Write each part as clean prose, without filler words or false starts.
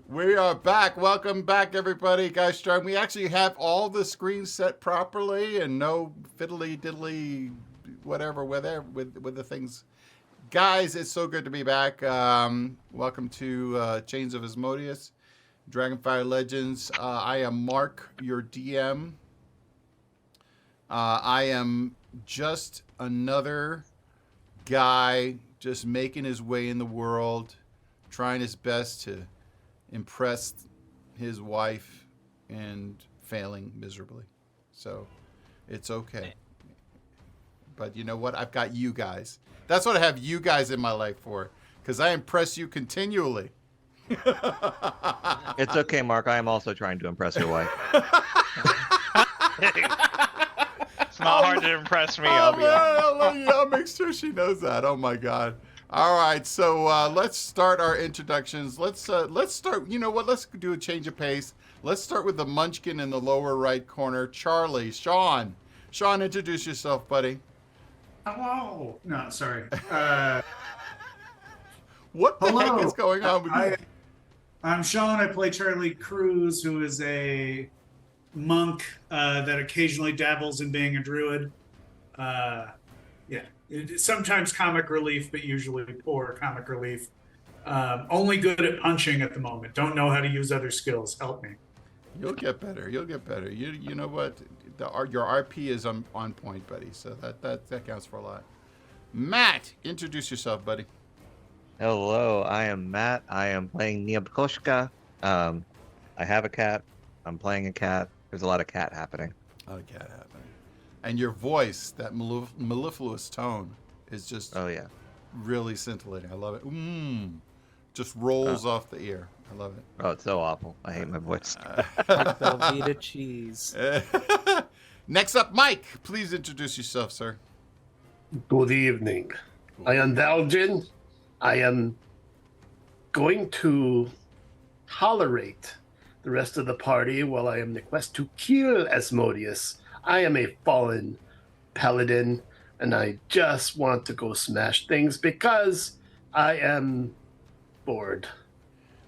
We are back. Welcome back, everybody. Guys, Strong. We actually have all the screens set properly and no fiddly diddly whatever with the things. Guys, it's so good to be back. Welcome to Chains of Asmodeus, Dragonfyre Legends. I am Mark, your DM. I am just another guy just making his way in the world, trying his best to impress his wife and failing miserably. So it's okay. But you know what? I've got you guys. That's what I have you guys in my life for, because I impress you continually. It's okay, Mark. I am also trying to impress your wife. It's not hard to impress me. I'll be honest. I'll make sure she knows that. Oh my God. All right, so let's start our introductions. Let's start. You know what? Let's do a change of pace. Let's start with the Munchkin in the lower right corner, Charlie. Sean, introduce yourself, buddy. Hello. No, sorry. What the heck is going on with you? I'm Sean. I play Charlie Cruz, who is a monk that occasionally dabbles in being a druid. Sometimes comic relief, but usually poor comic relief. Only good at punching at the moment. Don't know how to use other skills. Help me. You'll get better. You know what? Your RP is on point, buddy. So that counts for a lot. Matt, introduce yourself, buddy. Hello, I am Matt. I am playing Niabkoshka. I have a cat. I'm playing a cat. There's a lot of cat happening. And your voice, that mellifluous tone, is just really scintillating. I love it. Just rolls off the ear. I love it. Oh, it's so awful. I hate my voice. Velveeta cheese. Next up, Mike. Please introduce yourself, sir. Good evening. I am Valgin. I am going to tolerate the rest of the party while I am in the quest to kill Asmodeus. I am a fallen paladin, and I just want to go smash things because I am bored.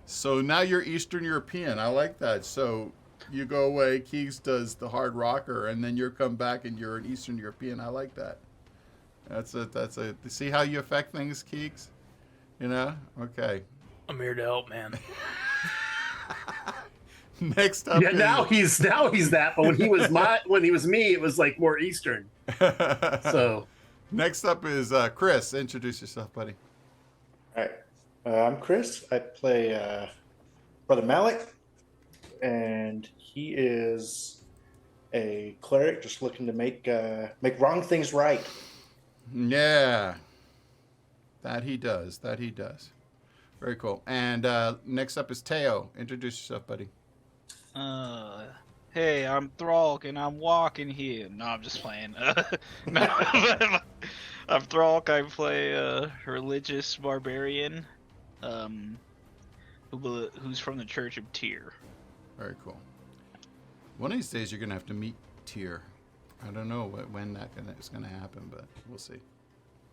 So now you're Eastern European. I like that. So you go away, Keegs does the hard rocker, and then you come back and you're an Eastern European. I like that. That's a. See how you affect things, Keegs? You know? Okay. I'm here to help, man. Next up. Yeah, now he's that, but when he was me, it was like more Eastern. So next up is Chris. Introduce yourself, buddy. All right. I'm Chris. I play Brother Malik, and he is a cleric just looking to make wrong things right. Yeah. That he does. Very cool. And next up is Teo. Introduce yourself, buddy. Hey, I'm Thralk and I'm walking here. No, I'm just playing. No, I'm Thralk. I play a religious barbarian, who's from the Church of Tyr. Very cool. One of these days you're gonna have to meet Tyr. I don't know when is gonna happen, but we'll see.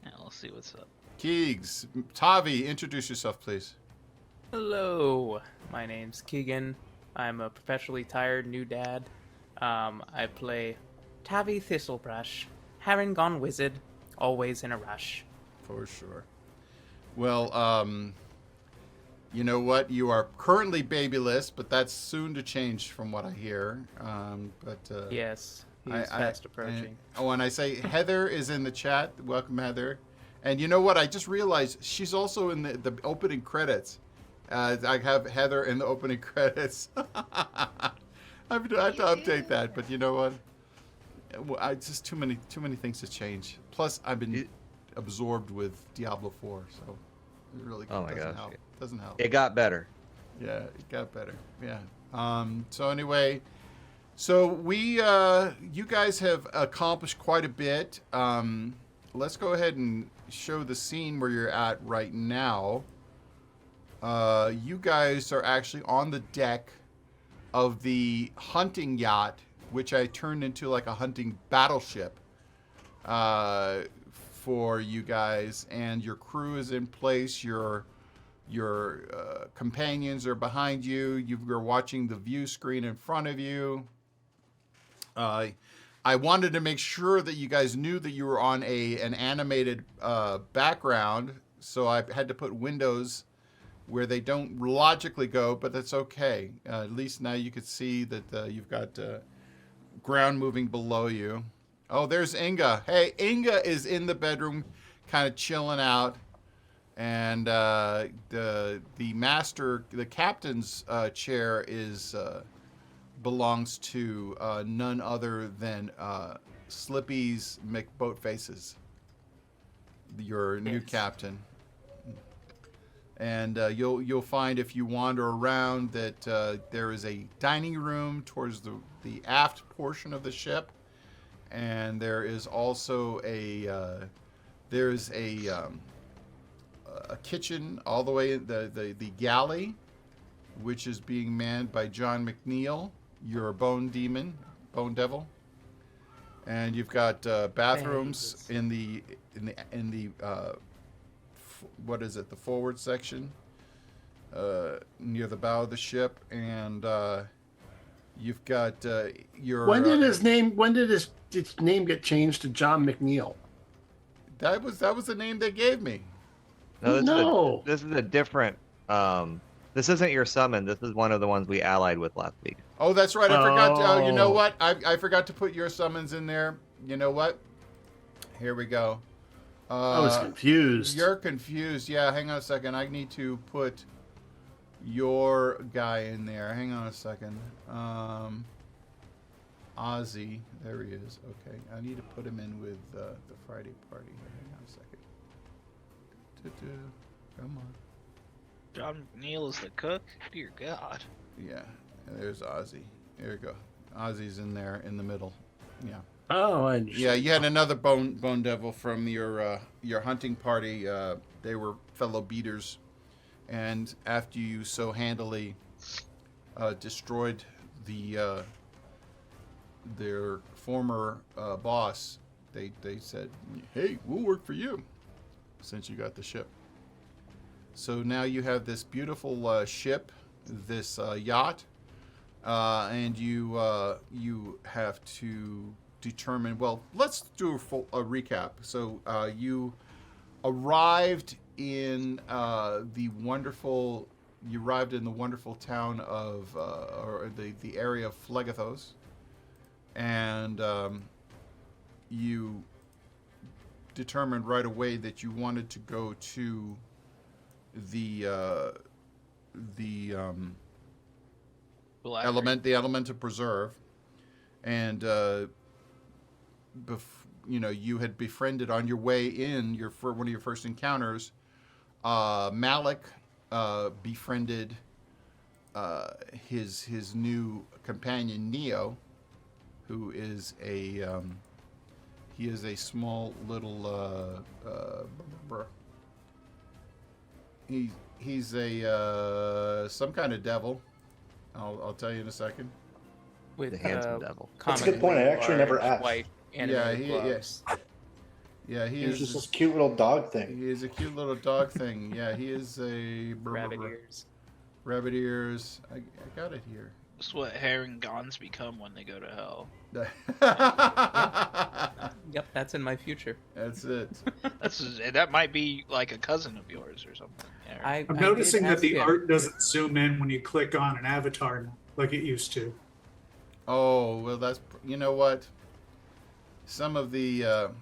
Yeah, we'll see what's up. Keegs, Tavi, introduce yourself, please. Hello, my name's Keegan. I'm a perpetually tired new dad. I play Tavi Thistlebrush, having gone wizard, always in a rush. For sure. Well, you know what? You are currently babyless, but that's soon to change from what I hear. Yes, he's fast approaching. And I say Heather is in the chat. Welcome, Heather. And you know what? I just realized she's also in the opening credits. I have Heather in the opening credits. I have to update that, but you know what? I just too many things to change. Plus, I've been absorbed with Diablo 4, so it really doesn't help. It got better. Yeah, it got better. Yeah. So anyway, we you guys have accomplished quite a bit. Let's go ahead and show the scene where you're at right now. You guys are actually on the deck of the hunting yacht, which I turned into like a hunting battleship for you guys, and your crew is in place. Your Your companions are behind you. You're watching the view screen in front of you. I wanted to make sure that you guys knew that you were on an animated background, so I had to put windows where they don't logically go, but that's okay. At least now you could see that you've got ground moving below you. Oh, there's Inga. Hey, Inga is in the bedroom, kind of chilling out, and the captain's chair belongs to none other than Slippy's McBoatfaces, your new captain. And you'll find if you wander around that there is a dining room towards the aft portion of the ship, and there is also a kitchen all the way in the galley, which is being manned by John McNeil, your bone devil, and you've got bathrooms in the what is it, the forward section near the bow of the ship, and you've got your. When did his name get changed to John McNeil? That was the name they gave me. No, this is a different. This isn't your summon. This is one of the ones we allied with last week. Oh, that's right. I forgot. You know what? I forgot to put your summons in there. You know what? Here we go. I was confused. You're confused. Yeah, hang on a second. I need to put your guy in there. Hang on a second. Ozzy. There he is. Okay. I need to put him in with the Friday party. Hang on a second. Come on. John McNeil is the cook? Dear God. Yeah. And there's Ozzy. There you go. Ozzy's in there in the middle. Yeah. Oh, I understand. Yeah, you had another bone devil from your hunting party. They were fellow beaters, and after you so handily destroyed their former boss, they said, "Hey, we'll work for you," since you got the ship. So now you have this beautiful ship, this yacht, and you have to determine. Well, let's do a recap. So you arrived in the wonderful town of or the area of Phlegethos, and you determined right away that you wanted to go to the elemental preserve, and you had befriended on your way in one of your first encounters. Malik befriended his new companion Neo, who is a small little he's a some kind of devil. I'll tell you in a second. With The handsome devil. That's a good point. I actually never asked. White Yes. Yeah, He's just this cute little dog thing. He is a cute little dog thing. Yeah, he is a rabbit ears. Rabbit ears. I got it here. That's what herringons become when they go to hell. Yep, that's in my future. That's it. That might be like a cousin of yours or something. Yeah. I'm noticing that the art doesn't zoom in when you click on an avatar like it used to. Oh, well, that's, you know what? Some of the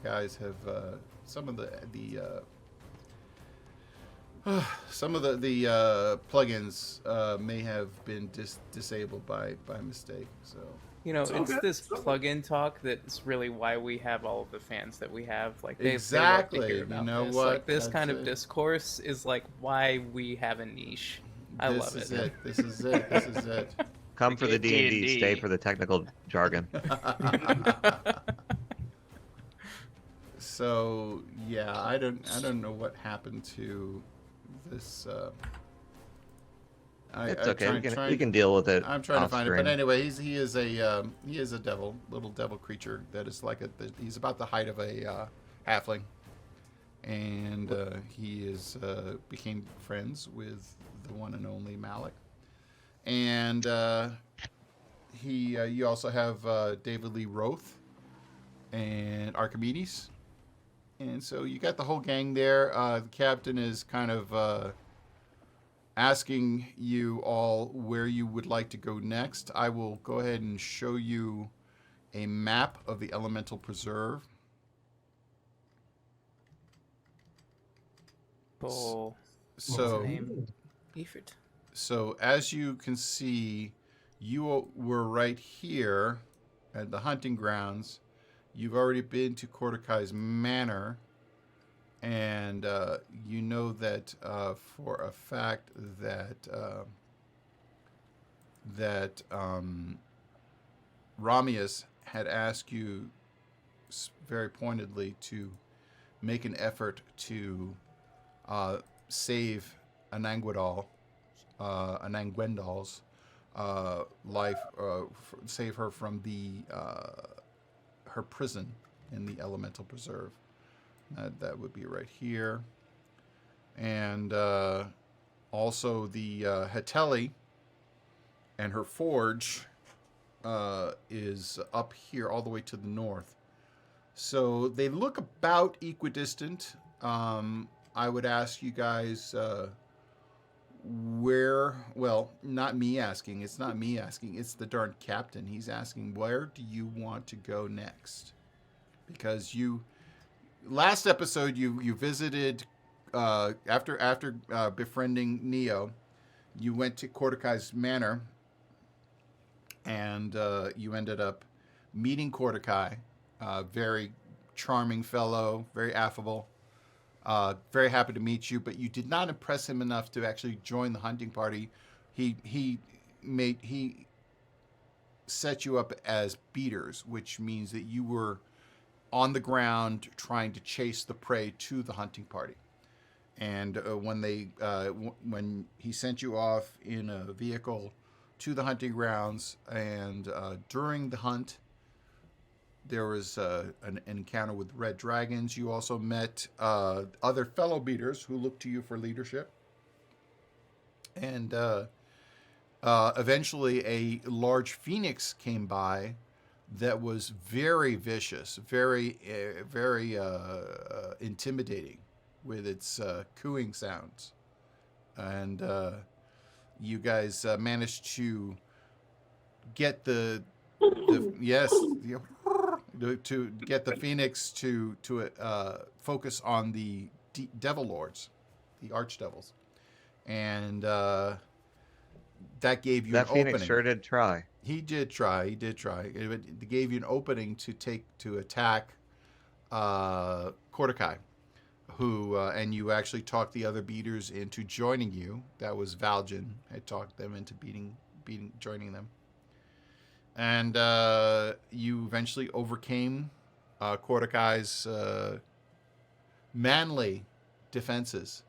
guys have some of the plugins may have been disabled by mistake. So it's this plugin talk that's really why we have all of the fans that we have. Like exactly, they love to hear about this. What? Like this kind of discourse is like why we have a niche. I love it. This is it. Come for the D&D, stay for the technical jargon. So yeah, I don't know what happened to this. It's okay. We can deal with it. I'm trying to find it, but anyway, he is a little devil creature that is like he's about the height of a halfling, and he is became friends with the one and only Malik. And you also have David Lee Roth and Archimedes. And so you got the whole gang there. The captain is kind of asking you all where you would like to go next. I will go ahead and show you a map of the Elemental Preserve. Oh, So, name? Eford. so as you can see, you were right here at the hunting grounds. You've already been to Corticai's Manor, and you know that for a fact that Ramius had asked you very pointedly to make an effort to save Anangwendal's life, save her from her prison in the Elemental Preserve. That would be right here. And also the Heteli and her forge is up here all the way to the north. So they look about equidistant. I would ask you guys not me asking. It's not me asking. It's the darn captain. He's asking, where do you want to go next? Because last episode you visited after befriending Neo, you went to Corticai's Manor, and you ended up meeting Corticai, very charming fellow, very affable. Very happy to meet you, but you did not impress him enough to actually join the hunting party. He set you up as beaters, which means that you were on the ground trying to chase the prey to the hunting party. And when he sent you off in a vehicle to the hunting grounds, and during the hunt, there was an encounter with red dragons. You also met other fellow beaters who looked to you for leadership. And eventually a large phoenix came by that was very vicious, very intimidating with its cooing sounds. And you guys managed to get to get the phoenix to focus on the devil lords, the archdevils, and that gave you That an Phoenix opening. sure did try. He did try. It gave you an opening to attack Corticai, who and you actually talked the other beaters into joining you. That was Valjan had talked them into joining them. And you eventually overcame Corticai's manly defenses.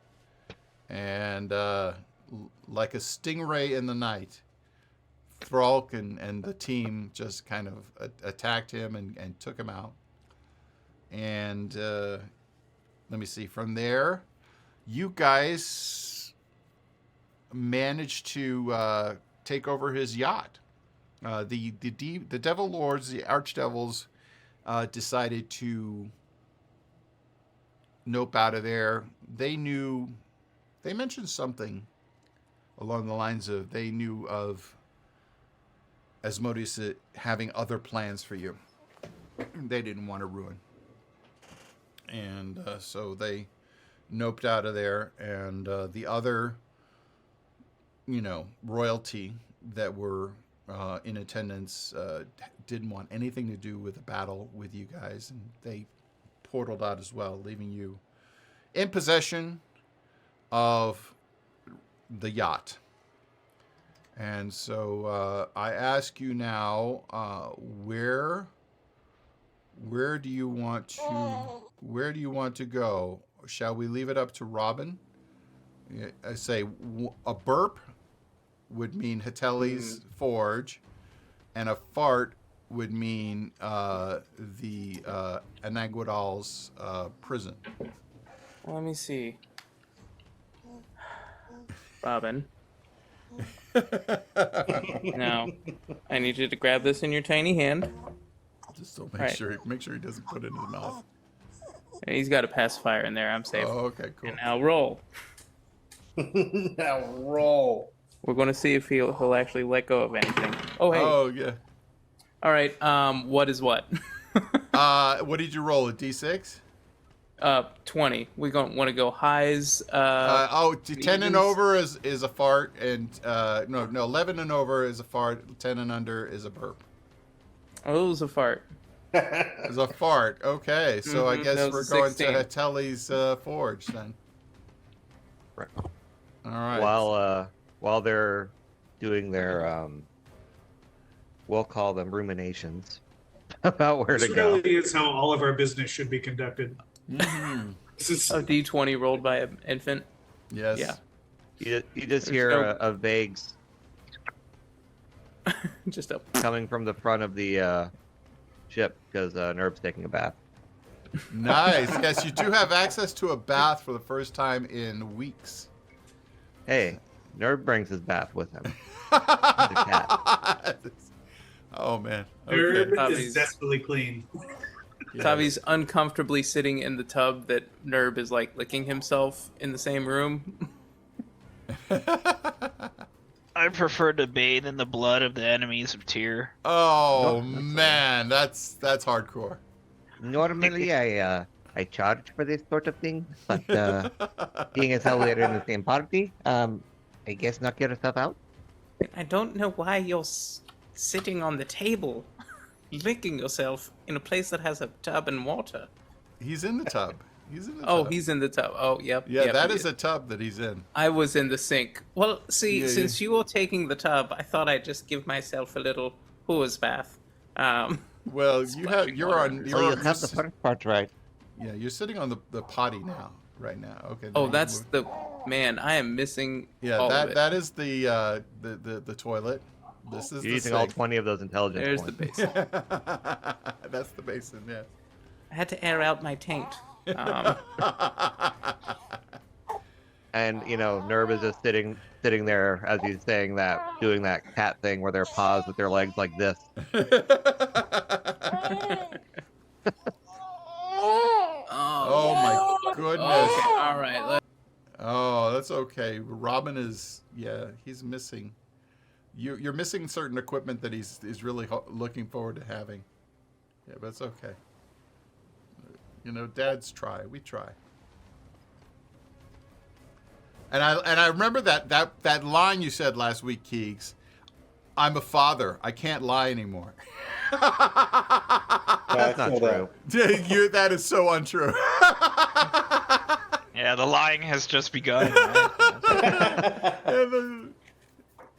And like a stingray in the night, Thralk and the team just kind of attacked him and took him out. And let me see. From there, you guys managed to take over his yacht. The Devil Lords, the Archdevils, decided to nope out of there. They mentioned something along the lines of they knew of Asmodeus having other plans for you. They didn't want to ruin. And so they noped out of there. And the other, royalty that were in attendance didn't want anything to do with the battle with you guys, and they portaled out as well, leaving you in possession of the yacht. And so I ask you now, where do you want to go? Shall we leave it up to Robin? I say a burp would mean Heteli's forge, and a fart would mean the Anangwendal's prison. Let me see. Robin. Now, I need you to grab this in your tiny hand. Just don't make Right. sure he doesn't put it in his mouth. And he's got a pacifier in there. I'm safe. Oh, okay, cool. And now roll. Now roll. We're going to see if he'll actually let go of anything. Oh, hey. Oh, yeah. All right. What is what? What did you roll? A D6? 20. We want to go highs. 10 and mediums. over is a fart, and no, 11 and over is a fart. 10 and under is a burp. Oh, it was a fart. Is a fart. Okay, so I Mhm, guess that we're was going 16. to Hatelli's forge then. Right. All right. While they're doing their we'll call them ruminations about where This to go. really is how all of our business should be conducted. Mhm. This is A D20 rolled by an infant. Yes. Yeah. You just There's hear no- a vague Just a. coming from the front of the ship because Nerv's taking a bath. Nice. Yes, you do have access to a bath for the first time in weeks. Hey, Nerv brings his bath with him. Oh man. Nerd Obvious. is desperately clean. Yeah. Tavi's uncomfortably sitting in the tub that Nerb is like licking himself in the same room. I prefer to bathe in the blood of the enemies of Tyr. Oh No, that's man, that's hardcore. Normally, I charge for this sort of thing, but seeing as how we're in the same party, I guess knock yourself out. I don't know why you're sitting on the table, licking yourself in a place that has a tub and water. He's in the tub. He's in the Oh, tub. he's in the tub. Oh, yep. Yeah, yep, that he is a tub that he's in. I was in the sink. Well, see, Yeah, since you were taking the tub, I thought I'd just give myself a little hose bath. Well, Splashing you're water. on. You're So you on, have the first part right. yeah, you're sitting on the potty now, right now. Okay. Oh, then that's we'll- the man. I am missing. yeah. all of That it. that is the toilet. This is You're the using all sink. 20 of those intelligence There's the points. basin. That's the basin. Yeah. I had to air out my taint. And Nerv is just sitting there as he's saying that, doing that cat thing where they're paused with their legs like this. Oh my goodness. Okay, all right. Oh, that's okay. Robin is, yeah, he's missing. You're missing certain equipment that he's really looking forward to having. Yeah, but it's okay. Dads try. We try. And I remember that line you said last week, Keegs. I'm a father. I can't lie anymore. That's not true. That is so untrue. Yeah, the lying has just begun.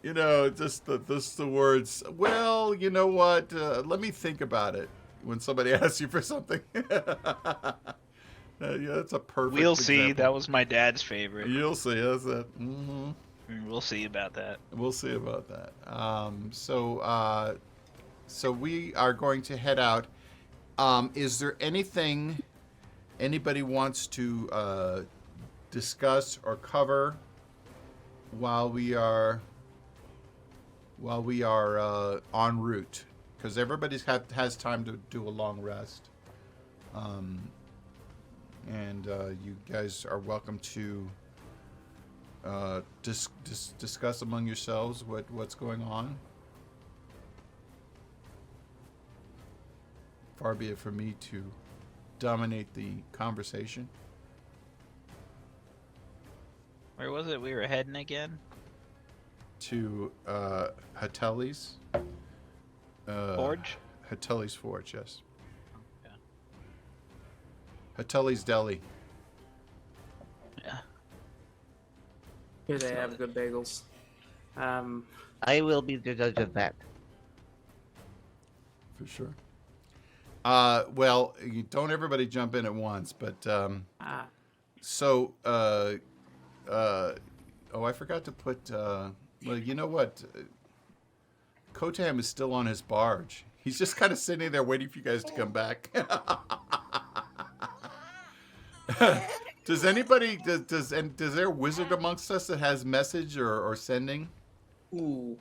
Just the words. Well, you know what? Let me think about it when somebody asks you for something. Yeah, that's a perfect. We'll see. example. That was my dad's favorite. You'll see. That's it. Mm-hmm. We'll see about that. We'll see about that. So we are going to head out. Is there anything anybody wants to discuss or cover while we are en route? Because everybody's has time to do a long rest. And you guys are welcome to discuss among yourselves what's going on. Far be it from me to dominate the conversation. Where was it we were heading again? To Hatelli's Forge? Hatelli's Forge, yes. Okay. Hatelli's Deli. Yeah. Here they have good bagels. I will be the judge of that. For sure. Well, you don't everybody jump in at once, but so I forgot to put well, you know what? Kotam is still on his barge. He's just kind of sitting there waiting for you guys to come back. Does anybody does there a wizard amongst us that has message or sending? Ooh,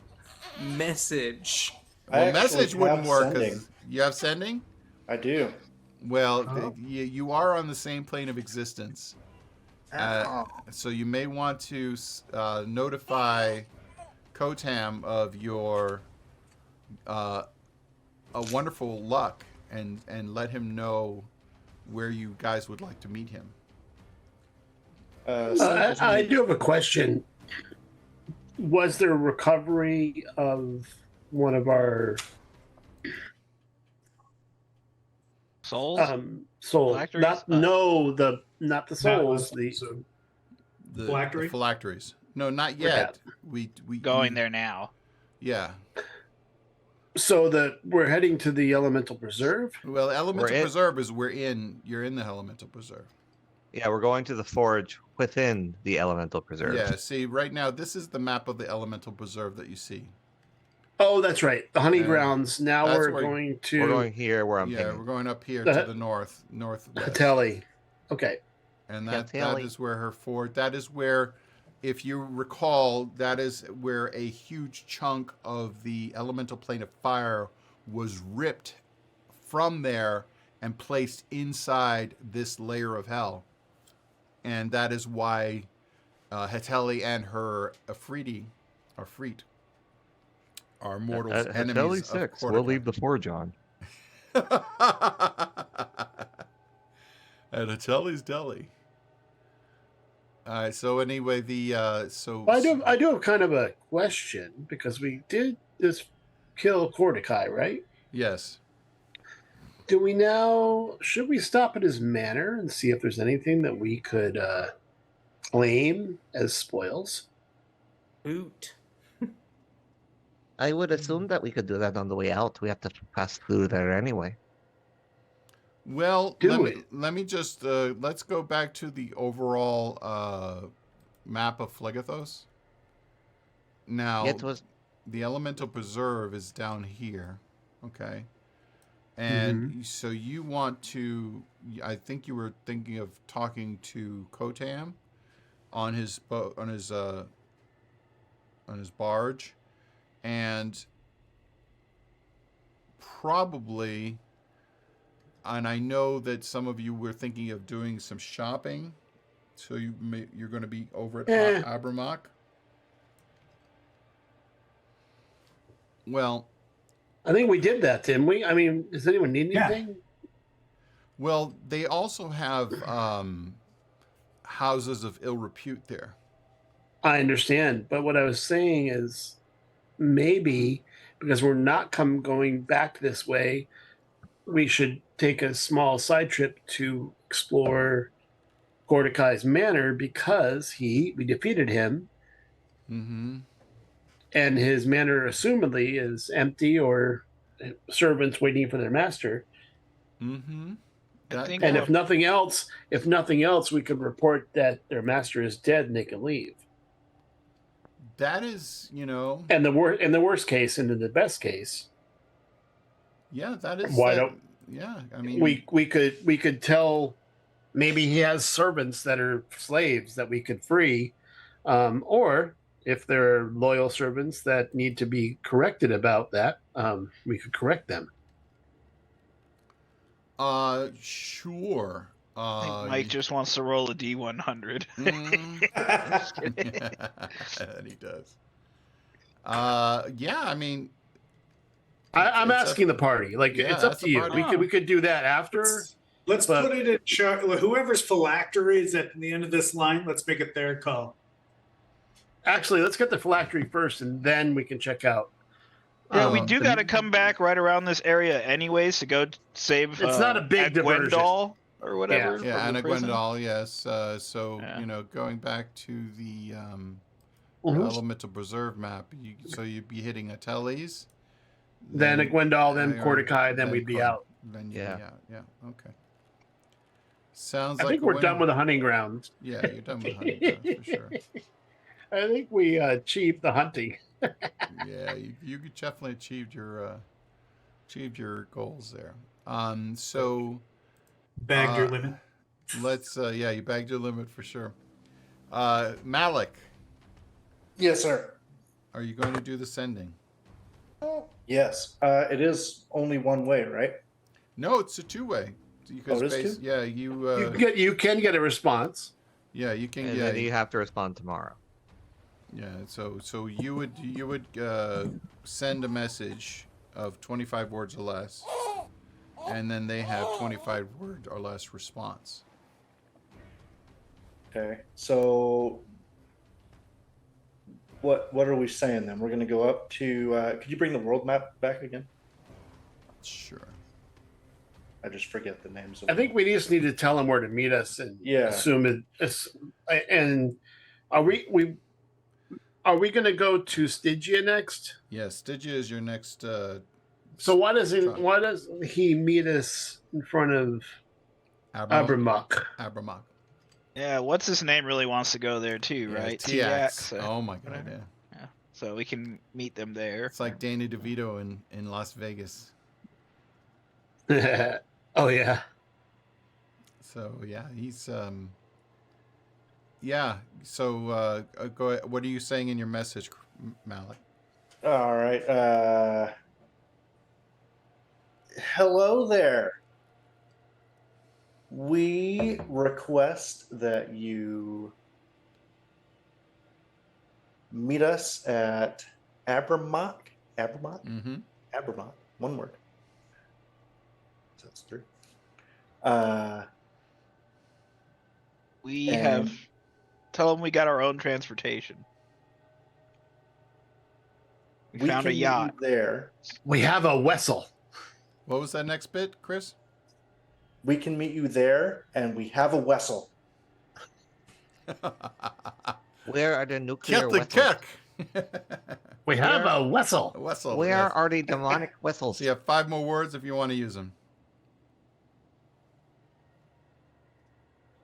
message. I Well, actually message wouldn't have work sending. because you have sending. I do. Well, Oh. you are on the same plane of existence, so you may want to notify Kotam of your a wonderful luck and let him know where you guys would like to meet him. I do have a question. Was there a recovery of one of our Souls? souls? Phylacteries? Not the souls. So The Phylactery? the phylacteries. No, not yet. We Going there now. Yeah. So we're heading to the Elemental Preserve. Well, Elemental We're in- Preserve is you're in the Elemental Preserve. Yeah, we're going to the forge within the elemental preserve. Yeah, see, right now, this is the map of the Elemental Preserve that you see. Oh, that's right. The honey Yeah. grounds. Now That's we're where- going to We're going here where I'm Yeah, pinging. we're going up here The- to the northwest. Hatelli. Okay. And Yeah, that Tally. is where her fort, that is where, if you recall, that is where a huge chunk of the elemental plane of fire was ripped from there and placed inside this layer of hell. And that is why Hatelli and her Afriti are mortal At enemies Telly of 6, Cortica. we'll leave the forge on. At Hatelli's Deli. All right. So anyway, I do have kind of a question because we did this kill Cortikai, right? Yes. Should we stop at his manor and see if there's anything that we could claim as spoils? Boot. I would assume that we could do that on the way out. We have to pass through there anyway. Well, Do let me just let's go back to the overall map of Phlegethos. Now, It was the Elemental Preserve is down here, okay? And so you want to, I think you were thinking of talking to Kotam on his boat, on his barge, and probably, and I know that some of you were thinking of doing some shopping, so you're going to be over at Abramach. Well, I think we did that, didn't we? I mean, does anyone need Yeah. anything? well, they also have houses of ill repute there. I understand, but what I was saying is maybe because we're not going back this way, we should take a small side trip to explore Corticai's manor because we defeated him, Mm-hmm. and his manor assumedly is empty or servants waiting for their master. Mm-hmm. I think And if nothing else, we could report that their master is dead and they can leave. That is, And in the worst case, and in the best case, yeah, that is. Why don't- Yeah, I mean, we could tell maybe he has servants that are slaves that we could free, or if there are loyal servants that need to be corrected about that, we could correct them. Sure. I think Mike just wants to roll a D100. And he does. Yeah, I mean, I'm It's asking the party. Like Yeah, it's up that's to the you. party. We could do that after. Let's But- put it in chart. Whoever's phylactery is at the end of this line. Let's make it their call. Actually, let's get the phylactery first, and then we can check out. Yeah, we Um, do got to come back right around this area anyways to go save. It's not a big diversion. Gwendol or whatever. yeah, from the Anna prison. Gwendol, yes. So, Yeah. going back to the Mhm. Elemental Preserve map, so you'd be hitting Ateles. Then a Gwendol, then Yeah, Corticai, then we'd be Cort- out. Then you'd Yeah. be out. Yeah, okay. Sounds I like think a we're win. done with the hunting grounds. Yeah, you're done with hunting grounds for sure. I think we achieved the hunting. Yeah, you definitely achieved your goals there. So Bagged your limit. let's. Yeah, you bagged your limit for sure. Malik, Yes, sir. are you going to do the sending? Yes. It is only one way, right? No, it's a two-way. Oh, it is two? Yeah, You can get a response. yeah, you can. And Yeah, then you have to respond tomorrow. yeah. So you would send a message of 25 words or less, and then they have 25 word or less response. Okay. So what are we saying then? We're going to go up to. Could you bring the world map back again? Sure. I just forget the names. I think we just need to tell them where to meet us and Yeah. assume it's. And are we going to go to Stygia next? Yeah, Stygia is your next. So why does he meet us in front of Abramuk? Abramuk. Yeah, what's his name really wants to go there too, Yeah, right? TX. TX, Oh my god, whatever. yeah. Yeah, so we can meet them there. It's like Danny DeVito in Las Vegas. Oh yeah. So yeah, he's yeah. So go ahead. What are you saying in your message, Malik? All right. Hello there. We request that you meet us at Abramuk. Abramuk? Mm-hmm. Abramuk. One word. That's three. We And- have. Tell them we got our own transportation. We found a can meet yacht. you there. We have a vessel. What was that next bit, Chris? We can meet you there, and we have a vessel. Where are the nuclear Get the whistles? kick. We have a vessel. Whistle. Where yes. are the demonic whistles? So you have 5 more words if you want to use them.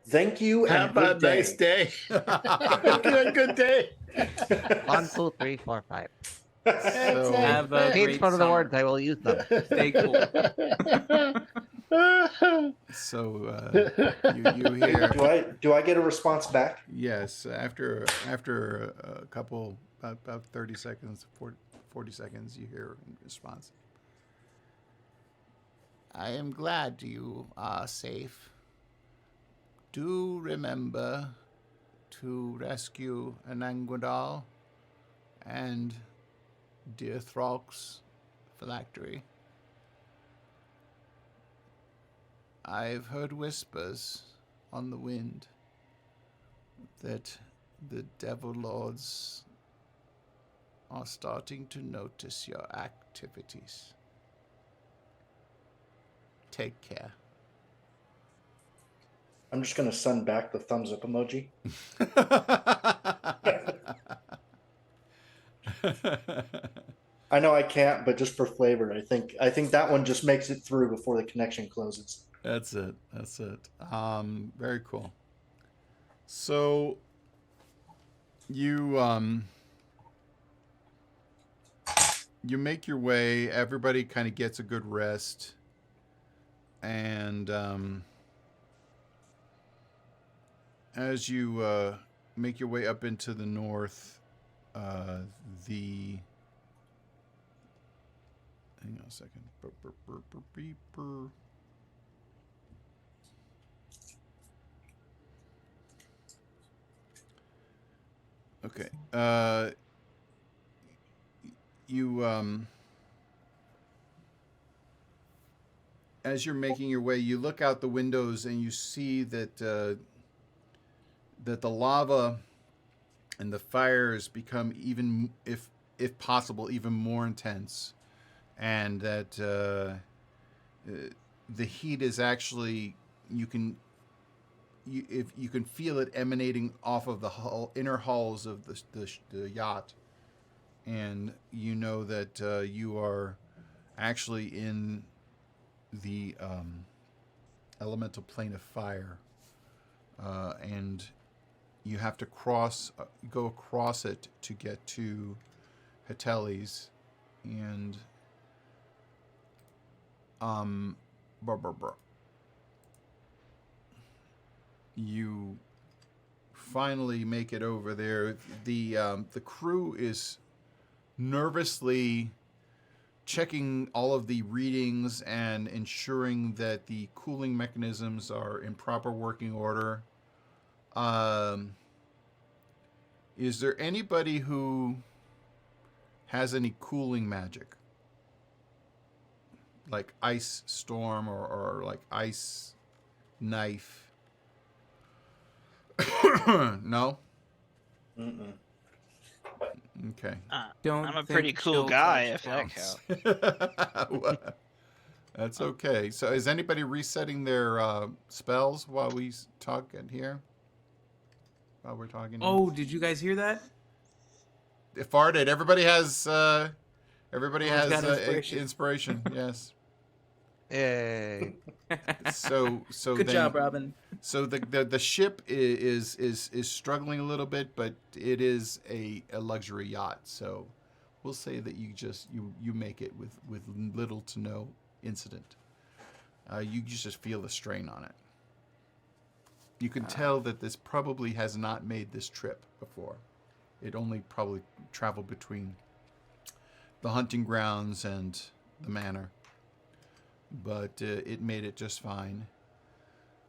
Thank you, and Have a good day. nice day. Good day. 1, 2, 3, 4, 5. So, Have a Page great front of the summer. words. I will use them. Stay cool. so you hear Do I get a response back? yes after a couple about 30 seconds 40 seconds you hear a response. I am glad you are safe. Do remember to rescue Ananguadal and dear Thralk's phylactery. I've heard whispers on the wind that the Devil Lords are starting to notice your activities. Take care. I'm just going to send back the thumbs up emoji. I know I can't, but just for flavor, I think that one just makes it through before the connection closes. That's it. Very cool. So you you make your way, everybody kind of gets a good rest, and as you make your way up into the north, the hang on a second. Okay. You as you're making your way, you look out the windows and you see that that the lava and the fires become even, if possible, even more intense, and that the heat is actually you can feel it emanating off of the inner hulls of the yacht, and you know that you are actually in the elemental plane of fire, and you have to go across it to get to Hateles, and you finally make it over there. The crew is nervously checking all of the readings and ensuring that the cooling mechanisms are in proper working order. Is there anybody who has any cooling magic? Like ice storm or like ice knife? No? Mm-mm. Okay. Don't I'm a think pretty cool chill guy, touch if that counts. counts. That's okay. So is anybody resetting their spells while we talk in here? While we're talking here? Oh, did you guys hear that? It farted. Everybody has Everyone's got inspiration. inspiration. Yes. Yay. So Good then, job, Robin. So the ship is struggling a little bit, but it is a luxury yacht. So we'll say that you make it with little to no incident. You just feel the strain on it. You can tell that this probably has not made this trip before. It only probably traveled between the hunting grounds and the manor. But it made it just fine.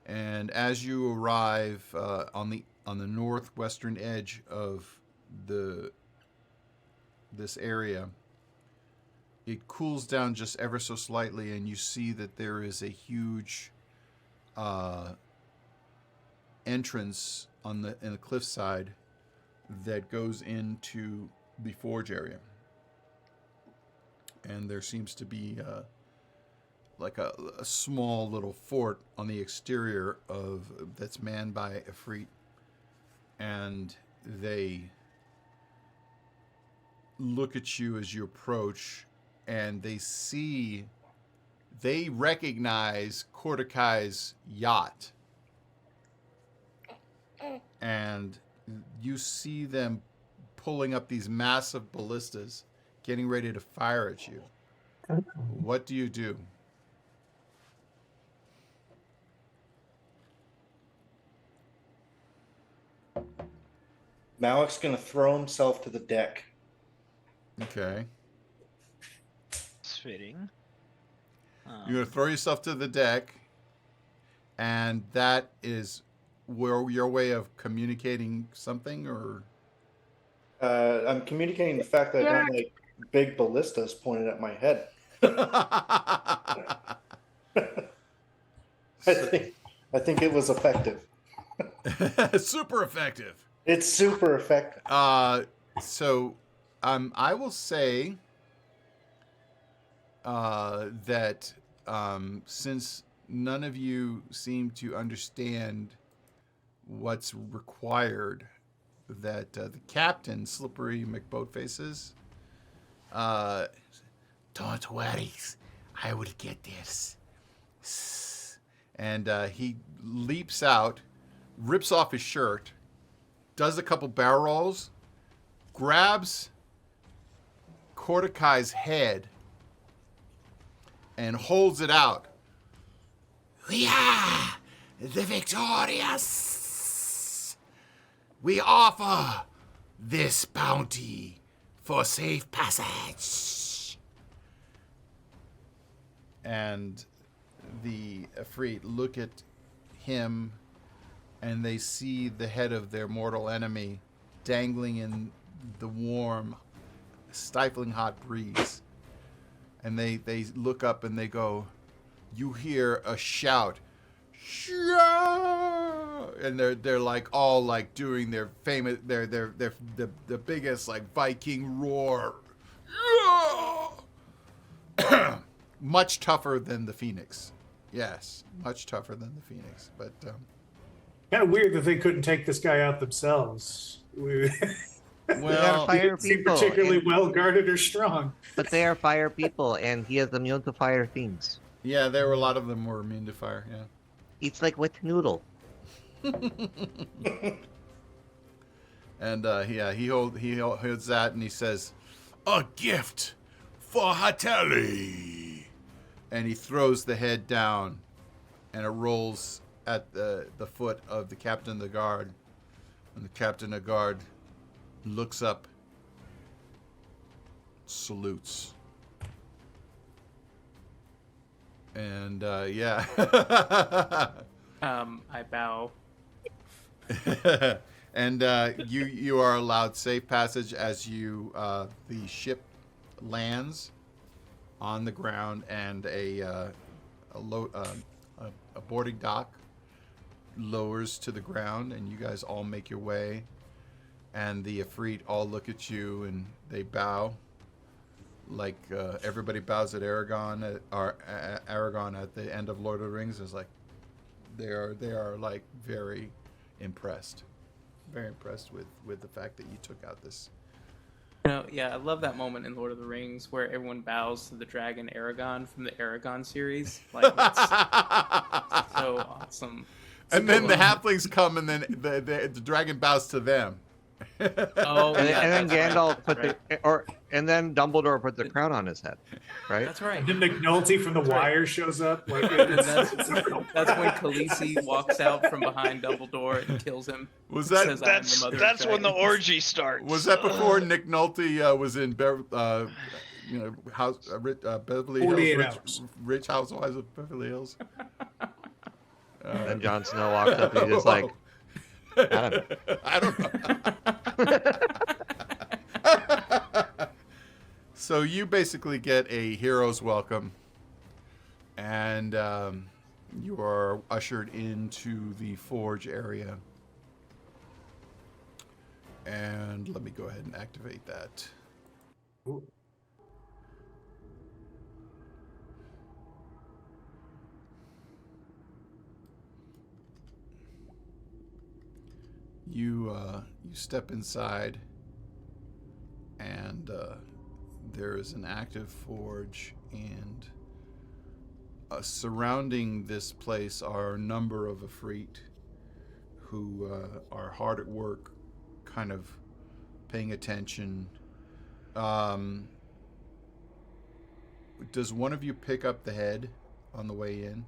And as you arrive on the northwestern edge of this area, it cools down just ever so slightly, and you see that there is a huge entrance in the cliffside that goes into the forge area. And there seems to be like a small little fort on the exterior that's manned by Ifrit, and they look at you as you approach, and they recognize Kordakai's yacht, and you see them pulling up these massive ballistas, getting ready to fire at you. What do you do? Malik's going to throw himself to the deck. Okay. It's fitting. You're going to throw yourself to the deck, and that is your way of communicating something, or? I'm communicating the fact that I don't like big ballistas pointed at my head. I think it was effective. Super effective. It's super effective. So I will say that since none of you seem to understand what's required, that the captain, Slippery McBoatfaces, don't worry, I will get this. And he leaps out, rips off his shirt, does a couple barrel rolls, grabs Kordakai's head, and holds it out. We are the victorious. We offer this bounty for safe passage. And the Ifrit look at him, and they see the head of their mortal enemy dangling in the warm, stifling hot breeze. And they look up and they go, you hear a shout. Shout! And they're like all like doing their famous the biggest like Viking roar. Much tougher than the Phoenix. Yes, much tougher than the Phoenix. But Kind of weird that they couldn't take this guy out themselves. well, fire Seem people, particularly and- well guarded or strong. but they are fire people, and he is immune to fire things. yeah, there were a lot of them were immune to fire. Yeah. It's like wet noodle. And he holds that and he says, "A gift for Hateli." And he throws the head down, and it rolls at the foot of the captain of the guard, and the captain of the guard looks up, salutes, and yeah. I bow. And you are allowed safe passage as the ship lands on the ground, and a boarding dock lowers to the ground, and you guys all make your way, and the Ifrit all look at you and they bow, like everybody bows at Aragon, Aragon at the end of Lord of the Rings is like they are like very impressed with the fact that you took out this. Yeah, I love that moment in Lord of the Rings where everyone bows to the dragon Aragon from the Aragon series. Like, it's so awesome. And then the halflings come, and then the dragon bows to them. Oh, And yeah, then that's Gandalf right. and then Dumbledore put the crown on his head, right? That's right. And then McNulty from The Wire shows up. Like, And that's when Khaleesi walks out from behind Dumbledore and kills him. Was that Says, "I am the mother of That's when the dragons." orgy starts. was that before Nick Nolte was in Beverly 48 Hills, hours. Rich Housewives of Beverly Hills? Then Jon Snow walks up and he's just like, Adam. I don't know. So you basically get a hero's welcome, and you are ushered into the forge area. And let me go ahead and activate that. Ooh. You step inside, and there is an active forge, and surrounding this place are a number of Ifrit who are hard at work, kind of paying attention. Does one of you pick up the head on the way in?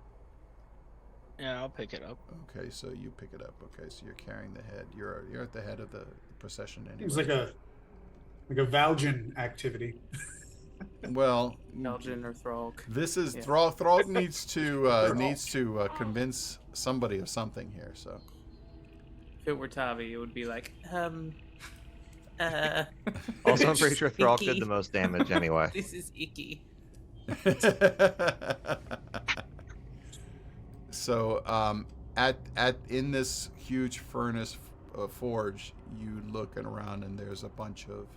Yeah, I'll pick it up. Okay, so you pick it up. Okay, so you're carrying the head. You're at the head of the procession anyway. it was like a Valjean activity. Well, Elgin or Thrall. this is Yeah. Thrall. Thrall needs to convince somebody of something here. So If it were Tavi, it would be like, Also, I'm pretty sure Thrall Icky. did the most damage anyway. This is icky. So in this huge furnace forge, you looking around, and there's a bunch of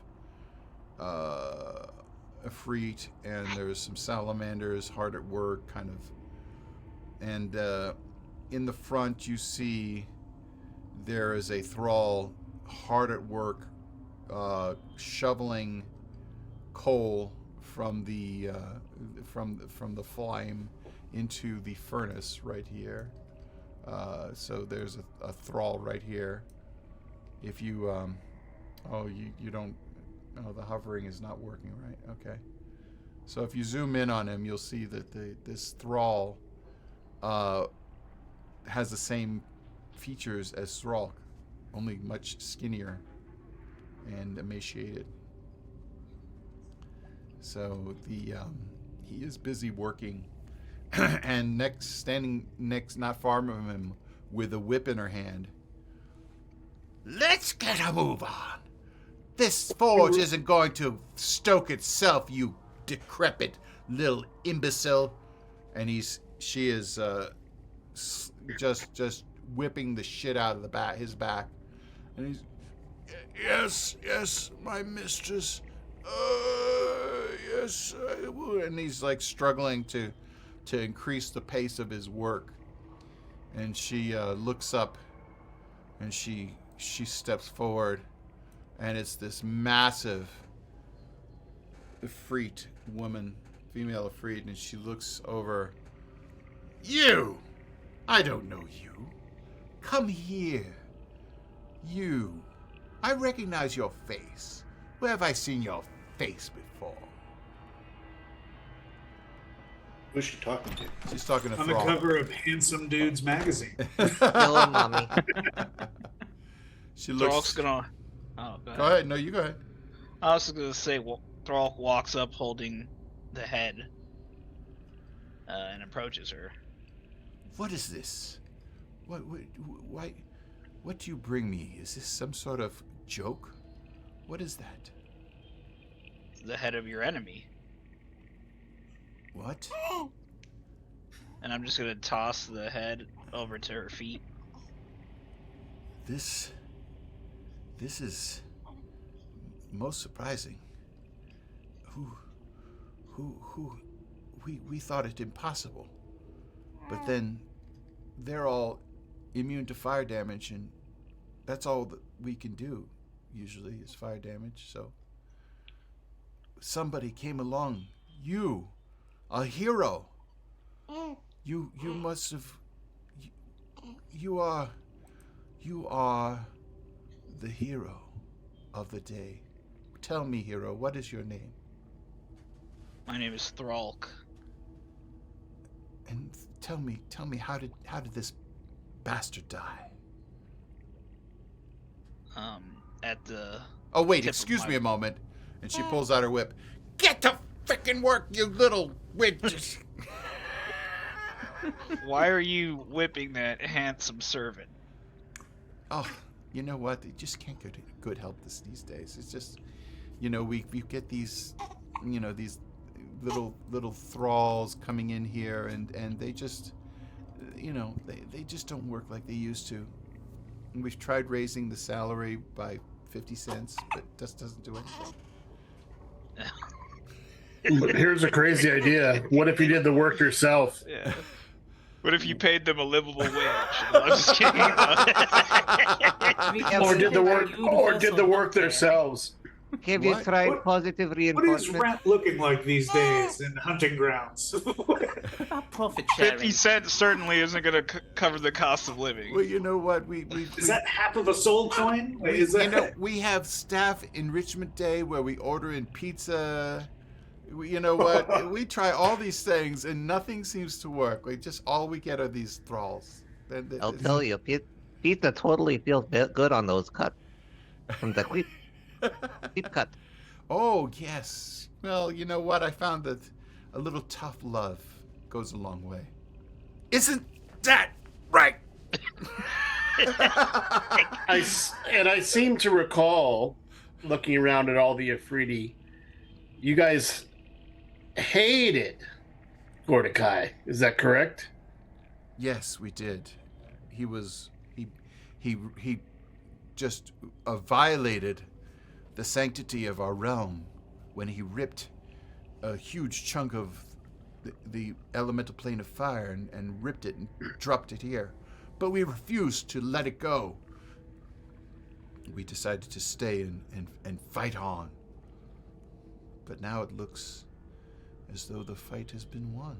Ifrit, and there's some salamanders hard at work, kind of. And in the front, you see there is a thrall hard at work, shoveling coal from the flame into the furnace right here. So there's a thrall right here. If you you don't. Oh, the hovering is not working right. Okay. So if you zoom in on him, you'll see that this thrall has the same features as Thrall, only much skinnier and emaciated. So he is busy working, and standing next, not far from him, with a whip in her hand. Let's get a move on. This forge isn't going to stoke itself, you decrepit little imbecile. And she is just whipping the shit out of his back. And he's, yes, my mistress. Yes, I will. And he's like struggling to increase the pace of his work. And she looks up, and she steps forward, and it's this massive Ifrit woman, female Ifrit, and she looks over. You! I don't know you. Come here. You. I recognize your face. Where have I seen your face before? Who's she talking to? She's talking to On the Thrall. cover of Handsome Dudes magazine. Hello, mommy. She Thrall's looks. gonna. Oh, go ahead. Go ahead. No, you go ahead. I was gonna say, Thrall walks up holding the head and approaches her. What is this? Why? What do you bring me? Is this some sort of joke? What is that? The head of your enemy. What? And I'm just gonna toss the head over to her feet. This is most surprising. We thought it impossible. But then they're all immune to fire damage, and that's all that we can do usually is fire damage. So somebody came along. You, a hero. You must have. You are the hero of the day. Tell me, hero, what is your name? My name is Thralk. And tell me, how did this bastard die? At the. Oh wait, tip of excuse my- me a moment. And she pulls out her whip. Get to frickin' work, you little witches! Why are you whipping that handsome servant? Oh, you know what? They just can't get good help these days. It's just, we get these, these little thralls coming in here, and they just, they just don't work like they used to. And we've tried raising the salary by 50 cents, but it just doesn't do anything. Here's a crazy idea. What if you did the work yourself? Yeah. What if you paid them a livable wage? No, I'm just kidding. Or did the work themselves? Have you What? tried What- positive What is reinforcement? rent looking like these days in hunting grounds? About profit sharing. 50 cents certainly isn't going to cover the cost of living. Well, you know what? Is that half of a soul coin? Is that... we have staff enrichment day where we order in pizza. You know what? We try all these things and nothing seems to work. All we get are these thralls. I'll tell you, pizza totally feels good on those cuts. From the quick cut. Oh, yes. Well, you know what? I found that a little tough love goes a long way. Isn't that right? I seem to recall, looking around at all the Afridi, you guys hated Gordikai. Is that correct? Yes, we did. He just violated the sanctity of our realm when he ripped a huge chunk of the elemental plane of fire and ripped it and dropped it here. But we refused to let it go. We decided to stay and fight on. But now it looks as though the fight has been won.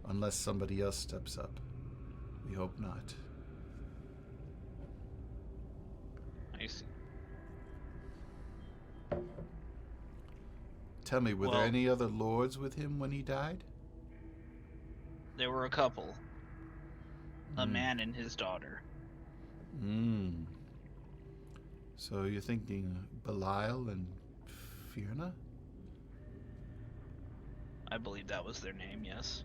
Unless somebody else steps up. We hope not. I see. Tell me, were Well- there any other lords with him when he died? There were a couple. A Hmm. man and his daughter. Hmm. So you're thinking Belial and Fierna? I believe that was their name, yes.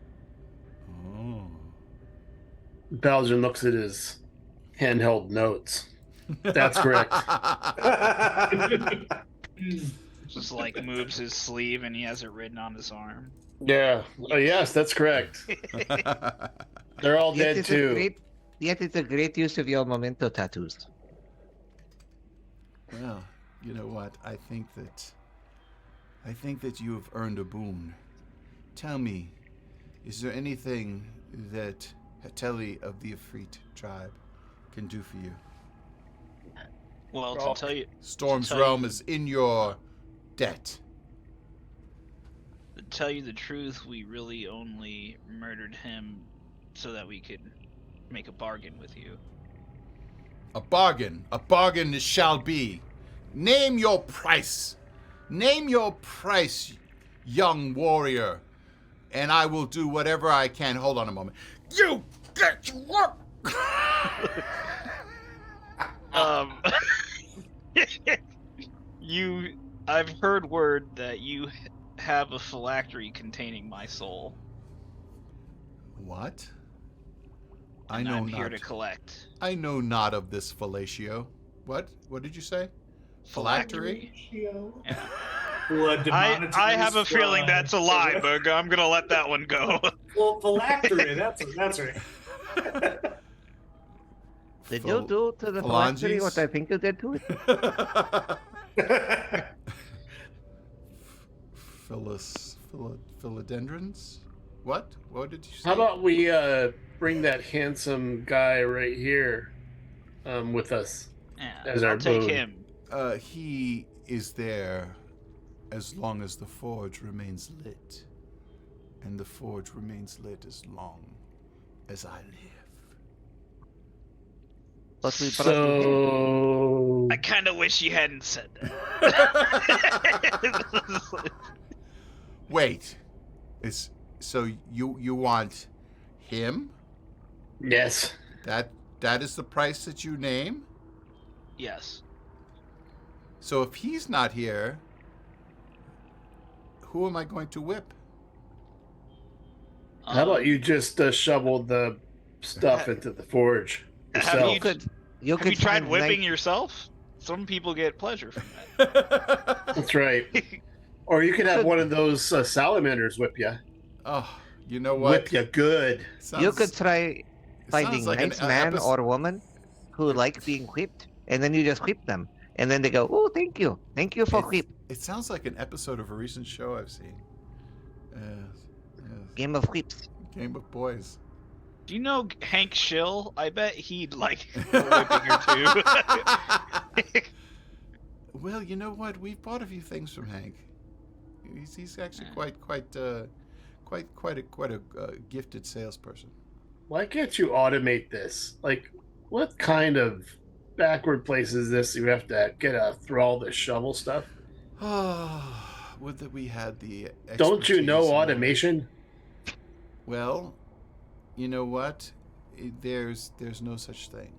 Oh. Baljan looks at his handheld notes. That's correct. Just like moves his sleeve and he has it written on his arm. Yeah. Oh, yes, that's correct. They're all dead too. Yet it's a great use of your memento tattoos. Well, you know what? I think that you have earned a boon. Tell me, is there anything that Hateli of the Ifrit tribe can do for you? Well, Oh. to tell you, Storm's tell realm you- is in your debt. to tell you the truth, we really only murdered him so that we could make a bargain with you. A bargain it shall be. Name your price. Name your price, young warrior. and I will do whatever I can. Hold on a moment. You get to work. I've heard word that you have a phylactery containing my soul. What? And I know I'm not. here to collect. I know not of this fellatio. What? What did you say? Phylactery? Yeah. Blood demonetized, I have a feeling that's a lie, but I'm gonna let that one go. Well, phylactery, that's right. Did you do to the phylactery phalanges? what I think you did to it? Philodendrons? What? What did you say? How about we bring that handsome guy right here with us Yeah, as I'll our take boon? him. He is there as long as the forge remains lit. And the forge remains lit as long as I live. But we brought you here. So I kind of wish you hadn't said that. Wait. So you want him? yes, That is the price that you name? Yes. So if he's not here, who am I going to whip? how about you just shovel the stuff into the forge Have yourself? You could. You Have you could tried find whipping nice- yourself? Some people get pleasure from that. That's right. Or you could have one of those salamanders whip you. Oh, you know what? Whip you good. You could try finding like an nice man episode- or woman who like being whipped, and then you just whip them, and then they go, "Oh, thank you for whip." It sounds like an episode of a recent show I've seen. Game of whips. Game of Boys. Do you know Hank Schill? I bet he'd like a whipping or two. Well, you know what? We've bought a few things from Hank. He's actually quite a gifted salesperson. Why can't you automate this? Like, what kind of backward place is this? You have to get through all this shovel stuff. Would that we had the Don't you know expertise and- automation? Well, you know what? There's no such thing.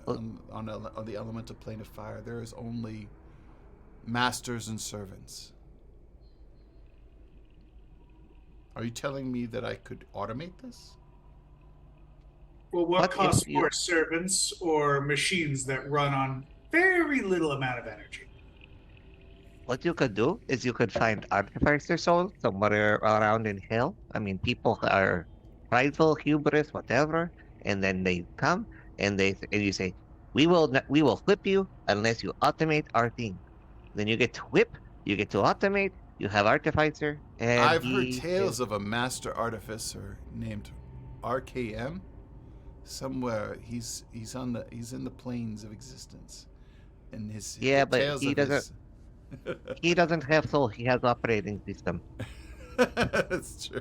On the elemental plane of fire, there is only masters and servants. Are you telling me that I could automate this? Well, what What if costs you- more, servants or machines that run on very little amount of energy? What you could do is you could find artificer souls somewhere around in hell. I mean, people are prideful, hubris, whatever, and then they come and you say, we will whip you unless you automate our thing. Then you get to whip, you get to automate, you have artificer, and I've heard tales of a master artificer named RKM. Somewhere he's in the planes of existence, and his Yeah, the but tales he of his- doesn't- He doesn't have soul. He has operating system. That's true.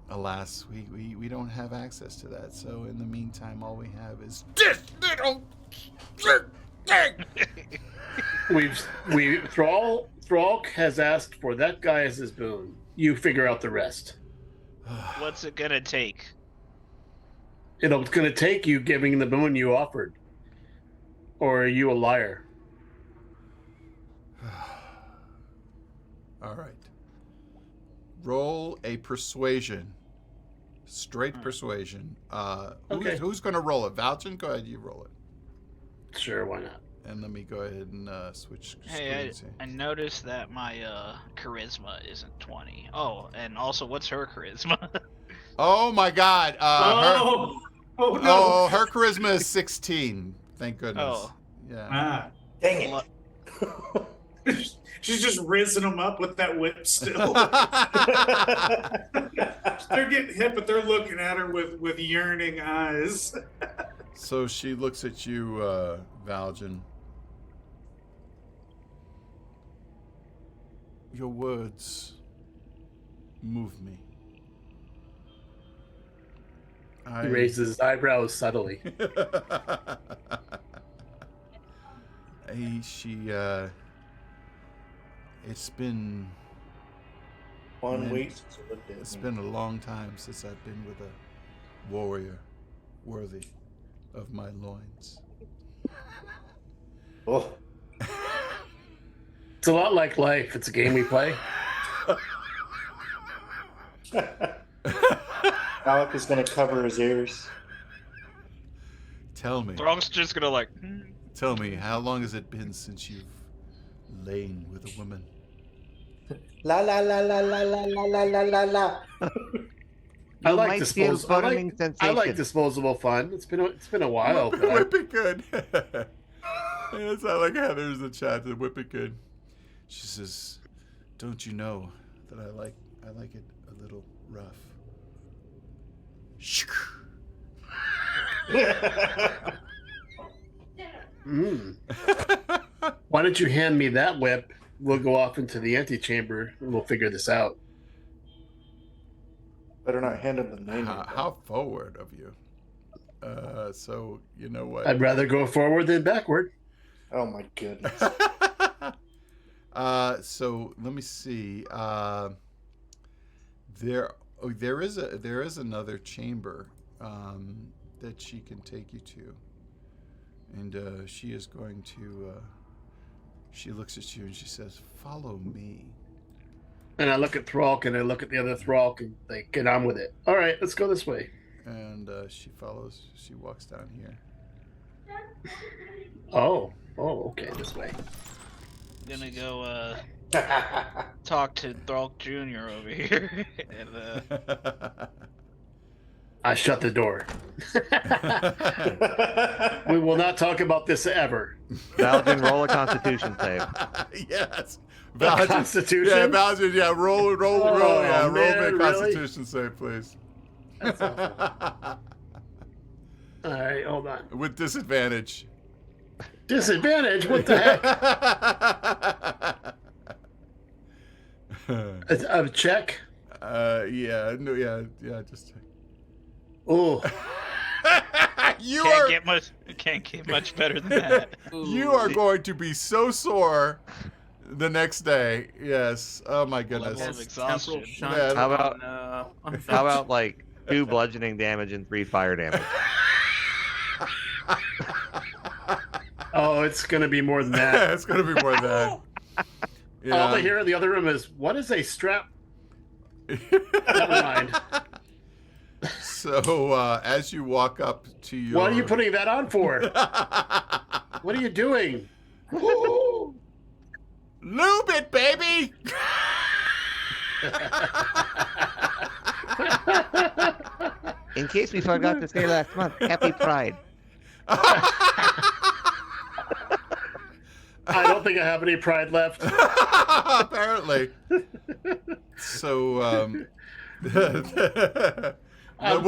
Alas, we don't have access to that. So in the meantime, all we have is this little thing. Thrall has asked for that guy as his boon. You figure out the rest. What's it gonna take? It's going to take you giving the boon you offered. Or are you a liar? All right. Roll a persuasion. Straight persuasion. Okay. Who's going to roll it? Valjean, go ahead. You roll it. Sure, why not? And let me go ahead and switch Hey, screens I here. noticed that my charisma isn't 20. Oh, and also, what's her charisma? Oh my God! Oh no! Her charisma is 16. Thank goodness. Oh. Yeah. Ah. Dang it. She's just rizzing them up with that whip still. They're getting hit, but they're looking at her with yearning eyes. So she looks at you, Valjean. Your words move me. He raises his eyebrows subtly. It's been 1 Man, week since I looked at It's me. been a long time since I've been with a warrior worthy of my loins. Oh. It's a lot like life. It's a game we play. Alec is going to cover his ears. Tell me, Throg's just gonna like. tell me, how long has it been since you've lain with a woman? La la la la la la la la la la la. I You like might feel burning I sensation. like disposable fun. It's been a while. But Whip it good. It's not like Heather's in the chat. Whip it good. She says, "Don't you know that I like it a little rough." Why don't you hand me that whip? We'll go off into the antechamber and we'll figure this out. Better not hand him the name. How forward of you. So you know what? I'd rather go forward than backward. Oh my goodness. So let me see. There is another chamber that she can take you to, and she is going to. She looks at you and she says, "Follow me." And I look at Thralk and I look at the other Thralk and they get on with it. All right, let's go this way. And she follows. She walks down here. Oh, okay, this way. Gonna go talk to Thralk Jr. over here. And I shut the door. We will not talk about this ever. Valjen, roll a Constitution save. Yes. Constitution? Yeah, Valjen, yeah, roll, yeah, roll man, me a really? Constitution save, please. That's awful. All right, hold on. With disadvantage. Disadvantage? What the heck? A check? Yeah, no, yeah, just. Oh, can't get much better than that. You are going to be so sore the next day. Yes. Oh my goodness. Level of exhaustion. Temporal shunt Yeah. How about- on How about like 2 bludgeoning damage and 3 fire damage? oh, it's gonna be more than that. It's gonna be more than that. All I hear in the other room is, "What is a strap?" Never mind. So as you walk up to your, What are you putting that on for? What are you doing? Lube it, baby. In case we forgot to say last month, Happy Pride. I don't think I have any pride left. Apparently. So I'm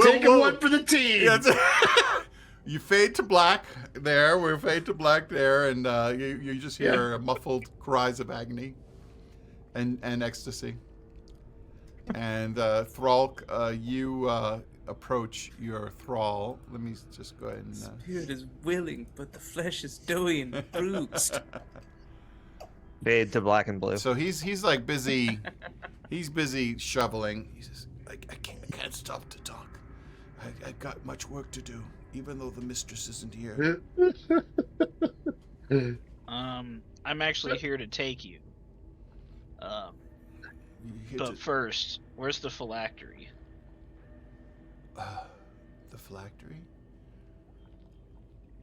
taking one for the team. Yes. You fade to black there. We're fade to black there, and you just hear muffled cries of agony and ecstasy. And Thralk, you approach your thrall. Let me just go ahead and. Spirit is willing, but the flesh is doughy and bruised. Fade to black and blue. So he's like busy. He's busy shoveling. He says, I can't stop to talk. I got much work to do, even though the mistress isn't here. I'm actually here to take you. But first, where's the phylactery? The phylactery?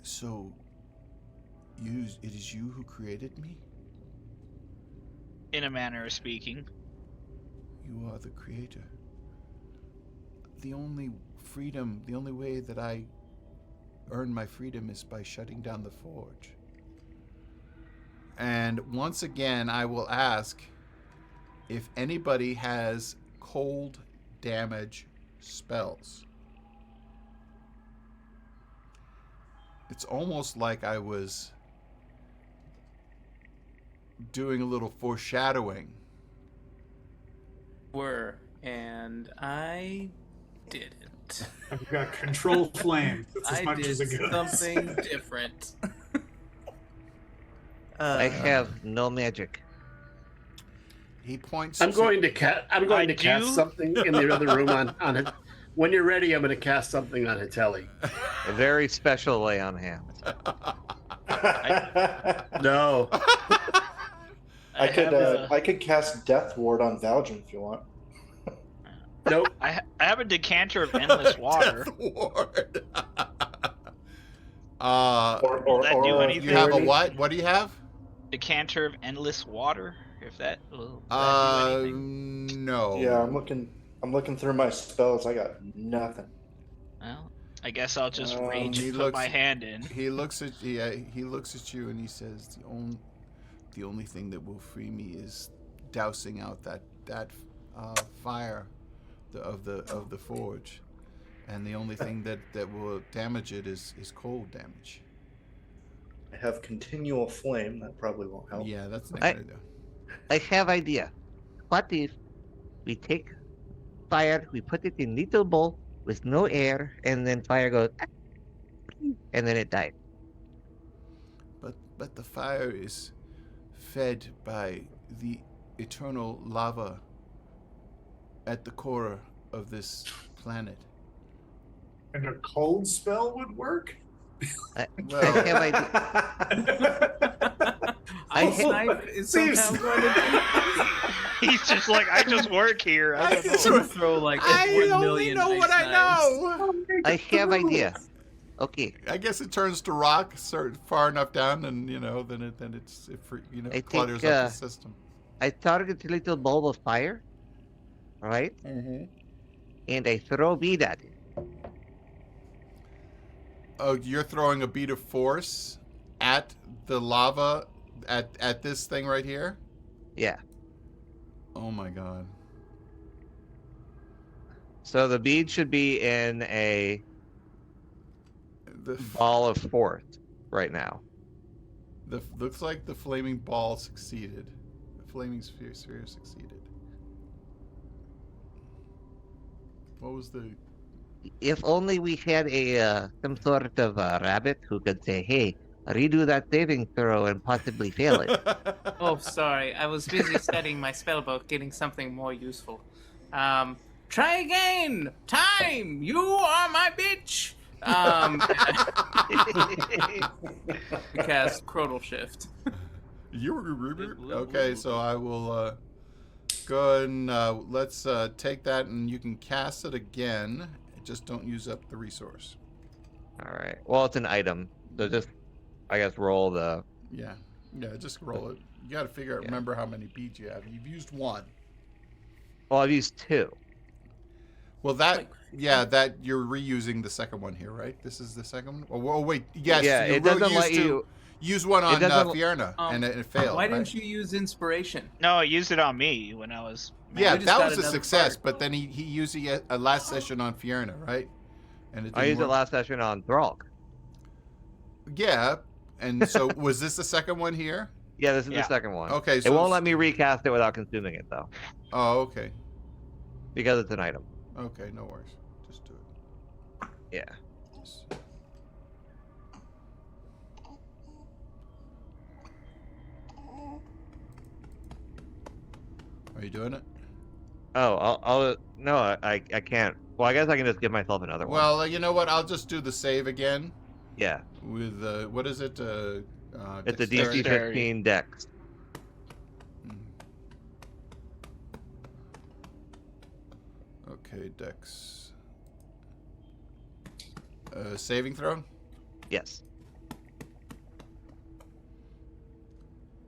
So, it is you who created me? In a manner of speaking. You are the creator. The only freedom, the only way that I earn my freedom is by shutting down the forge. And once again, I will ask if anybody has cold damage spells. It's almost like I was doing a little foreshadowing. And I didn't. I've got control flame. That's as I much did as it goes. something different. I have no magic. He points. I'm going to I cast do? something in the other room on it. When you're ready, I'm going to cast something on Hitelli. A very special lay on hands. No. I could cast Death Ward on Valjean if you want. Nope. I have a decanter of endless water. Death Ward. Will that do anything? You have a what? What do you have? Decanter of endless water. If that will that do anything? No. Yeah, I'm looking through my spells. I got nothing. Well, I guess I'll just rage he and put looks- my hand in. He looks at you and he says, "The only thing that will free me is dousing out that fire of the forge, and the only thing that will damage it is cold damage." I have continual flame. That probably won't help. Yeah, that's not gonna do. I have idea. What if we take fire, we put it in little bowl with no air, and then fire goes, and then it died. But the fire is fed by the eternal lava at the core of this planet. And a cold spell would work? I Well, have idea. Ice knife is somehow going to do. He's just like, I just work here. I don't know. So throw like I 1 only million know ice what I knives. know. I have idea. Okay, I guess it turns to rock far enough down, and then it I clutters think, up the system. I target a little ball of fire, right? Mm-hmm. And I throw bead at it. Oh, you're throwing a bead of force at the lava at this thing right here? Yeah. Oh my god. So the bead should be in a The ball of force right now. looks like the flaming ball succeeded. The flaming sphere succeeded. What was the If only we had a some sort of rabbit who could say, "Hey, redo that saving throw and possibly fail it." Oh, sorry. I was busy studying my spellbook, getting something more useful. Try again! Time! You are my bitch! Cast Crodal Shift. Okay, so I will go ahead and let's take that, and you can cast it again. Just don't use up the resource. All right. Well, it's an item, so just I guess roll the. Yeah, just roll it. You got to figure out. Yeah. Remember how many beads you have. You've used one. Well, I've used 2. Well, that you're reusing the second one here, right? This is the second one. Oh wait, yes. Yeah, you it doesn't let used to you. use one on doesn't- Fierna, and it failed. Why right? didn't you use Inspiration? No, I used it on me when I was. Yeah, We just that got was a another success. part. But then he used it a last session on Fierna, right? And it I didn't used it work. last session on Thralk. Yeah, and so was this the second one here? Yeah, this is Yeah. the second one. Okay, It so won't let me recast it without consuming it though, Oh, okay, because it's an item. okay, no worries. Just do it. Yeah. Just- Are you doing it? Oh, I'll no, I can't. Well, I guess I can just give myself another one. Well, you know what? I'll just do the save again Yeah, with what is it? it's a dexterity? DC 15 dex. Okay, Dex. Saving throw? Yes.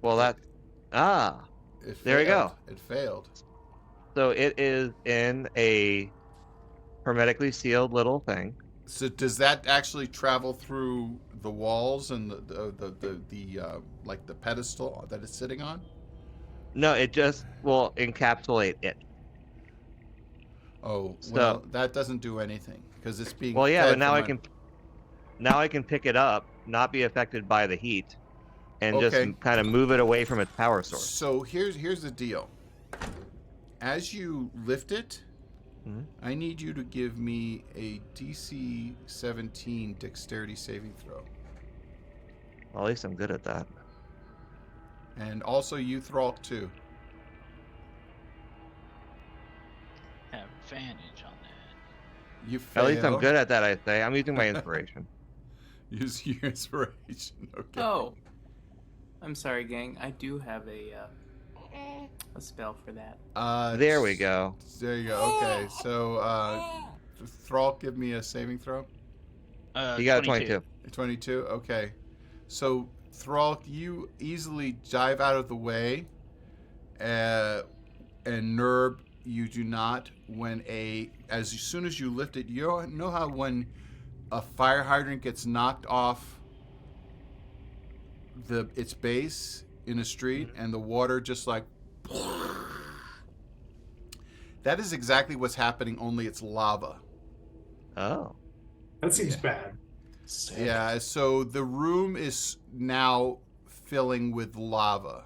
Well, that. Ah, It There we failed. go. It failed. so it is in a hermetically sealed little thing. So does that actually travel through the walls and the like the pedestal that it's sitting on? No, it just will encapsulate it. Oh, So- well, that doesn't do anything because it's being. Well, yeah, fed but now from I can pick it up, not be affected by the heat, and Okay. just kind of move it away from its power source. So here's the deal. As you lift it, Mhm. I need you to give me a DC 17 dexterity saving throw, Well, at least I'm good at that. and also you Thralk too. advantage on that. You fail. At least I'm good at that, I say. I'm using my inspiration. Use your inspiration. Okay. Oh, I'm sorry, gang. I do have a spell for that. There we go. There you go. Okay, so Thrall, give me a saving throw. You got a 22. 22. Okay, so Thrall, you easily dive out of the way, and Nerb, you do not. As soon as you lift it, you know how when a fire hydrant gets knocked off its base in a street and the water just like that is exactly what's happening, only it's lava. Oh. That seems bad. Yeah, so the room is now filling with lava.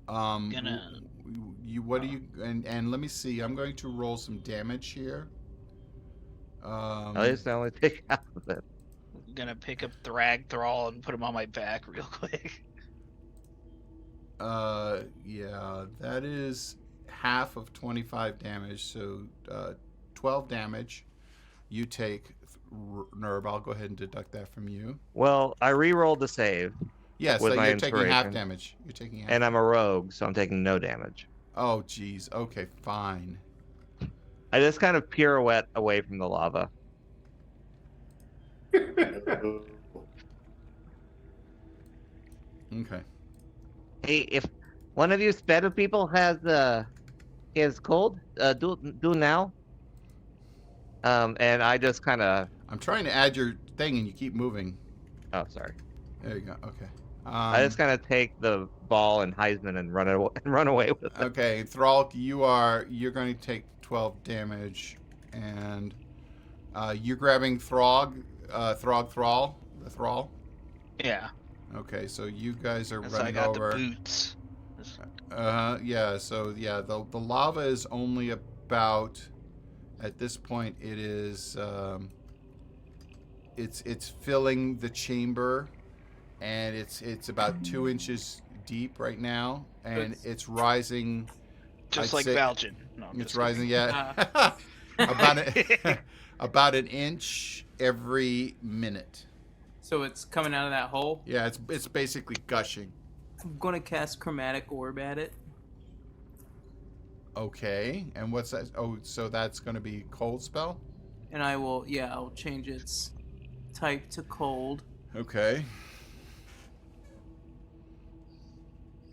Gonna- What do you and let me see. I'm going to roll some damage here. At least I only take half of it. I'm gonna pick up Thrall and put him on my back real quick. Yeah, that is half of 25 damage, so 12 damage you take. Nerb, I'll go ahead and deduct that from you. Well, I re-rolled the save, Yes, With so my you're taking half inspiration. damage. You're taking half. and I'm a rogue, so I'm taking no damage. Oh, geez. Okay, fine. I just kind of pirouette away from the lava. Okay. Hey, if one of you Spedu people has cold, do now. And I just kind of. I'm trying to add your thing, and you keep moving. Oh, sorry. There you go. Okay. I just kind of take the ball and Heisman and run away with it. Okay, Thrall, you're going to take 12 damage, and you're grabbing Thrall, the Thrall. Yeah. Okay, so you guys are So I running got over. the boots. Yeah. So yeah, the lava is only about. At this point, it is. It's filling the chamber, and it's about 2 inches deep right now, and it's rising. Just I'd like say- Valjean. No, I'm It's just rising, kidding. yeah. About an inch every minute. So it's coming out of that hole. Yeah, it's basically gushing. I'm gonna cast Chromatic Orb at it. Okay, and what's that? Oh, so that's going to be cold spell. And I'll change its type to cold. Okay.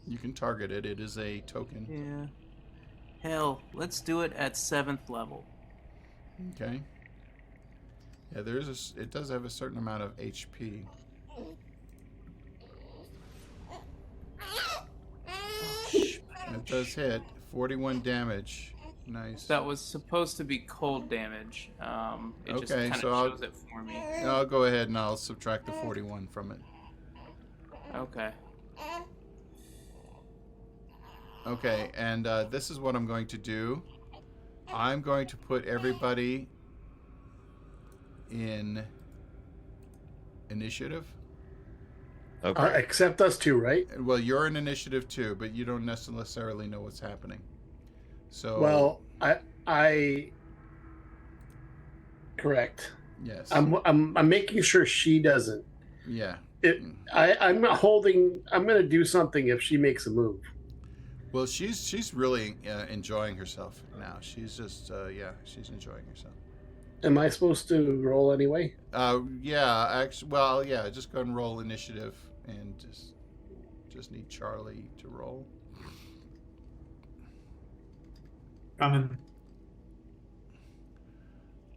You can target it. It is a token. Yeah. Hell, let's do it at 7th level. Okay. Yeah, it does have a certain amount of HP. It does hit 41 damage. Nice. That was supposed to be cold damage. It just Okay, kind of so I'll- shows it for me. I'll go ahead and I'll subtract the 41 from it. Okay. Okay, and this is what I'm going to do. I'm going to put everybody in initiative. Okay. Except us two, right? Well, you're in initiative too, but you don't necessarily know what's happening. So Well, I correct. yes, I'm making sure she doesn't. yeah. I'm going to do something if she makes a move. Well, she's really enjoying herself now. She's just she's enjoying herself. Am I supposed to roll anyway? Yeah, actually, well, yeah. Just go and roll initiative, and just need Charlie to roll. Coming.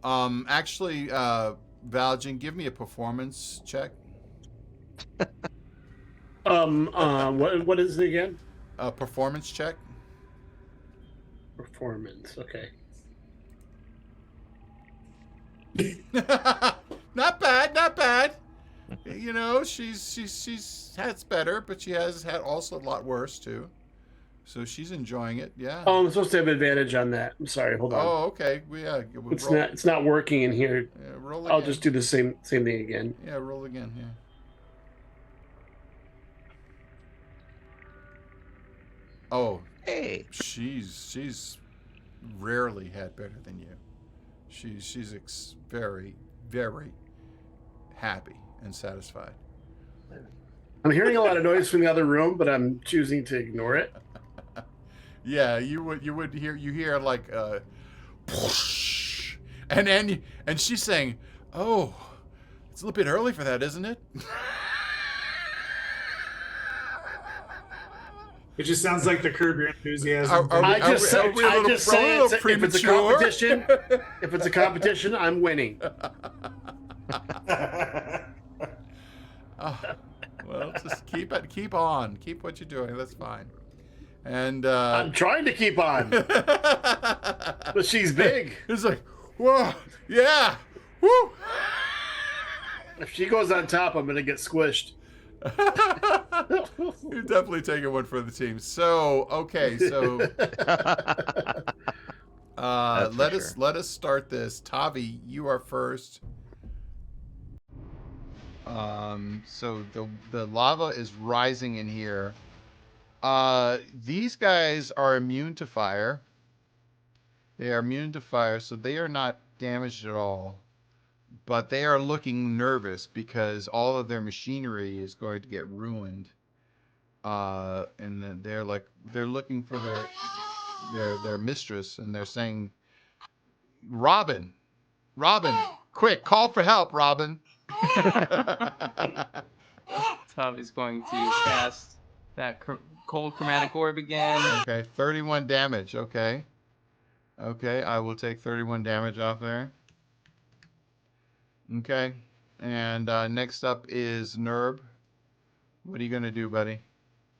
Actually, Valjean, give me a performance check. What is it again? A performance check. Performance. Okay. Not bad, not bad. You know, she's had better, but she has had also a lot worse too. So she's enjoying it. Yeah. Oh, I'm supposed to have advantage on that. I'm sorry. Hold on. Oh, okay. Well, yeah. We'll It's not working in here. Yeah, roll again. I'll just do the same thing again. Yeah, roll again. Yeah. Oh, Hey. she's rarely had better than you. She's very, very happy and satisfied. I'm hearing a lot of noise from the other room, but I'm choosing to ignore it. Yeah, you would hear like whoosh, and she's saying, "Oh, it's a little bit early for that, isn't it?" It just sounds like the Curb Your Enthusiasm. I just say if it's a competition, if it's a competition, I'm winning. Oh, well, just keep on, keep what you're doing. That's fine. And I'm trying to keep on, but she's big. It's like, whoa, yeah, woo. If she goes on top, I'm gonna get squished. You're definitely taking one for the team. So okay, so let us start this. Tavi, you are first. So the lava is rising in here. These guys are immune to fire. They are immune to fire, so they are not damaged at all. But they are looking nervous because all of their machinery is going to get ruined. And then they're looking for their mistress, and they're saying, Robin, quick, call for help, Robin. Tavi's going to cast that cold chromatic orb again. Okay, 31 damage. Okay, I will take 31 damage off there. Okay, and next up is Nerb. What are you gonna do, buddy?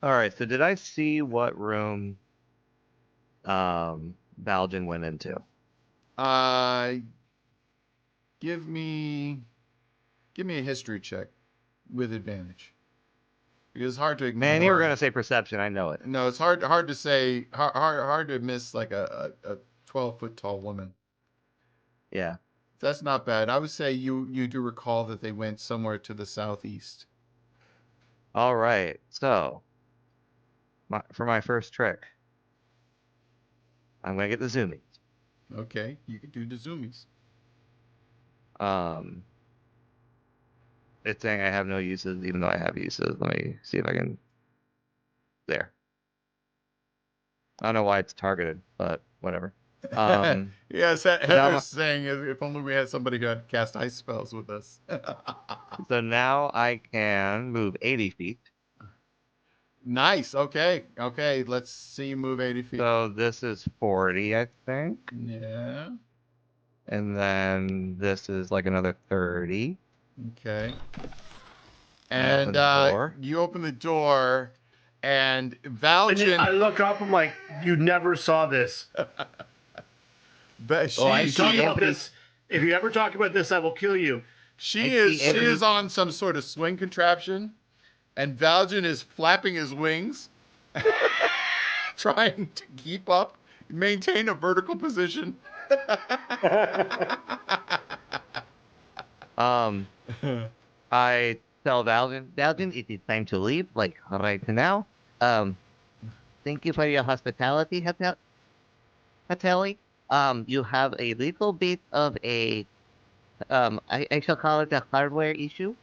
All right. So did I see what room Valjean went into? Give me a history check with advantage. Because it's hard to ignore. Man, you were gonna say perception. I know it. No, it's hard to say. Hard to miss like a 12-foot tall woman. Yeah. That's not bad. I would say you do recall that they went somewhere to the southeast. All right. So, for my first trick, I'm gonna get the zoomies. Okay, you can do the zoomies. It's saying I have no uses, even though I have uses. Let me see if I can. There. I don't know why it's targeted, but whatever. Yes, Heather's saying if only we had somebody who had cast ice spells with us. So now I can move 80 feet. Nice. Okay. Let's see you move 80 feet. So this is 40, I think. Yeah. And then this is like another 30. Okay. And you open the door, and Valjean. I look up. I'm like, you never saw this. But If you ever talk about this, I will kill you. She is on some sort of swing contraption, and Valjean is flapping his wings, trying to keep up, maintain a vertical position. I tell Valjean, it is time to leave, like right now. Thank you for your hospitality, Hateli. You have a little bit of a, I shall call it a hardware issue,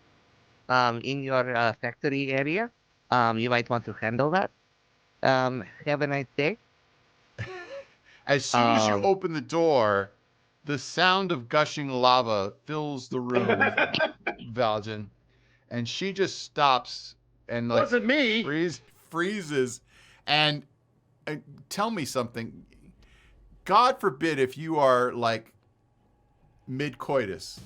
in your factory area. You might want to handle that. Have a nice day. As soon as you open the door, the sound of gushing lava fills the room with Valjean, and she just stops and like Wasn't me. freezes, and tell me something. God forbid if you are like mid-coitus.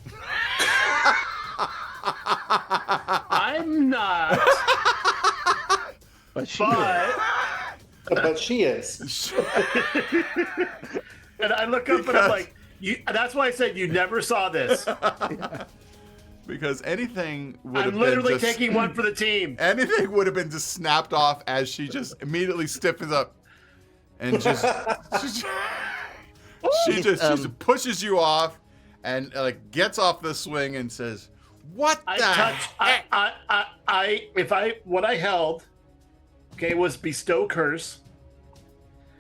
I'm not. But But she is. And I look up and I'm like, that's why I said you never saw this. Because anything would have I'm been literally just, taking one for the team. anything would have been just snapped off as she just immediately stiffens up and just she just pushes you off and like gets off the swing and says, "What the heck?" What I held, okay, was bestow curse,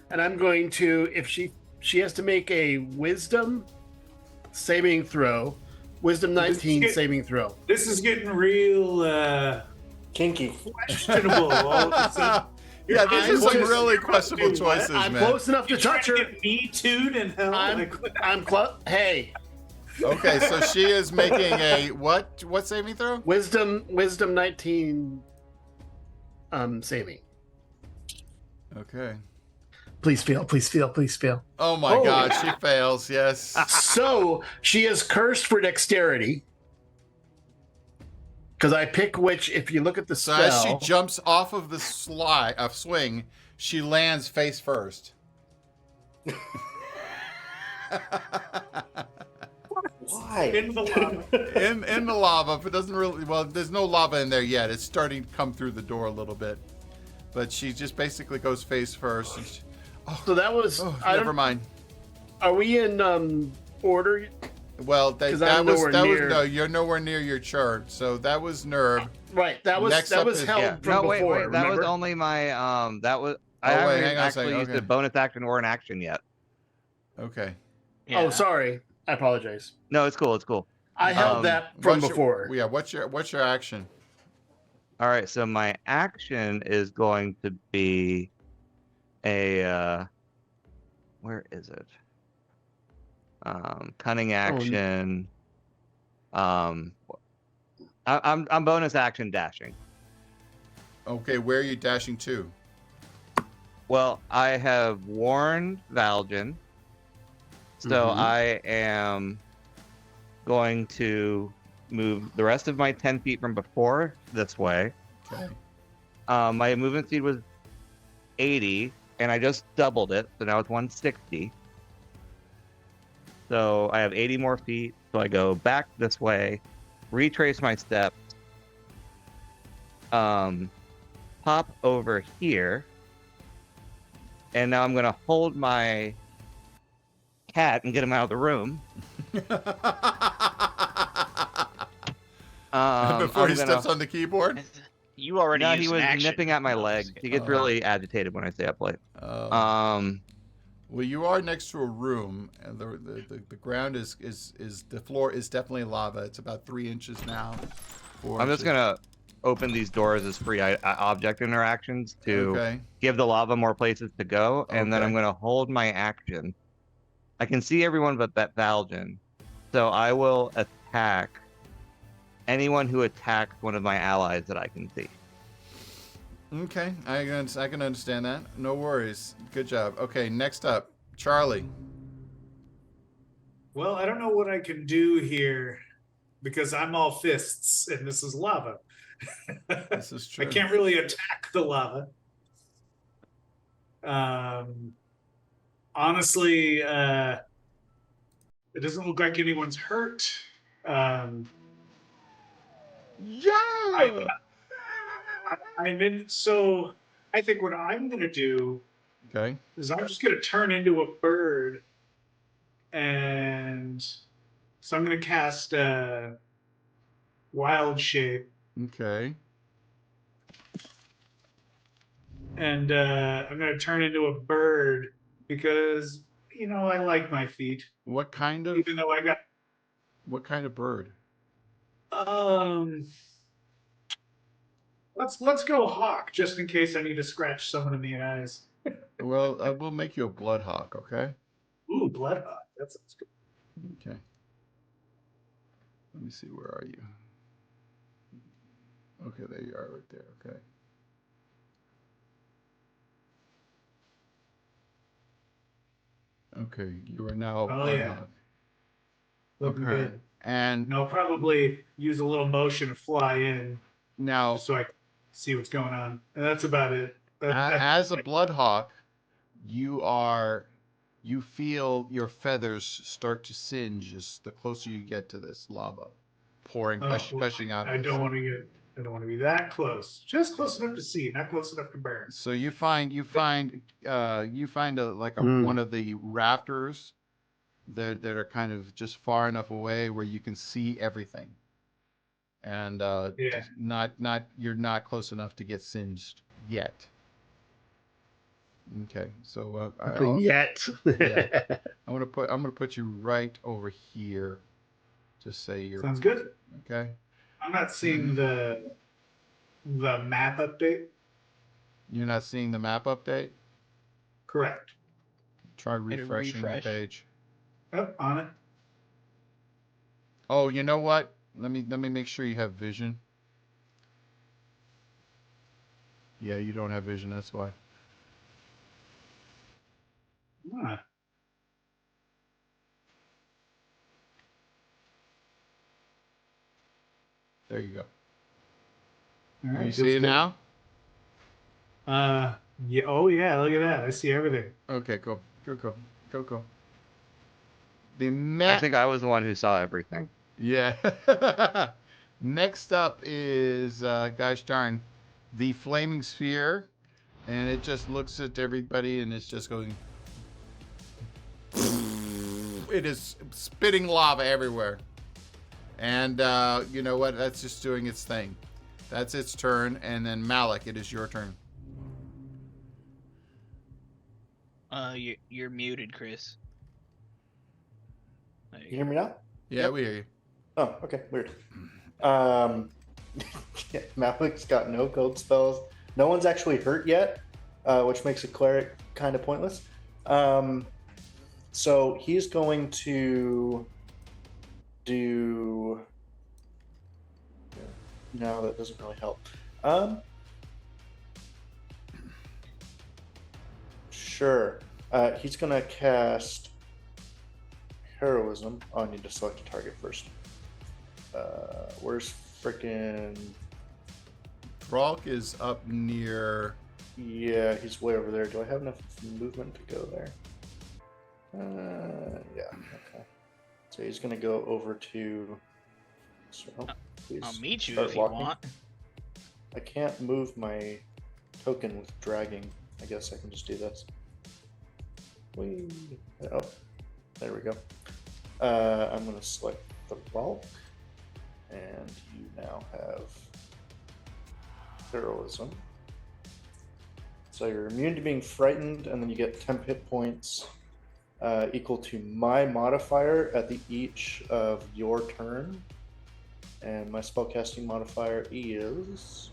and I'm going to, if she she has to make a wisdom saving throw. Wisdom 19 saving throw. This is getting real Kinky. questionable all of a sudden. Yeah, these are some really You're about to questionable do what? choices, I'm man. close enough to You're trying touch to her. get me too'd in hell? I'm close. Hey, Okay, so she is making a what saving throw? wisdom 19 saving. Okay. Please fail. Please fail. Please fail. Oh my Oh. God, she fails. Yes. So she is cursed for dexterity. Because I pick which, if you look at the So spell. as she jumps off of the swing, she lands face first. Why? In the lava. in the lava, but doesn't really. Well, there's no lava in there yet. It's starting to come through the door a little bit, but she just basically goes face first. And she, So that was. never mind. Are we in order? Well, 'Cause that I'm was nowhere no. near- You're nowhere near your chart. So that was Nerb. Right. That was Next up was is- held Yeah. from No, wait, before. wait. That was remember? only my that was. Oh, I haven't wait, even hang on a second, actually used okay. a bonus action or an action yet. Okay. Oh, sorry. I apologize. No, it's cool. It's cool. I held Um, that from What's before. Yeah. What's your action? All right. So my action is going to be a. Where is it? Cunning action. I'm bonus action dashing. Okay. Where are you dashing to? Well, I have warned Valjen, so Mhm. I am going to move the rest of my 10 feet from before this way. Okay. My movement speed was 80, and I just doubled it, so now it's 160. So I have 80 more feet, so I go back this way, retrace my steps, pop over here, and now I'm gonna hold my cat and get him out of the room. Before he I'm steps gonna- on the keyboard. You already No, used he an was action. nipping at my leg. He gets Oh. really agitated when I say up late. Well, you are next to a room, and the ground is the floor is definitely lava. It's about 3 inches now. 4 I'm just inches. gonna open these doors as free object interactions to Okay. give the lava more places to go, and then Okay. I'm gonna hold my action. I can see everyone but that Valjen, so I will attack anyone who attacks one of my allies that I can see. Okay, I can understand that. No worries. Good job. Okay, next up, Charlie. Well, I don't know what I can do here because I'm all fists and this is lava. This is true. I can't really attack the lava. Honestly, it doesn't look like anyone's hurt. Yeah. So I think what I'm gonna do Okay. is I'm just gonna turn into a bird, and so I'm gonna cast Wild Shape, Okay. and I'm gonna turn into a bird because I like my feet, What kind of even though I got bird? Let's go hawk just in case I need to scratch someone in the eyes. Well, I will make you a blood hawk. Okay. Ooh, blood hawk. That sounds good. Okay. Let me see. Where are you? Okay, there you are, right there. Okay. Okay, you are now a Oh, blood yeah. hawk. Looking Okay. good. And And I'll probably use a little motion to fly in now, just so I can see what's going on. And that's about it. as a blood hawk, you feel your feathers start to singe as the closer you get to this lava pouring, gushing out. I of don't this. want to be that close. Just close enough to see, not close enough to burn. So you find one of the rafters that are kind of just far enough away where you can see everything, and Yeah. you're not close enough to get singed yet. Okay, so Yet. Yeah. I'm gonna put you right over here. Just say you're Sounds good. okay. I'm not seeing the map update. You're not seeing the map update? Correct. Try refreshing the refresh. page. Oh, on it. Oh, you know what? Let me make sure you have vision. Yeah, you don't have vision, that's why. Ah, There you go. all right. You feels see it good. now? Yeah. Oh, yeah. Look at that. I see everything. Okay, go. Go. The I map. think I was the one who saw everything. Yeah. Next up is, gosh darn, the flaming sphere. And it just looks at everybody and it's just going. It is spitting lava everywhere. And you know what? That's just doing its thing. That's its turn. And then Malik, it is your turn. You're muted, Chris. There You you hear me now? Yeah, Yep. we hear you. Oh, okay, weird. Yeah, Malik's got no cold spells. No one's actually hurt yet, which makes a cleric kind of pointless. So he's going to do. No, that doesn't really help. Sure. He's going to cast Heroism. Oh, I need to select a target first. Where's frickin'... Thralk is up near. Yeah, he's way over there. Do I have enough movement to go there? Yeah, okay. So he's going to go over to... So, please I'll meet you start if you walking. want. I can't move my token with dragging. I guess I can just do this. Whee. Oh, there we go. I'm going to select the bulk, and you now have Heroism. So you're immune to being frightened, and then you get 10 hit points equal to my modifier at the each of your turn. And my spellcasting modifier is,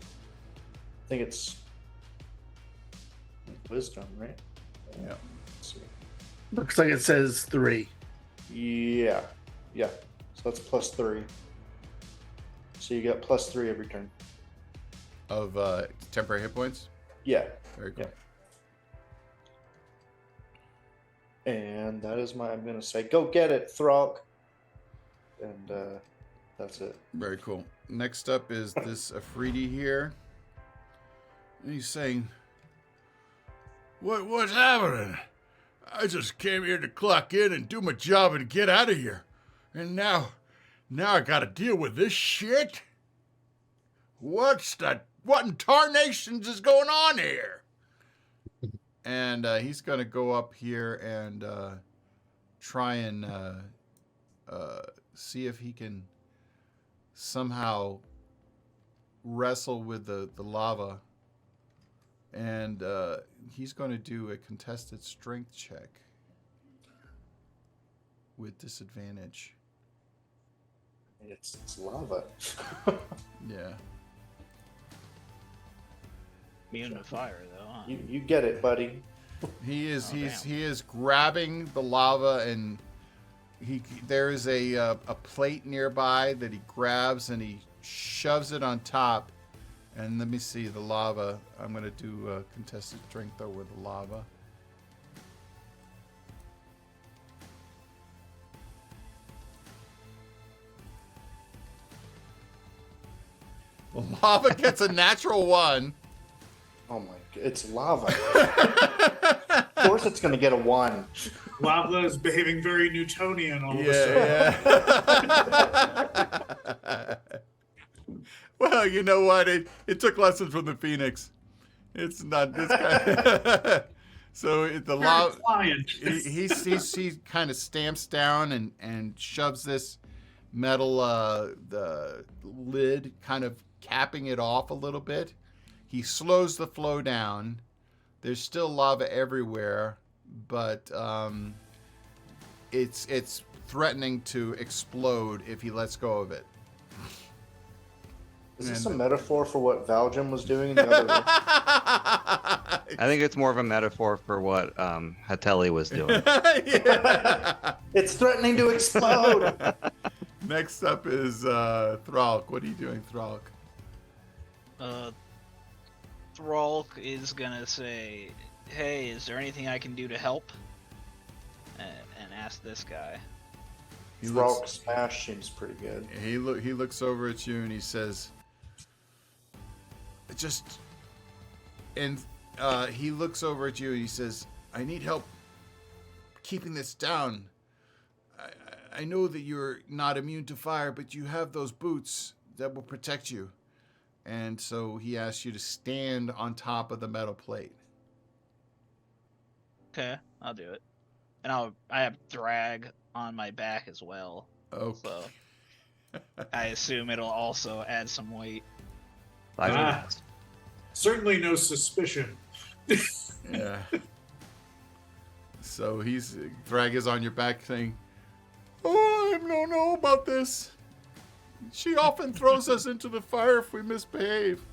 I think it's Wisdom, right? Yeah. Let's see. Looks like it says 3. Yeah. So that's +3. So you get +3 every turn. Of temporary hit points? Yeah. Very cool. And that is I'm going to say, go get it, Thralk. And that's it. Very cool. Next up is this Afridi here. And he's saying, What's happening? I just came here to clock in and do my job and get out of here. And now I gotta deal with this shit? What in tarnations is going on here? And he's gonna go up here and try and see if he can somehow wrestle with the lava. And he's going to do a contested strength check with disadvantage. It's lava. Yeah. Immune to fire, though. Huh? You get it, buddy. He is Oh, he is grabbing the lava, and there is a plate nearby that he grabs and he shoves it on top. And let me see the lava. I'm going to do a contested strength over the lava. The lava gets a natural 1. Oh my god, it's lava. Of course it's going to get a 1. Lava is behaving very Newtonian all of a sudden. Yeah. Well, you know what? It took lessons from the Phoenix. It's not this guy. So the lava. He kind of stamps down and shoves this metal the lid, kind of capping it off a little bit. He slows the flow down, There's still lava everywhere, but it's threatening to explode if he lets go of it. Is this a metaphor for what Valjean was doing in the other room? I think it's more of a metaphor for what Hatelli was doing. Yeah. It's threatening to explode. Next up is Thralk. What are you doing, Thralk? Thralk is gonna say, "Hey, is there anything I can do to help?" And ask this guy. Thralk smash seems pretty good. He looks over at you and he says, he looks over at you and he says, "I need help keeping this down. I know that you're not immune to fire, but you have those boots that will protect you." And so he asks you to stand on top of the metal plate. Okay, I'll do it. And I have drag on my back as well. Okay. So I assume it'll also add some weight. Certainly no suspicion. Yeah. So drag is on your back saying, "Oh, I don't know about this. She often throws us into the fire if we misbehave.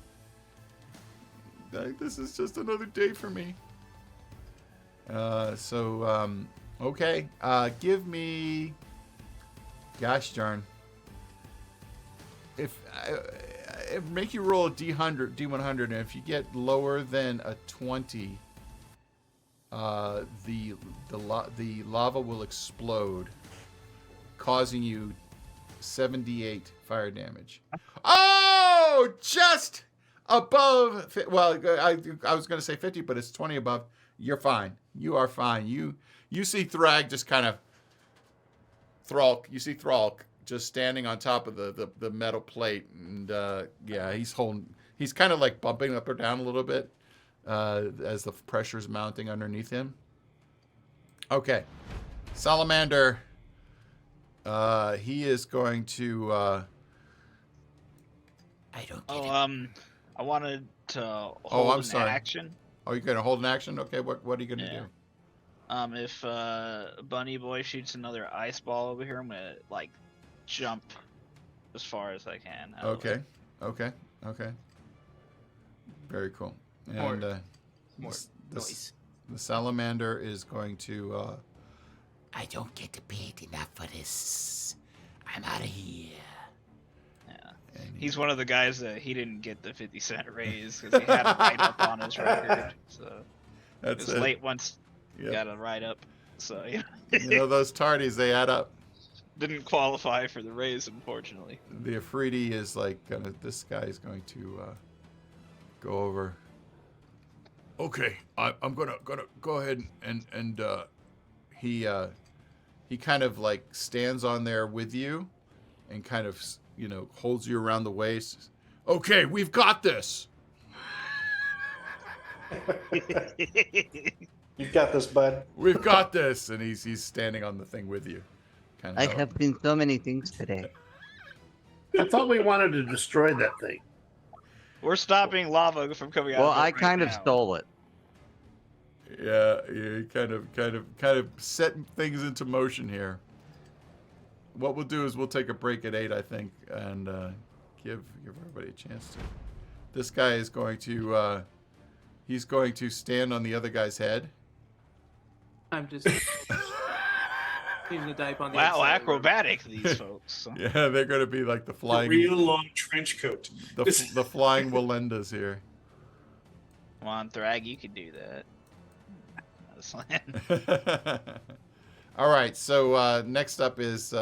This is just another day for me." Okay. Give me, gosh darn. If make you roll a D100, and if you get lower than a 20, the lava will explode, causing you 78 fire damage. Oh, just above. Well, I was going to say 50, but it's 20 above. You're fine. You are fine. You see Thrag just kind of Thralk. You see Thralk just standing on top of the metal plate, and he's kind of like bumping up or down a little bit as the pressure's mounting underneath him. Okay, Salamander. He is going to. I don't get it. I wanted to hold an action. Oh, you're gonna hold an action? Okay, what are you gonna do? If Bunny Boy shoots another ice ball over here, I'm gonna jump as far as I can. Okay. Very cool. And More noise. The salamander is going to. I don't get paid enough for this. I'm out of here. Yeah. He's one of the guys that he didn't get the 50-cent raise because he had a write-up on his record. So it was late once he got a write-up. So those tardies, they add up. Didn't qualify for the raise, unfortunately. The Afridi is this guy is going to go over. Okay, I'm gonna go ahead and he kind of stands on there with you, and kind of holds you around the waist. Okay, we've got this. You've got this, bud. We've got this, and he's standing on the thing with you. I have seen so many things today. I thought we wanted to destroy that thing. We're stopping lava from coming out. Well, of it I right kind of now. stole it. Yeah, you kind of set things into motion here. What we'll do is we'll take a break at 8, I think, and give everybody a chance to. This guy is going to he's going to stand on the other guy's head. I'm just using the dive on the Wow, outside. acrobatic these folks. Yeah, they're going to be like the flying, real long trench coat. the flying Walendas here. Come on, Thrag, you can do that. All right, so next up is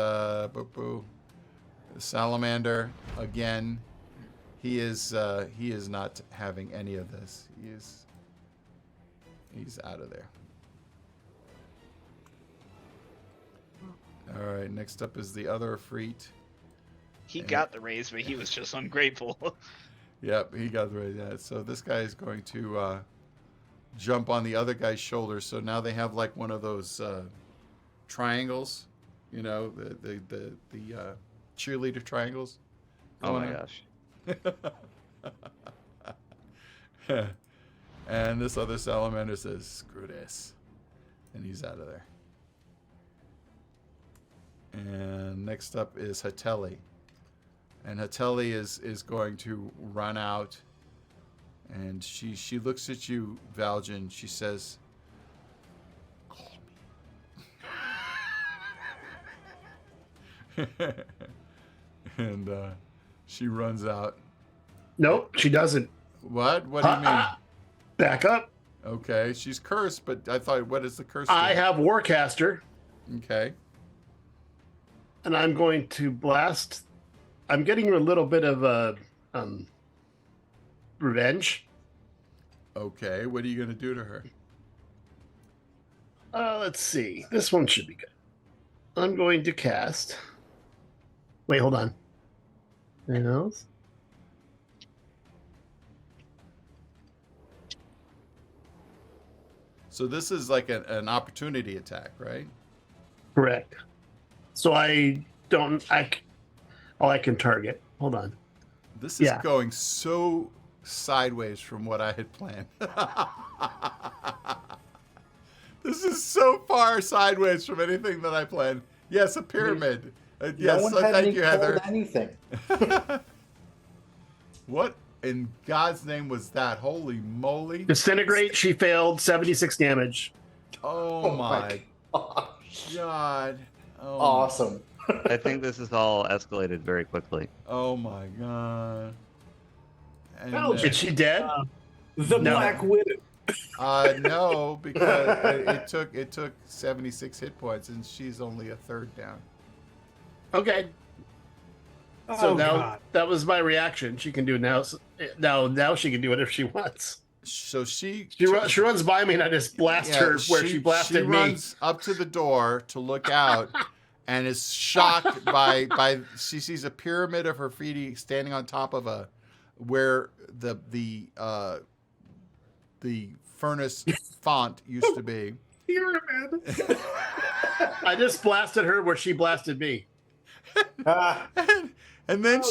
Salamander again. He is not having any of this. He's out of there. All right, next up is the other Efreet. He got the raise, but he was just ungrateful. Yep, he got the raise. Yeah, so this guy is going to jump on the other guy's shoulder. So now they have one of those triangles, the cheerleader triangles. Oh my gosh. And this other salamander says, "Screw this," and he's out of there. And next up is Hatelli. And Hatelli is going to run out, and she looks at you, Valjean. She says, "Call me." And she runs out. Nope, she doesn't. What? What do you mean? Back up. Okay, she's cursed, but I thought, what is the curse? I have Warcaster. Okay. And I'm going to blast. I'm getting a little bit of revenge. Okay, what are you going to do to her? Let's see. This one should be good. I'm going to cast. Wait, hold on. Anything else? So this is like an opportunity attack, right? Correct. So I can target. Hold on. This is going so sideways from what I had planned. This is so far sideways from anything that I planned. Yes, a pyramid. Yes, no one had thank you, Heather. anything. What in God's name was that? Holy moly. Disintegrate, she failed, 76 damage. Oh my God. Oh. Awesome. I think this is all escalated very quickly. Oh my God. And, Is she dead? The Black Widow. No, because it took 76 hit points, and she's only a third down. Okay. So Oh, now God. that was my reaction. She can do it now. Now she can do it if she wants. So she runs by me, and I just blast her where she blasted she me. runs up to the door to look out, and is shocked by she sees a pyramid of graffiti standing on top of where the furnace font used to be. Pyramid. I just blasted her where she blasted me. and then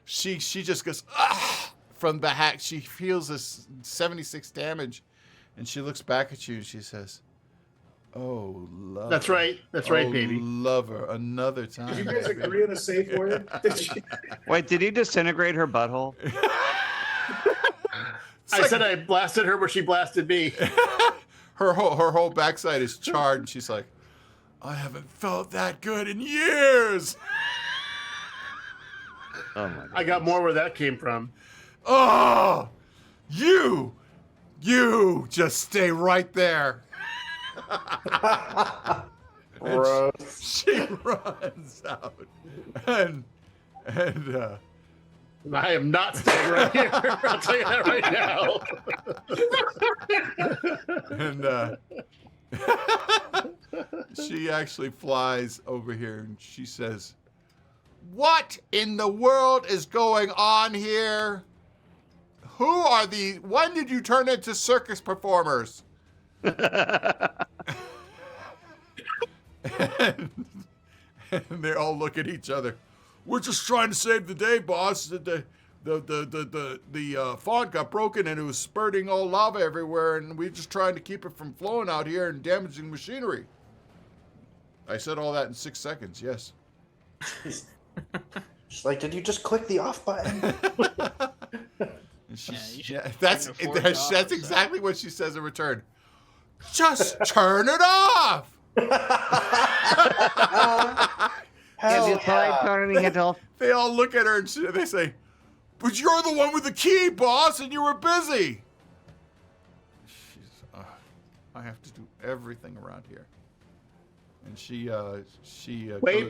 she just goes from the hack. She feels this 76 damage, and she looks back at you and she says, "Oh, lover." That's right. That's right, baby. Lover, another time. Did you guys agree on a safe word? Wait, did you disintegrate her butthole? I said I blasted her where she blasted me. Her whole backside is charred, and she's like, "I haven't felt that good in years." Oh my God. I got more where that came from. Oh, you just stay right there. Gross. She runs out, and I am not staying right here. I'll tell you that right now. And she actually flies over here, and she says, "What in the world is going on here? Who are these? When did you turn into circus performers?" and they all look at each other. "We're just trying to save the day, boss. The font got broken and it was spurting all lava everywhere, and we're just trying to keep it from flowing out here and damaging machinery." I said all that in 6 seconds. Yes. She's like, "Did you just click the off button?" That's exactly what she says in return. "Just turn it off." Have you tried turning it off? They all look at her and they say, "But you're the one with the key, boss, and you were busy." I have to do everything around here. And she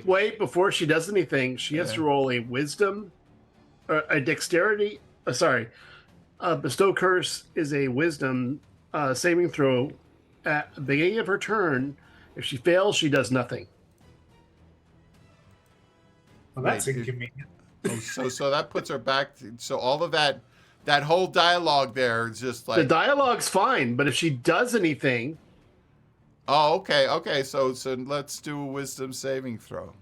wait, before she does anything, she has to roll a wisdom, a dexterity. Bestow curse is a wisdom saving throw at the beginning of her turn. If she fails, she does nothing. Well, that's inconvenient. So that puts her back. So all of that whole dialogue there is just like, the dialogue's fine, but if she does anything. Oh, okay. So let's do a wisdom saving throw.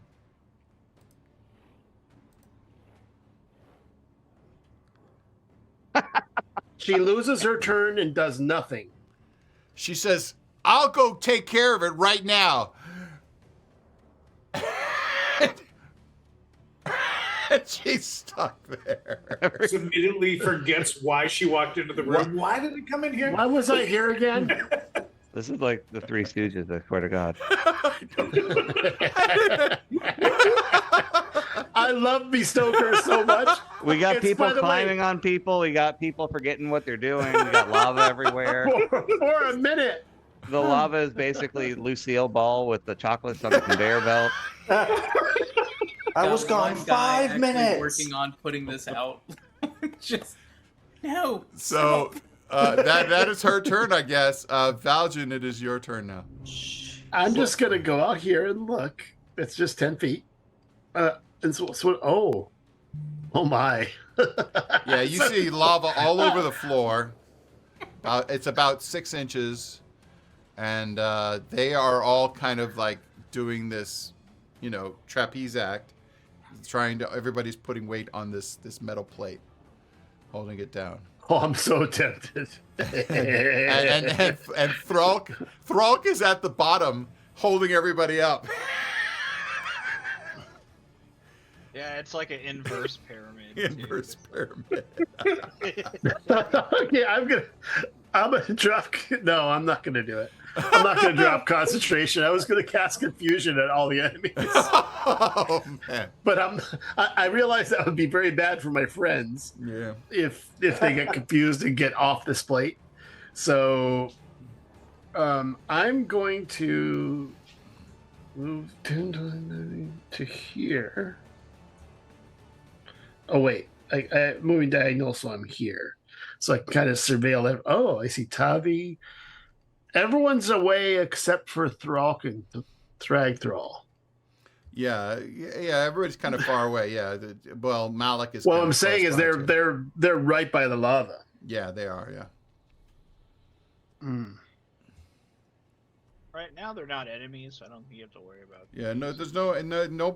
She loses her turn and does nothing. She says, I'll go take care of it right now. She's stuck there. Just immediately forgets why she walked into the room. Why did it come in here? Why was I here again? This is like the Three Stooges, I swear to God. I love me Stoker so much. We got It's, people by the way- climbing on people. We got people forgetting what they're doing. We got lava everywhere. For a minute. The lava is basically Lucille Ball with the chocolates on the conveyor belt. I was gone One guy 5 actually minutes. working on putting this out. Just no. So that is her turn, I guess. Valjean, it is your turn now. I'm just gonna go out here and look. It's just 10 feet. And oh my. Yeah, you see lava all over the floor. It's about 6 inches, and they are all kind of like doing this, trapeze act, everybody's putting weight on this metal plate, holding it down. Oh, I'm so tempted. and Thralk is at the bottom, holding everybody up. Yeah, it's like an inverse pyramid. Inverse pyramid. Okay, I'm gonna drop. No, I'm not gonna do it. I'm not gonna drop concentration. I was gonna cast confusion at all the enemies. Oh man! But I realize that would be very bad for my friends. Yeah. If they get confused and get off this plate. So, I'm going to move to here. Oh wait, I moving diagonal, so I'm here. So I can kind of surveil it. Oh, I see Tavi. Everyone's away except for Thralk and Thragthrall. Yeah. Everybody's kind of far away. Yeah. Well, Malik is. What kind I'm of saying close is by, too. they're right by the lava. Yeah, they are. Yeah. Right now, they're not enemies, so I don't think you have to worry about it. Yeah. No, there's no.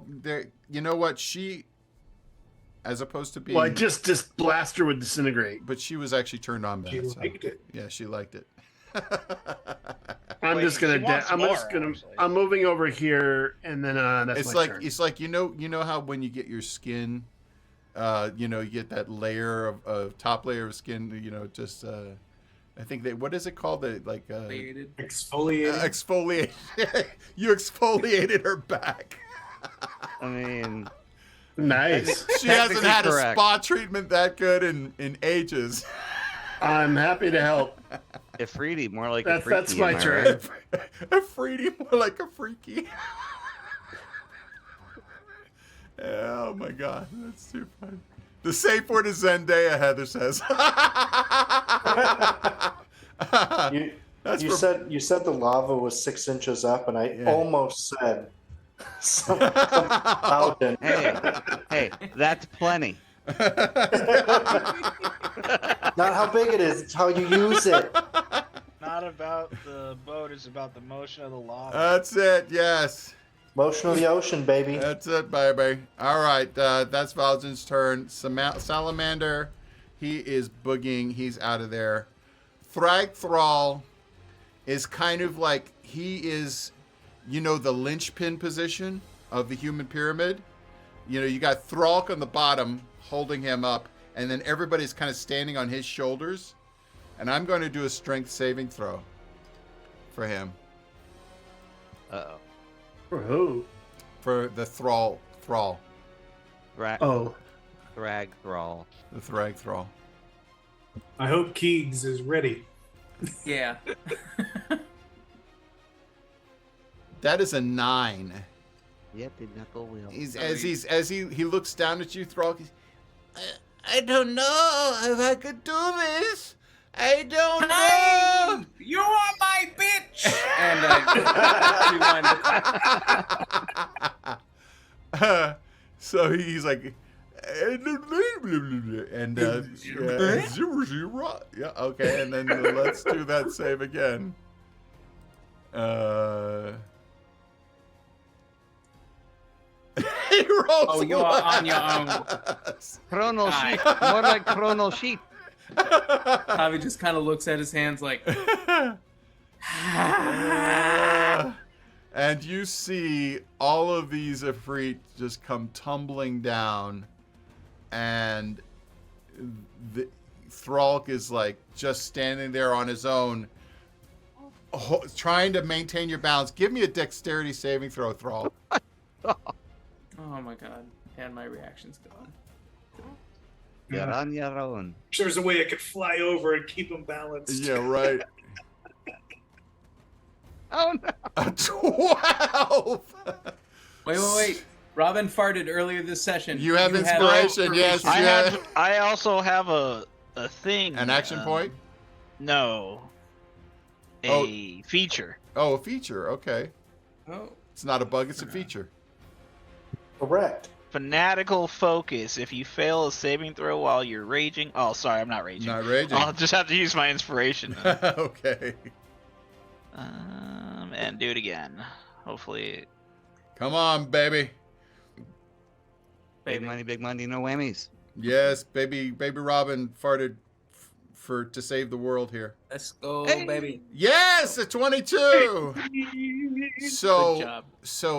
There. You know what? She, as opposed to being. Well, I just blast her with disintegrate. But she was actually turned on by She it. So. liked it. Yeah, she liked it. I'm Wait, just gonna. she wants I'm more, just gonna. actually. I'm moving over here, and then that's It's my like turn. it's like you know how when you get your skin, you get that layer of top layer of skin. I think what is it called? Exfoliated. Exfoliating. Exfoliate. You exfoliated her back. I mean, Nice. She hasn't Technically had correct. a spa treatment that good in ages. I'm happy to help. Ifriti, more like That's- a that's freaky, my am I turn. right? A freaky, more like a freaky. Oh my god, that's too funny. The safe word is Zendaya, Heather says. You said the lava was 6 inches up, and I almost said some Paladin. Hey, that's plenty. Not how big it is; it's how you use it. Not about the boat, it's about the motion of the lava. That's it, yes. Motion of the ocean, baby. That's it, baby. All right, that's Valjean's turn. Salamander, he is boogieing. He's out of there. Thragthrall is kind of like, he is, the linchpin position of the human pyramid. You got Thralk on the bottom holding him up, and then everybody's kind of standing on his shoulders. And I'm going to do a strength saving throw for him. Uh-oh. For who? For the Thrall. Oh, Thragthrall. The Thragthrall. I hope Keegs is ready. Yeah. That is a 9. Yep, the knuckle wheel. As he looks down at you, Thrall. I don't know if I could do this. I don't know. You are my bitch! And So he's like, and yeah, okay, and then let's do that save again. He rolls. Oh, you are on your own. Chrono sheep. More like chrono sheep. Tavi just kind of looks at his hands like. And you see all of these Ifrit just come tumbling down, and the Thralk is like just standing there on his own, trying to maintain your balance. Give me a dexterity saving throw, Thralk. Oh my god. And my reaction's gone. You're on your own. There's a way I could fly over and keep him balanced. Yeah, right. Oh no! A 12! Wait. Robin farted earlier this session. You have inspiration, yes. I also have a thing. An action point? No. A feature. Oh, a feature. Okay. Oh. It's not a bug, it's a feature. Correct. Fanatical focus. If you fail a saving throw while you're raging. Oh, sorry, I'm not raging. Not raging. I'll just have to use my inspiration. Okay. And do it again. Hopefully. Come on, baby. Big money, no whammies. Yes, baby Robin farted to save the world here. Let's go, baby. Yes, a 22. So, Good job.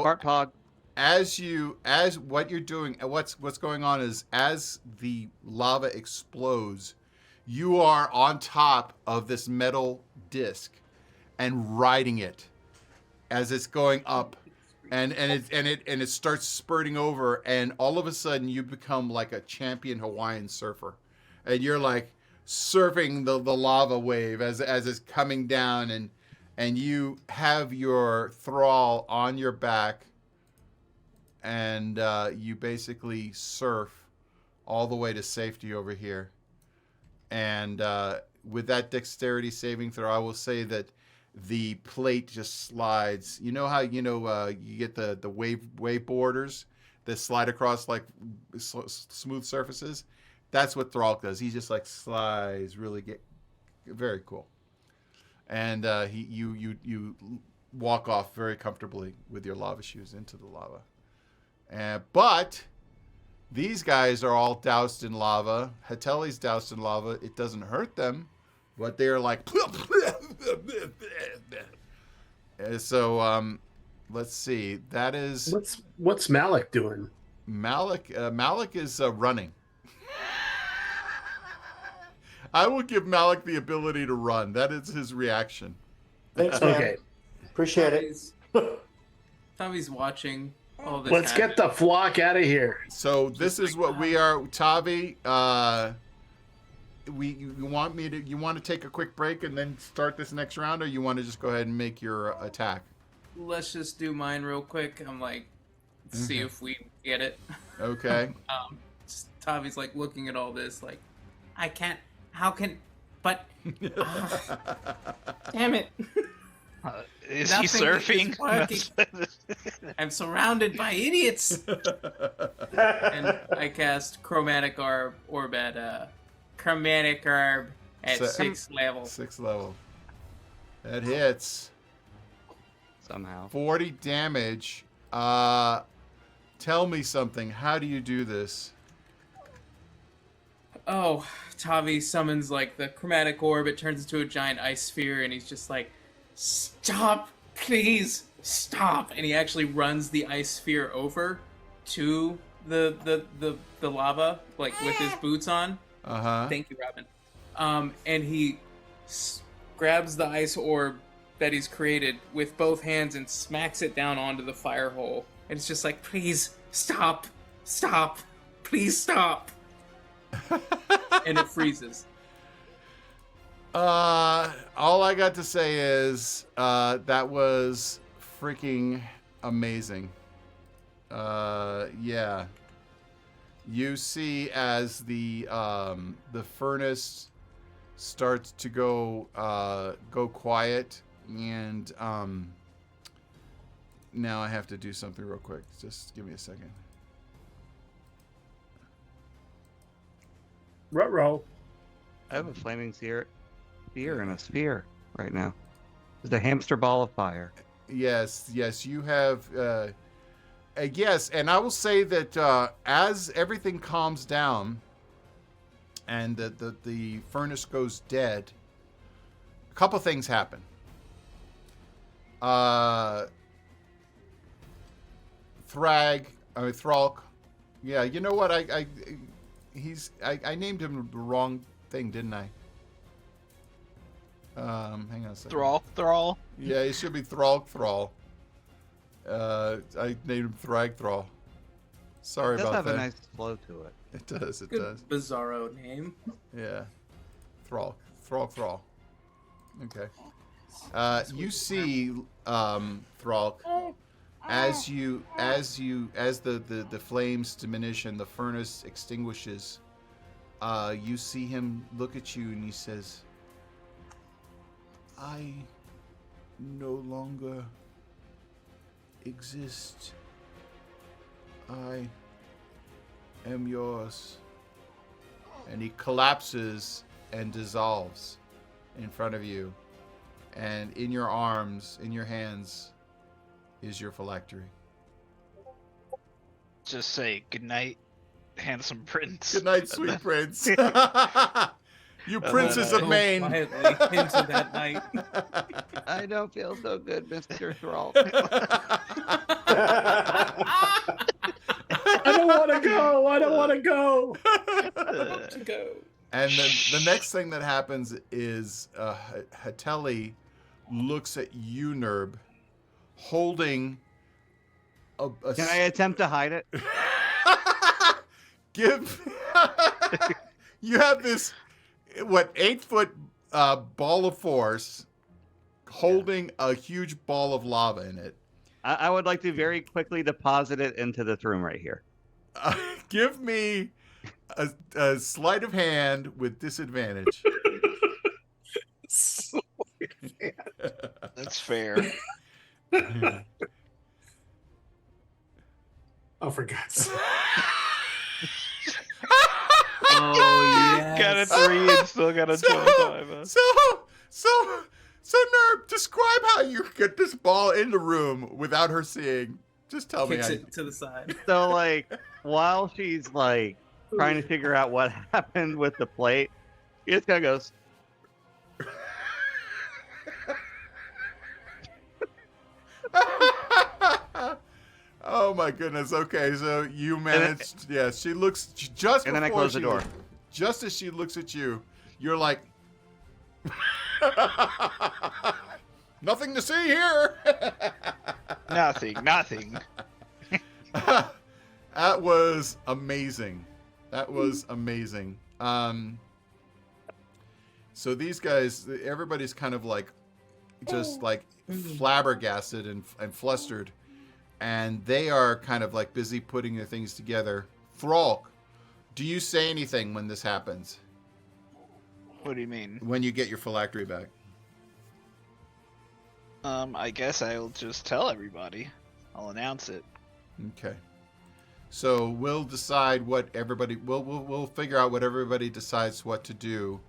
Fart pog. as what you're doing, what's going on is as the lava explodes, you are on top of this metal disc and riding it as it's going up, and it starts spurting over, and all of a sudden you become like a champion Hawaiian surfer, and you're like surfing the lava wave as it's coming down, and you have your thrall on your back, and you basically surf all the way to safety over here. And with that dexterity saving throw, I will say that the plate just slides. You know how you get the wave borders that slide across like smooth surfaces? That's what Thralk does. He just like slides, very cool. And you walk off very comfortably with your lava shoes into the lava. But these guys are all doused in lava. Hateli's doused in lava. It doesn't hurt them, but they're like. So let's see. That is what's Malik doing? Malik is running. I will give Malik the ability to run. That is his reaction. Thanks, man. Okay. Appreciate it. Tavi's watching all this. Let's get the flock out of here. So this is what we are, Tavi. You want to take a quick break and then start this next round, or you want to just go ahead and make your attack? Let's just do mine real quick. I'm like, see if we get it. Okay. Tavi's like looking at all this, like, I can't. How can? But. Damn it. Is he surfing? I'm surrounded by idiots. And I cast Chromatic Orb at Chromatic Orb at 6th level. 6th level. That hits. Somehow. 40 damage. Tell me something. How do you do this? Oh, Tavi summons like the Chromatic Orb. It turns into a giant ice sphere, and he's just like, "Stop, please, stop!" And he actually runs the ice sphere over to the lava, like with his boots on. Thank you, Robin. And he grabs the ice orb that he's created with both hands and smacks it down onto the fire hole. And it's just like, "Please stop, please stop." And it freezes. All I got to say is that was freaking amazing. Yeah. You see as the furnace starts to go quiet, and now I have to do something real quick. Just give me a second. Ruh-roh. I have a flaming sphere in a sphere right now. It's a hamster ball of fire. Yes, you have. Yes, and I will say that as everything calms down, and the furnace goes dead, a couple things happen. Thralk. Yeah, you know what? I named him the wrong thing, didn't I? Hang on a second. Thrall. Yeah, he should be Thrall. I named him Thrall. Sorry about that. It does have a nice flow to it. It does. It Good does. Bizarro name. Yeah. Thrall. Okay. You see, Thrall, as the flames diminish and the furnace extinguishes, you see him look at you and he says, "I no longer exist. I am yours." And he collapses and dissolves in front of you. And in your arms, in your hands, is your phylactery. Just say goodnight, handsome prince. Good night, sweet prince. You princess of Maine. Quietly into that night. I don't feel so good, Mr. Thrall. I don't want to go. I don't want to go. To go. And then the next thing that happens is Hateli looks at you, Nerb, holding a Can I attempt to hide it? You have this 8-foot ball of force holding a huge ball of lava in it. I would like to very quickly deposit it into this room right here. Give me a sleight of hand with disadvantage. That's fair. Oh, for God's sake. Oh, yes. Got a 3 and still got a 25. So Nerb, describe how you get this ball in the room without her seeing. Just tell Kicks me. it to the side. So, like, while she's, like, trying to figure out what happened with the plate, he just kind of goes, Oh my goodness. Okay, so you managed. Yeah, she looks just. And then I before close the door. Just as she looks at you, you're like, nothing to see here. Nothing. That was amazing. So these guys, everybody's kind of like, just like flabbergasted and flustered. And they are kind of like busy putting their things together. Thralk, do you say anything when this happens? What do you mean? When you get your phylactery back? I guess I'll just tell everybody. I'll announce it. Okay. So we'll decide what everybody. We'll figure out what everybody decides what to do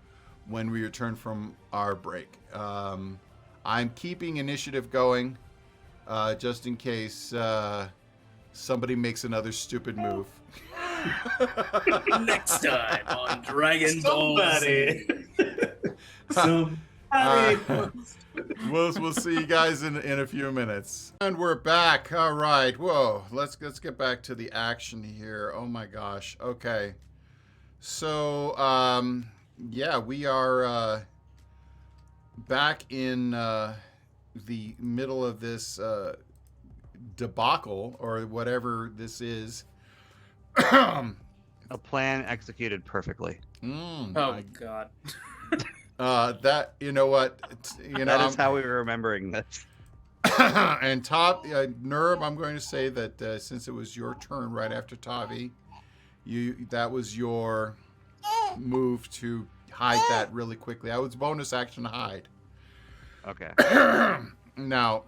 when we return from our break. I'm keeping initiative going. Just in case somebody makes another stupid move. Next time on Dragon Ball Z. We'll see you guys in a few minutes. And we're back. All right. Whoa. Let's get back to the action here. Oh my gosh. Okay. So yeah, we are back in the middle of this debacle or whatever this is. a plan executed perfectly. Oh, God. That, you know what? That is how we were remembering this. And Nerb, I'm going to say that since it was your turn right after Tavi, that was your move to hide that really quickly. That was bonus action to hide. Okay. Now,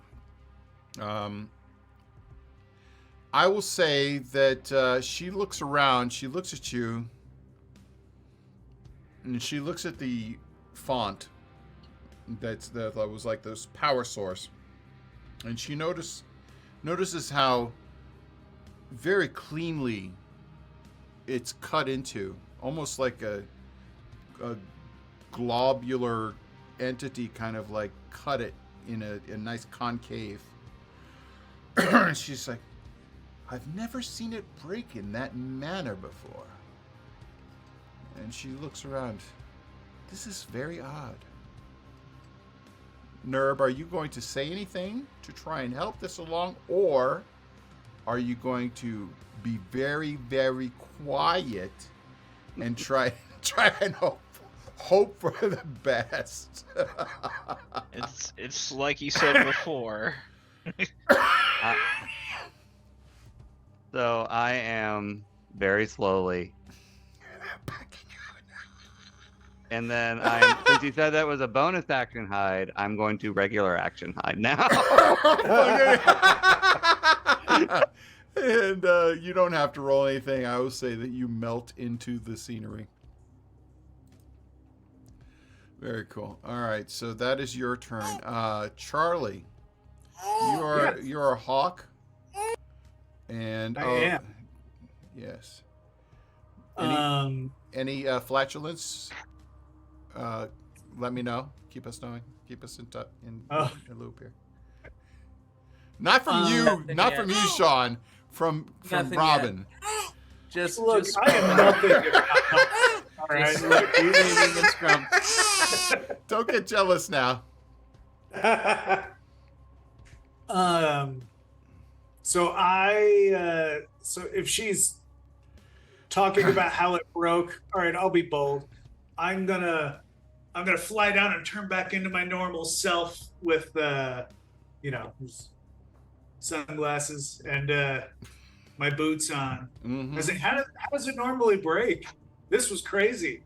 I will say that she looks around, she looks at you, and she looks at the font that was like this power source, and she notices how very cleanly it's cut into, almost like a globular entity kind of like cut it in a nice concave. She's like, I've never seen it break in that manner before. And she looks around. This is very odd. Nerb, are you going to say anything to try and help this along, or are you going to be very, very quiet and try and hope for the best? It's like you said before. So I am very slowly. And then since you said that was a bonus action hide, I'm going to regular action hide now. And you don't have to roll anything. I will say that you melt into the scenery. Very cool. All right, so that is your turn. Charlie, you're a hawk. And I am. Yes. Um, Any flatulence? Let me know. Keep us knowing. Keep us in loop here. Not from you, not from you, Sean. From Nothing Robin. Just look, just I am nothing. All right. Don't get jealous now. So so if she's talking about how it broke, all right, I'll be bold. I'm gonna fly down and turn back into my normal self with sunglasses and my boots on. Mm-hmm. I was like, how does it normally break? This was crazy.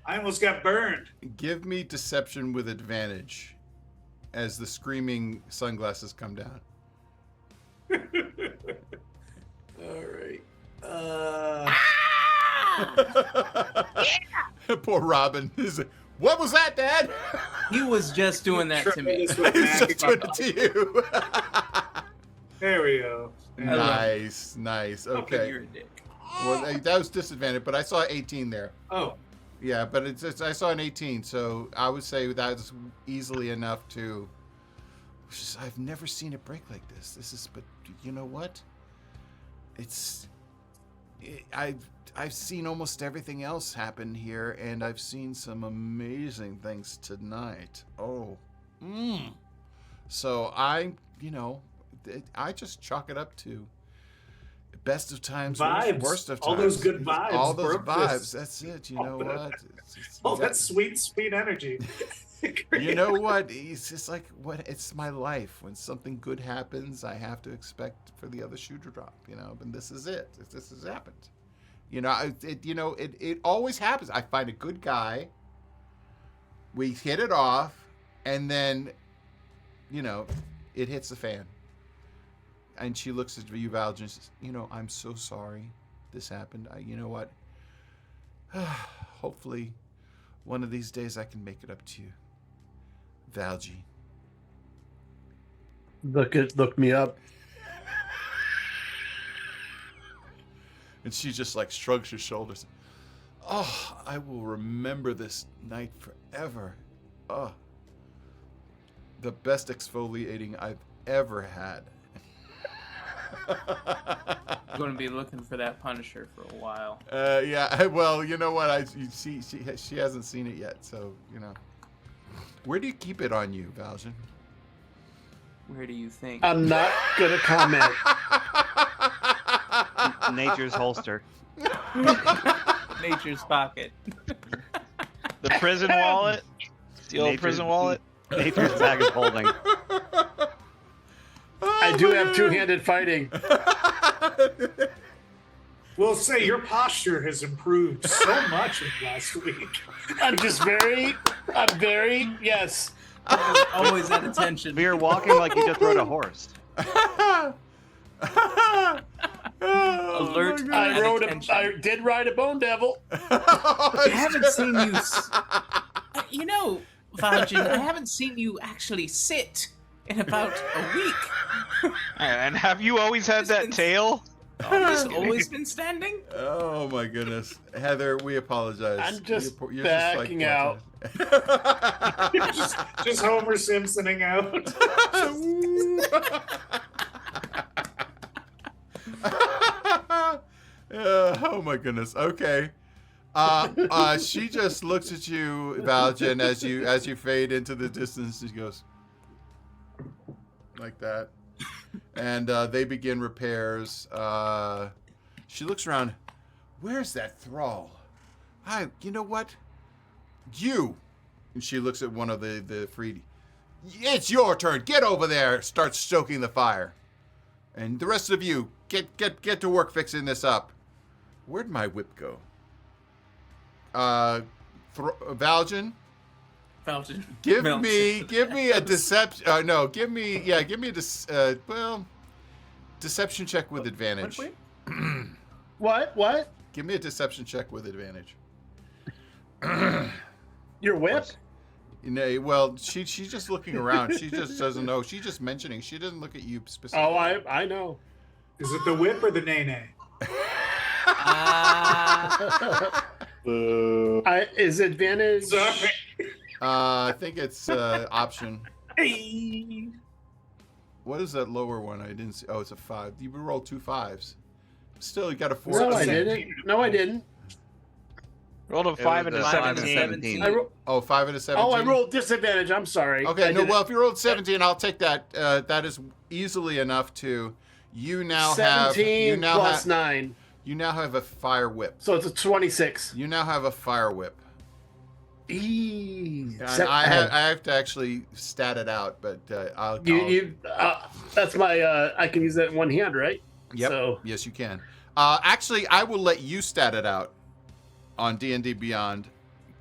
I almost got burned. Give me deception with advantage as the screaming sunglasses come down. All right. Poor Robin. What was that, Dad? He was just doing that to me. He's just doing it to you. There we go. Nice. Okay. You're a dick. Well, that was disadvantage, but I saw 18 there. Oh. Yeah, but I saw an 18, so I would say that's easily enough to. I've never seen it break like this. But you know what? I've seen almost everything else happen here, and I've seen some amazing things tonight. Oh, So I just chalk it up to best of times, vibes. Worst of times. All those good vibes. All those vibes. This. That's it. You know what? That sweet energy. You know what? It's just like it's my life. When something good happens, I have to expect for the other shoe to drop. And this is it. This has happened. It always happens. I find a good guy. We hit it off, and then, it hits the fan. And she looks at you, Val, and says, I'm so sorry this happened. You know what? Hopefully, one of these days I can make it up to you. Valji. Look me up. And she just like shrugs her shoulders. Oh, I will remember this night forever. Oh, the best exfoliating I've ever had. I'm going to be looking for that Punisher for a while. Yeah. Well, you know what? She hasn't seen it yet, so Where do you keep it on you, Valjean? Where do you think? I'm not gonna comment. Nature's holster. Nature's pocket. The prison wallet. The old prison wallet. Nature's bag of holding. I do have two-handed fighting. We'll say your posture has improved so much in last week. I'm very, yes. Always at attention. You're walking like you just rode a horse. Alert. I did ride a bone devil. I haven't seen you. Valjean, I haven't seen you actually sit in about a week. And have you always had that tail? Oh, he's always been standing? Oh my goodness. Heather, we apologize. I'm just You're backing out. just Homer Simpsoning out. Oh my goodness. Okay. She just looks at you, Valjen, as you fade into the distance. She goes like that, and they begin repairs. She looks around. Where's that thrall? You know what? You. And she looks at one of the freed. It's your turn. Get over there. Starts stoking the fire. And the rest of you, get to work fixing this up. Where'd my whip go? Valjen, give me a deception. No, give me a deception check with advantage. What? Give me a deception check with advantage. Your whip? Well, she's just looking around. She just doesn't know. She's just mentioning. She doesn't look at you specifically. Oh, I know. Is it the whip or the nay-nay? Is advantage? Sorry. I think it's option. Hey. What is that lower one? I didn't see. Oh, it's a 5. You rolled 2 5s. Still, you got a 4. No, I didn't. Rolled a 5 and a 17. 5 and a 17. Oh, I rolled disadvantage. I'm sorry. Okay, if you rolled 17, I'll take that. That is easily enough to. You now 17 have. plus 9. You now have a fire whip. So it's a 26. You now have a fire whip. I have to actually stat it out, but I'll. That's my. I can use that in one hand, right? Yep. So. Yes, you can. Actually, I will let you stat it out on D&D Beyond.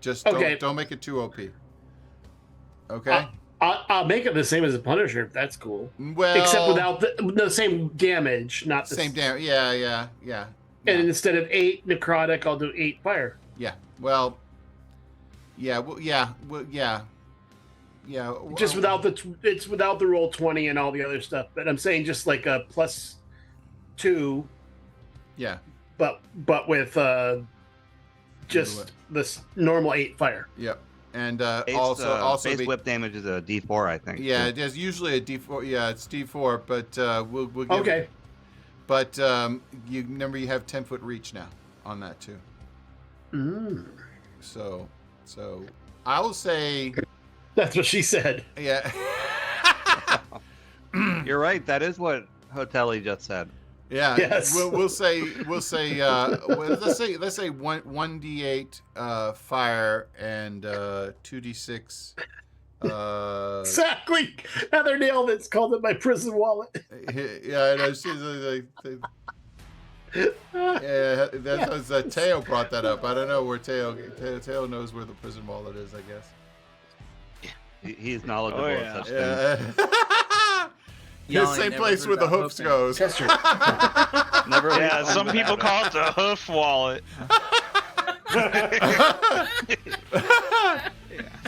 Just don't make it too OP. Okay. I'll make it the same as a Punisher. If that's cool. Well, except without the same damage, not the same damage. Yeah. And instead of 8 necrotic, I'll do 8 fire. Yeah. Well. Yeah. Just without without the roll 20 and all the other stuff. But I'm saying just like a +2. Yeah. But with just this normal 8 fire. Yep. And also base whip damage is a D4, I think. Yeah, it is usually a D4. Yeah, it's D4, but we'll give okay. But you remember you have 10-foot reach now on that too. So I will say that's what she said. Yeah. You're right. That is what Hotelli just said. Yeah. Yes. We'll say let's say 1d8 fire and 2d6. Exactly. Heather nailed it. It's called it my prison wallet. Yeah, I know. She's yeah, that's Teo brought that up. I don't know where Teo knows where the prison wallet is, I guess. He's knowledgeable of such things. The same place where the hoofs goes. Some people call it the hoof wallet.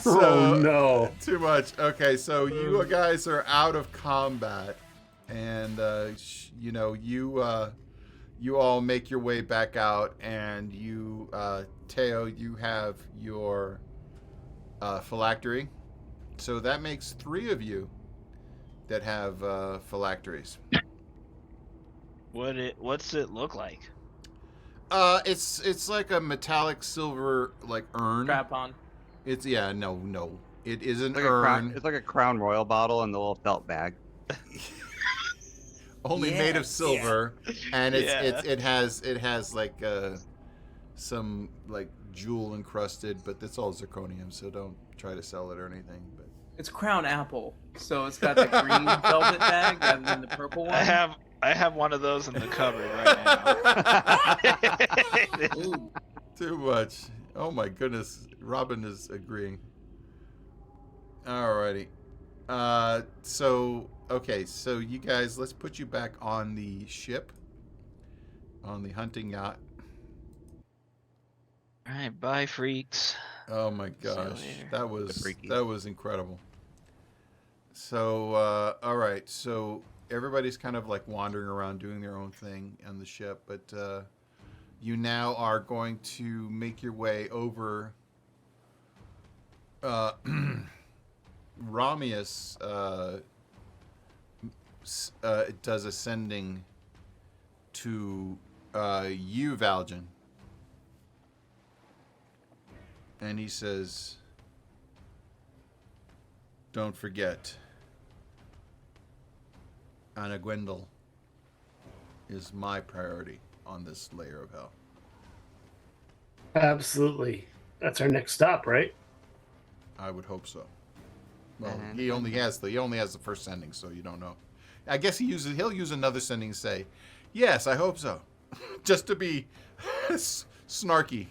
Oh no! Too much. Okay, so you guys are out of combat, and you all make your way back out, and you, Teo, you have your phylactery, so that makes 3 of you that have phylacteries. What's it look like? It's like a metallic silver like urn. Strap on. It's no. It is an like urn. It's like a Crown Royal bottle in the little felt bag. Only made of silver, and it has like some like jewel encrusted, but it's all zirconium, so don't try to sell it or anything. But it's Crown Apple, so it's got the green velvet bag rather than the purple one. I have one of those in the cupboard right now. Too much. Oh my goodness. Robin is agreeing. Alrighty. So you guys, let's put you back on the ship. On the hunting yacht. Alright, bye freaks. Oh my gosh. That was incredible. So alright, so everybody's kind of like wandering around doing their own thing on the ship, but you now are going to make your way over. Ramius does ascending to you, Valjan. And he says, don't forget, Anna Gwendol is my priority on this layer of hell. Absolutely. That's our next stop, right? I would hope so. Well, he only has the first sending, so you don't know. I guess he'll use another sending and say, yes, I hope so. Just to be snarky.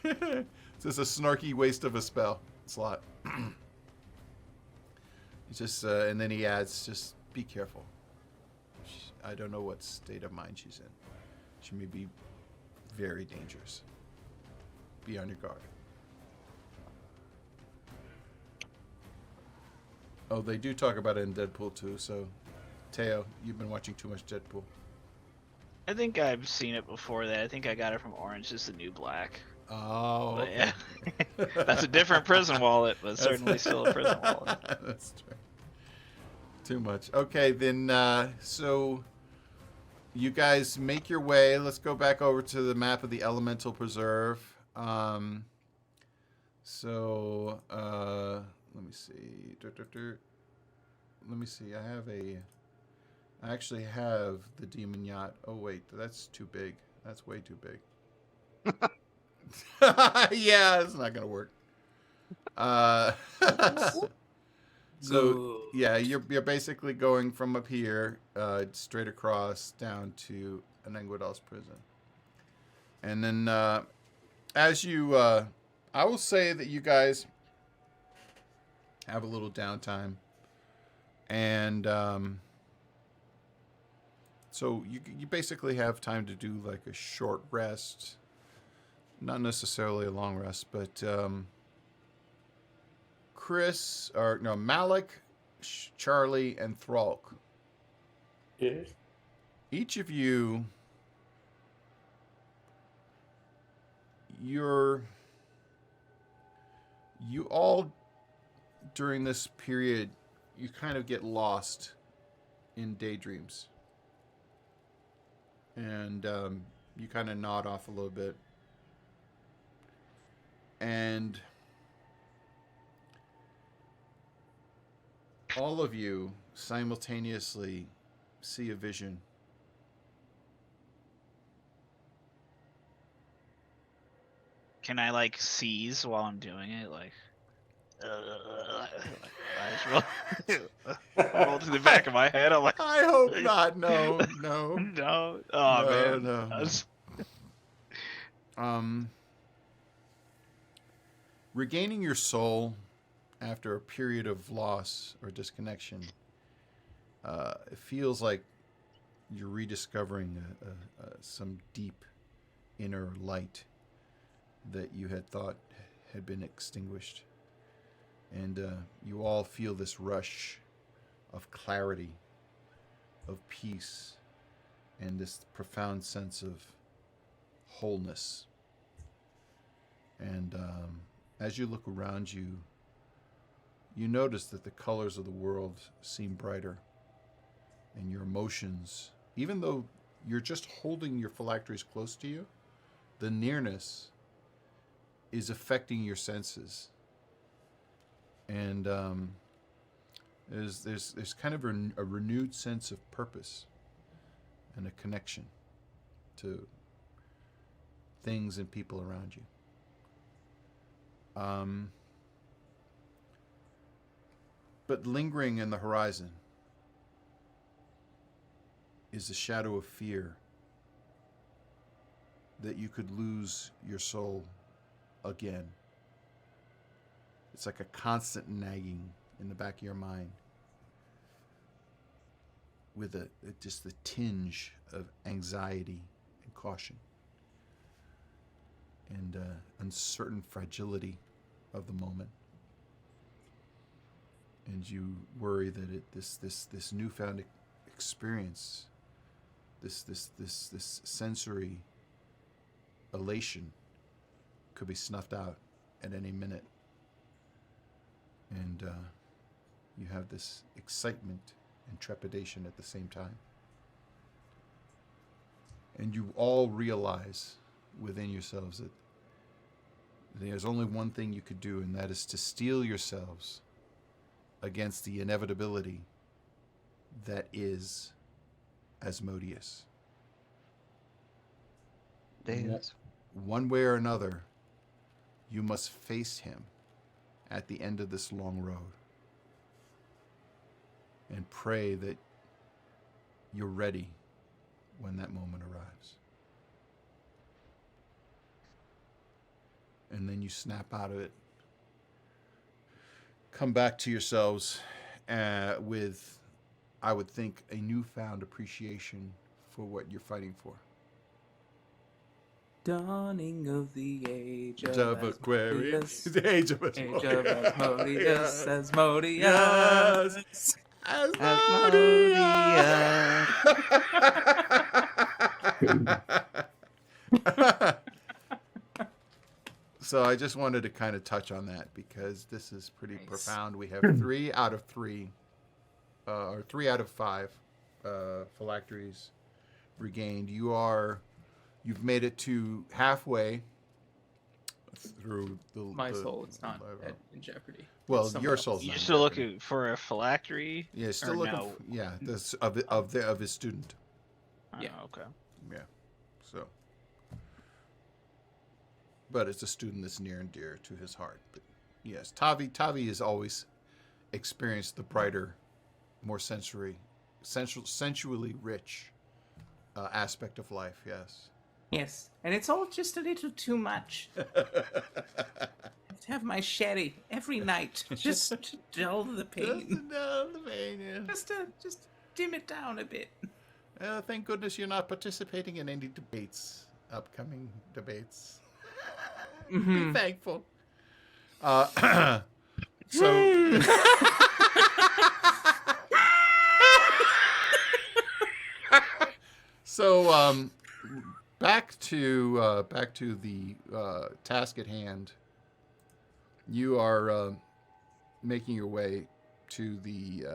It's just a snarky waste of a spell slot. It's just, and then he adds, just be careful. I don't know what state of mind she's in. She may be very dangerous. Be on your guard. Oh, they do talk about it in Deadpool too, so Teo, you've been watching too much Deadpool. I think I've seen it before that. I think I got it from Orange is the New Black. Oh, But, okay. yeah. That's a different prison wallet, but certainly still a prison wallet. That's true. Too much. Okay, then, so you guys make your way. Let's go back over to the map of the Elemental Preserve. Let me see. Let me see. I actually have the Demon Yacht. Oh, wait. That's too big. That's way too big. Yeah, it's not going to work. So, yeah, you're basically going from up here straight across down to Anenguadal's prison. And then as you... I will say that you guys have a little downtime. And so you basically have time to do like a short rest. Not necessarily a long rest, but Malik, Charlie, and Thralk. Yeah. Each of you, you all during this period, you kind of get lost in daydreams. And you kind of nod off a little bit. And all of you simultaneously see a vision. Can I like seize while I'm doing it? Like, I just roll to the back of my head. I'm like, I hope not. No. no. Oh man. No. Regaining your soul after a period of loss or disconnection, it feels like you're rediscovering some deep inner light that you had thought had been extinguished. And you all feel this rush of clarity, of peace, and this profound sense of wholeness. And as you look around you, you notice that the colors of the world seem brighter. And your emotions, even though you're just holding your phylacteries close to you, the nearness is affecting your senses. And there's kind of a renewed sense of purpose and a connection to things and people around you. But lingering in the horizon is a shadow of fear that you could lose your soul again. It's like a constant nagging in the back of your mind with just the tinge of anxiety and caution and uncertain fragility of the moment. and you worry that this newfound experience, this sensory elation, could be snuffed out at any minute, and you have this excitement and trepidation at the same time, and you all realize within yourselves that there's only one thing you could do, and that is to steel yourselves against the inevitability that is Asmodeus. Dance. One way or another, you must face him at the end of this long road and pray that you're ready when that moment arrives. And then you snap out of it. Come back to yourselves with, I would think, a newfound appreciation for what you're fighting for. Dawning of the age of Aquarius. Asmodeus. The age of Age of Asmodeus. Asmodeus. Asmodeus. So I just wanted to kind of touch on that because this is pretty profound. We have 3 out of 3, or 3 out of 5 phylacteries regained. You've made it to halfway through My soul is not in jeopardy. Well, your soul's You're not still in looking for a phylactery? Yeah, still or looking. no? This of his student. Yeah. Okay. Yeah. So, but it's a student that's near and dear to his heart. But yes, Tavi has always experienced the brighter, more sensually rich aspect of life. Yes. Yes, and it's all just a little too much. I have my sherry every night just to dull the pain. Yeah. Just dim it down a bit. Thank goodness you're not participating in any debates, upcoming debates. Be thankful. So. So, back to the task at hand. You are making your way to the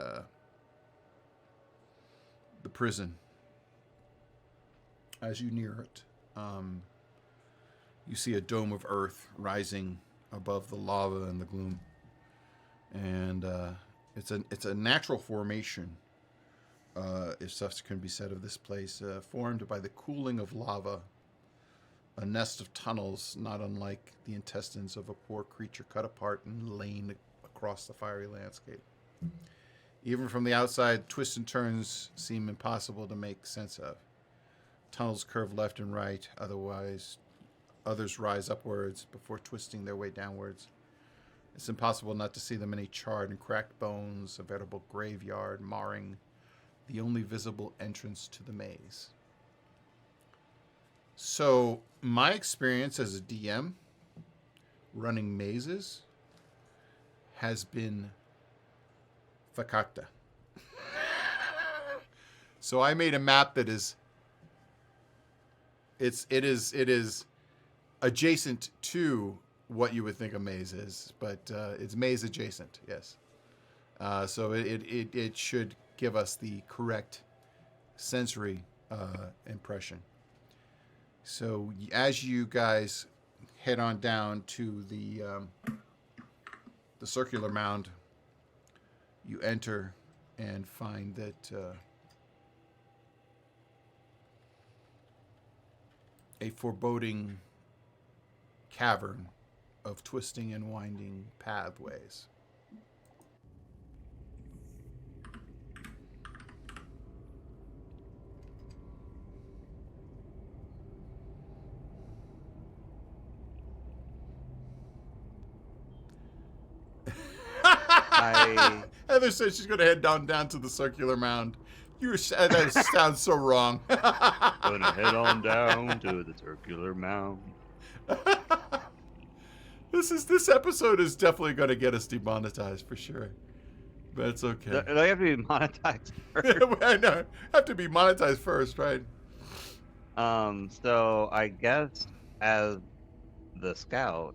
prison. As you near it, you see a dome of earth rising above the lava and the gloom, and it's a natural formation. If such can be said of this place, formed by the cooling of lava, a nest of tunnels not unlike the intestines of a poor creature cut apart and lain across the fiery landscape. Even from the outside, twists and turns seem impossible to make sense of. Tunnels curve left and right, others rise upwards before twisting their way downwards. It's impossible not to see the many charred and cracked bones, a veritable graveyard marring the only visible entrance to the maze. So, my experience as a DM running mazes has been fakakta. So I made a map that is it is adjacent to what you would think a maze is, but it's maze adjacent, yes. So it should give us the correct sensory impression. So as you guys head on down to the circular mound, you enter and find that a foreboding cavern of twisting and winding pathways. Heather says she's going to head down to the circular mound. That sounds so wrong. Gonna head on down to the circular mound. This episode is definitely going to get us demonetized for sure. That's okay. They have to be monetized first. I know. Have to be monetized first, right? So I guess as the scout,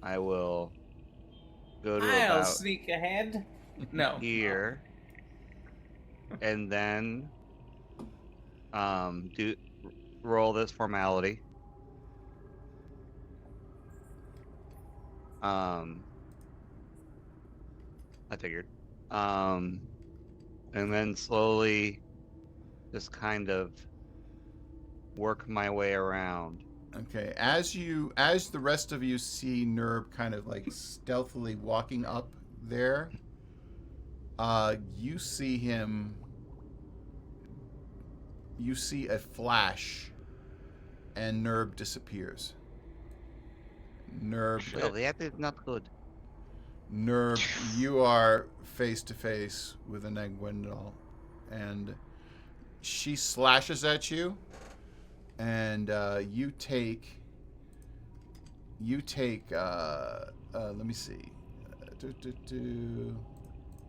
I will go to I'll about sneak ahead. No. here, and then roll this formality. I figured. And then slowly just kind of work my way around. Okay. As the rest of you see Nerb kind of like stealthily walking up there, you see him. You see a flash, and Nerb disappears. Nerb. Well, that is not good. Nerb, you are face to face with an Egwendal, and she slashes at you, and you take. Let me see.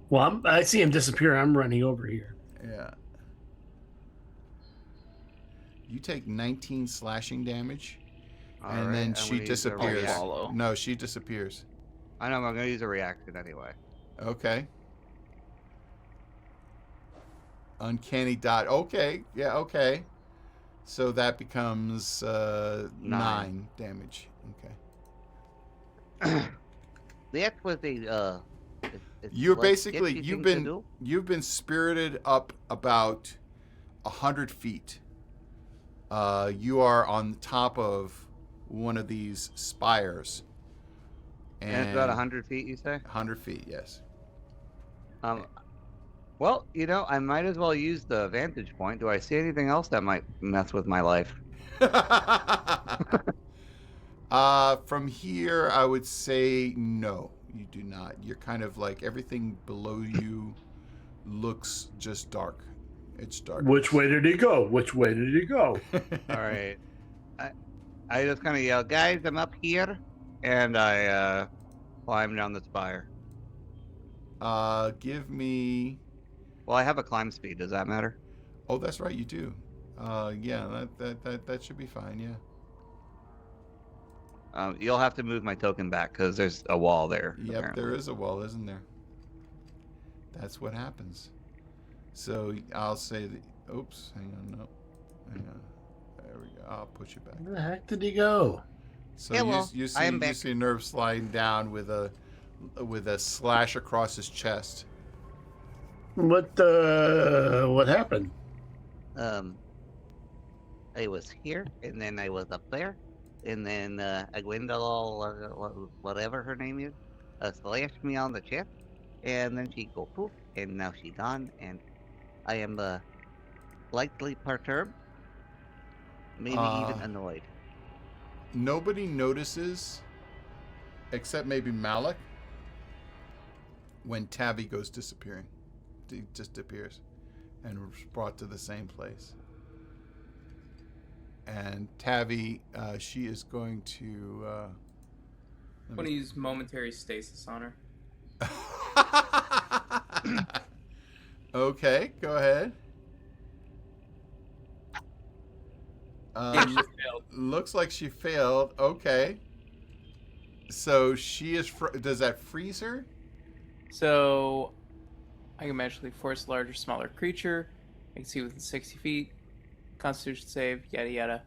Well, I see him disappear. I'm running over here. Yeah. You take 19 slashing damage, and then she disappears. No, she disappears. I know, I'm going to use a reaction anyway. Okay. Uncanny dot. Okay. Yeah, okay. So that becomes 9 damage. Okay. That was a You're basically you've been spirited up about 100 feet. You are on top of one of these spires. And it's about 100 feet, you say? 100 feet, yes. Well, I might as well use the vantage point. Do I see anything else that might mess with my life? From here, I would say no, you do not. You're kind of like everything below you looks just dark. It's dark. Which way did he go? Which way did he go? All right. I just kind of yell, guys, I'm up here. And I climb down the spire. Give me... Well, I have a climb speed. Does that matter? Oh, that's right, you do. Yeah, that should be fine, yeah. You'll have to move my token back because there's a wall there. Yep, apparently. There is a wall, isn't there? That's what happens. So I'll say that... Oops, hang on, no. Hang on. There we go. I'll put you back. Where the heck did he go? So you see Nerve sliding down with a slash across his chest. What happened? I was here, and then I was up there, and then Egwendal, whatever her name is, slashed me on the chest, and then she go poof, and now she's gone, and I am slightly perturbed, maybe even annoyed. Nobody notices, except maybe Malik, when Tabby goes disappearing. He just appears and is brought to the same place. And Tabby, she is going to... I'm going to use momentary stasis on her. Okay, go ahead. Yeah, she failed. Looks like she failed. Okay. So she is... does that freeze her? So I can magically force a larger, smaller creature. I can see within 60 feet. Constitution save, yada yada.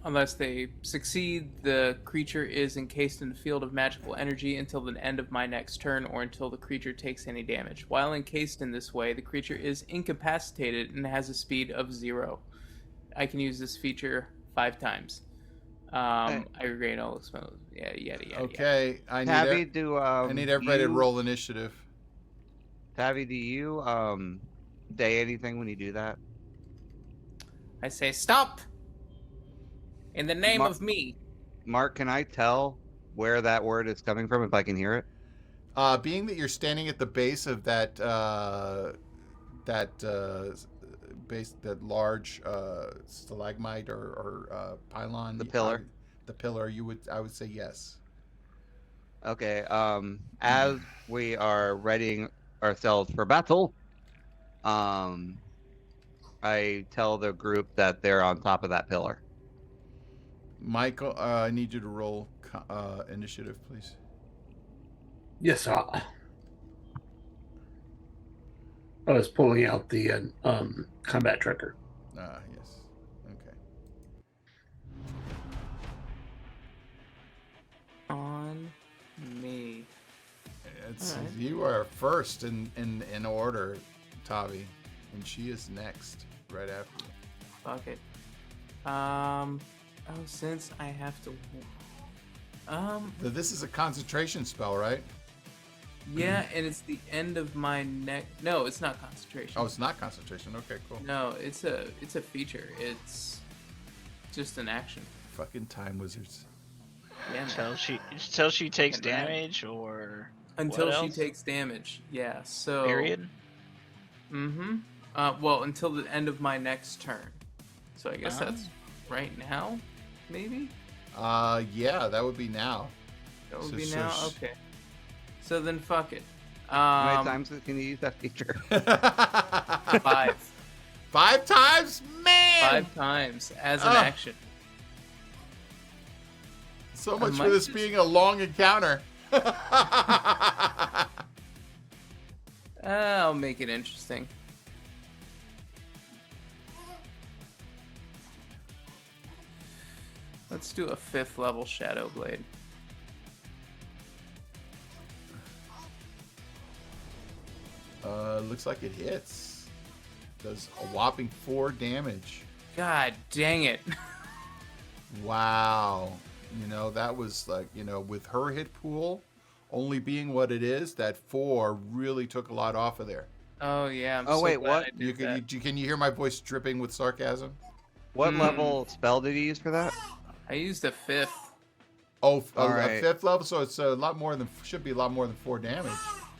Unless they succeed, the creature is encased in a field of magical energy until the end of my next turn or until the creature takes any damage. While encased in this way, the creature is incapacitated and has a speed of 0. I can use this feature 5 times. I regain all exposed. Yeah, yada yada. Okay, Tabby, I need everybody to roll initiative. Tabby, do you say anything when you do that? I say stop. In the name of me. Mark, can I tell where that word is coming from if I can hear it? Being that you're standing at the base of that large stalagmite or pylon, the pillar. I would say yes. Okay. As we are readying ourselves for battle, I tell the group that they're on top of that pillar. Michael, I need you to roll initiative, please. Yes, sir. I was pulling out the combat tracker. Yes. Okay. On me. It's Alright. you are first in order, Tavi, and she is next, right after you. Fuck it. Since I have to. This is a concentration spell, right? Yeah, and it's the end of my neck. No, it's not concentration. Oh, it's not concentration. Okay, cool. No, it's a feature. It's just an action. Fucking time wizards. Yeah, man. Till she takes Fucking rad. damage, or Until what she else? takes damage. Yeah. So. Period. Mm-hmm. Well, until the end of my next turn. So I guess Oh. that's right now, maybe. Yeah, that would be now. That would So- be so now. sh- Okay. So then, fuck it. How many times can you use that feature? 5. 5 times, man. 5 times as an action. So much might for this just- being a long encounter. I'll make it interesting. Let's do a 5th level Shadow Blade. Looks like it hits. Does a whopping 4 damage. God dang it. Wow. You know, that was like, you know, with her hit pool only being what it is, that 4 really took a lot off of there. Oh yeah. I'm Oh, so wait, glad what? I did that. Can you hear my voice dripping with sarcasm? What level spell did you use for that? I used a 5th. Oh, All a right. 5th level, so it's a lot more than, should be a lot more than 4 damage.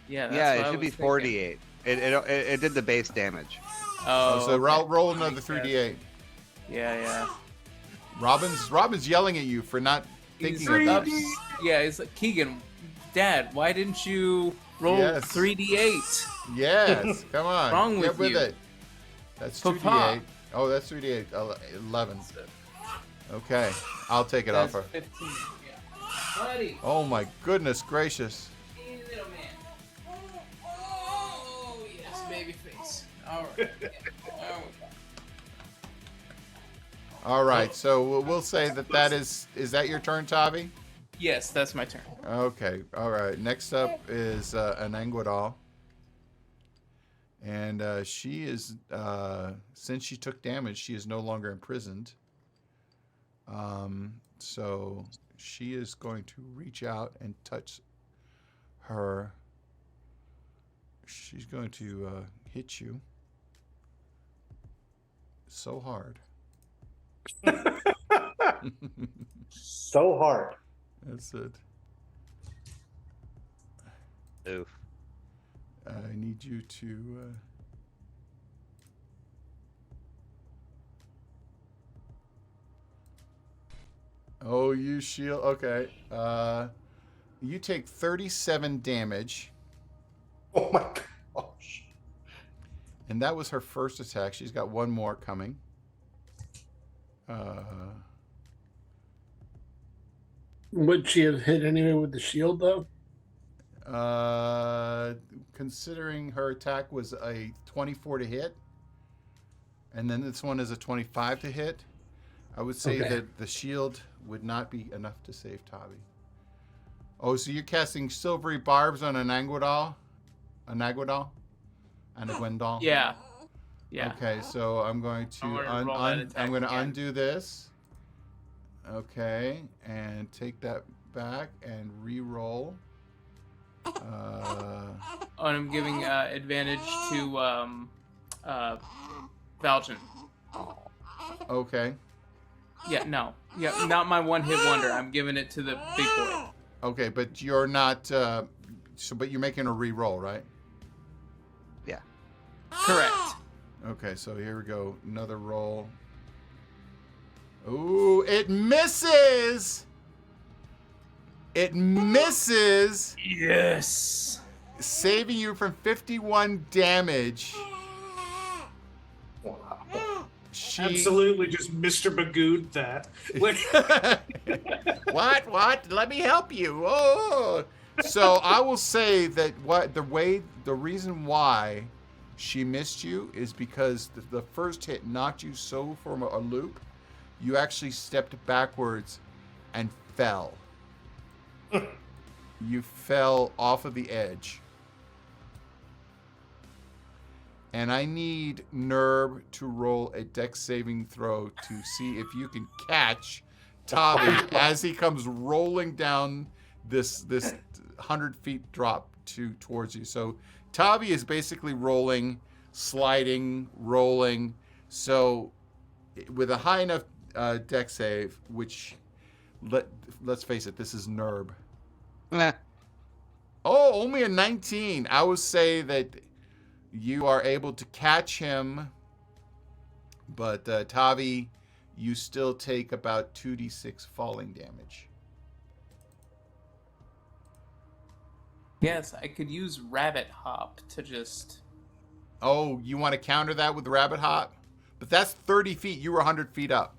Yeah. That's Yeah, what it I should be was thinking. 48. It did the base damage. Oh. So okay. roll another 3d8. Yeah. Robin's yelling at you for not thinking of that. Yeah, he's like, Keegan, Dad, why didn't you roll Yes. 3d8? Yes, come on. Wrong Get with with you? it. That's Papa. 2d8. Oh, that's 3d8. 11. Okay, I'll take it off That's her. 15. Yeah. Buddy. Oh my goodness gracious. Hey, little man. Oh, yes, baby face. All right. Yeah. All right, so we'll say that is that your turn, Tavi? Yes, that's my turn. Okay, all right. Next up is an Anguidal. And she is, since she took damage, she is no longer imprisoned. So she is going to reach out and touch her. She's going to hit you so hard. So hard. That's it. Oof. I need you to. Oh, you shield. Okay. You take 37 damage, Oh my gosh. and that was her first attack. She's got one more coming. Would she have hit anyway with the shield, though? Considering her attack was a 24 to hit, and then this one is a 25 to hit, I would say Okay. that the shield would not be enough to save Tavi. Oh, so you're casting silvery barbs on an Anguidal? An Aguidal? An Aguindal? Yeah. Yeah. Okay, so I'm going to I'm gonna roll that attack I'm going to again. undo this. Okay, and take that back and re-roll. And I'm giving advantage to Valjean. Okay. Yeah, no. Yeah, not my one-hit wonder. I'm giving it to the big boy. Okay, but you're not. But you're making a re-roll, right? Yeah. Correct. Okay, so here we go. Another roll. Ooh, it misses. It misses. Yes. Saving you from 51 damage. She... Absolutely just Mr. Magooed that. What? Let me help you. Oh. So I will say that the reason why she missed you is because the first hit knocked you so from a loop, you actually stepped backwards and fell. You fell off of the edge. And I need Nerb to roll a dex saving throw to see if you can catch Tavi as he comes rolling down this 100 feet drop towards you. So Tavi is basically rolling, sliding, rolling. So with a high enough dex save, which let's face it, this is Nerb. Nah. Oh, only a 19. I would say that you are able to catch him, but Tavi, you still take about 2d6 falling damage. Yes, I could use Rabbit Hop to just... Oh, you want to counter that with Rabbit Hop? But that's 30 feet. You were 100 feet up.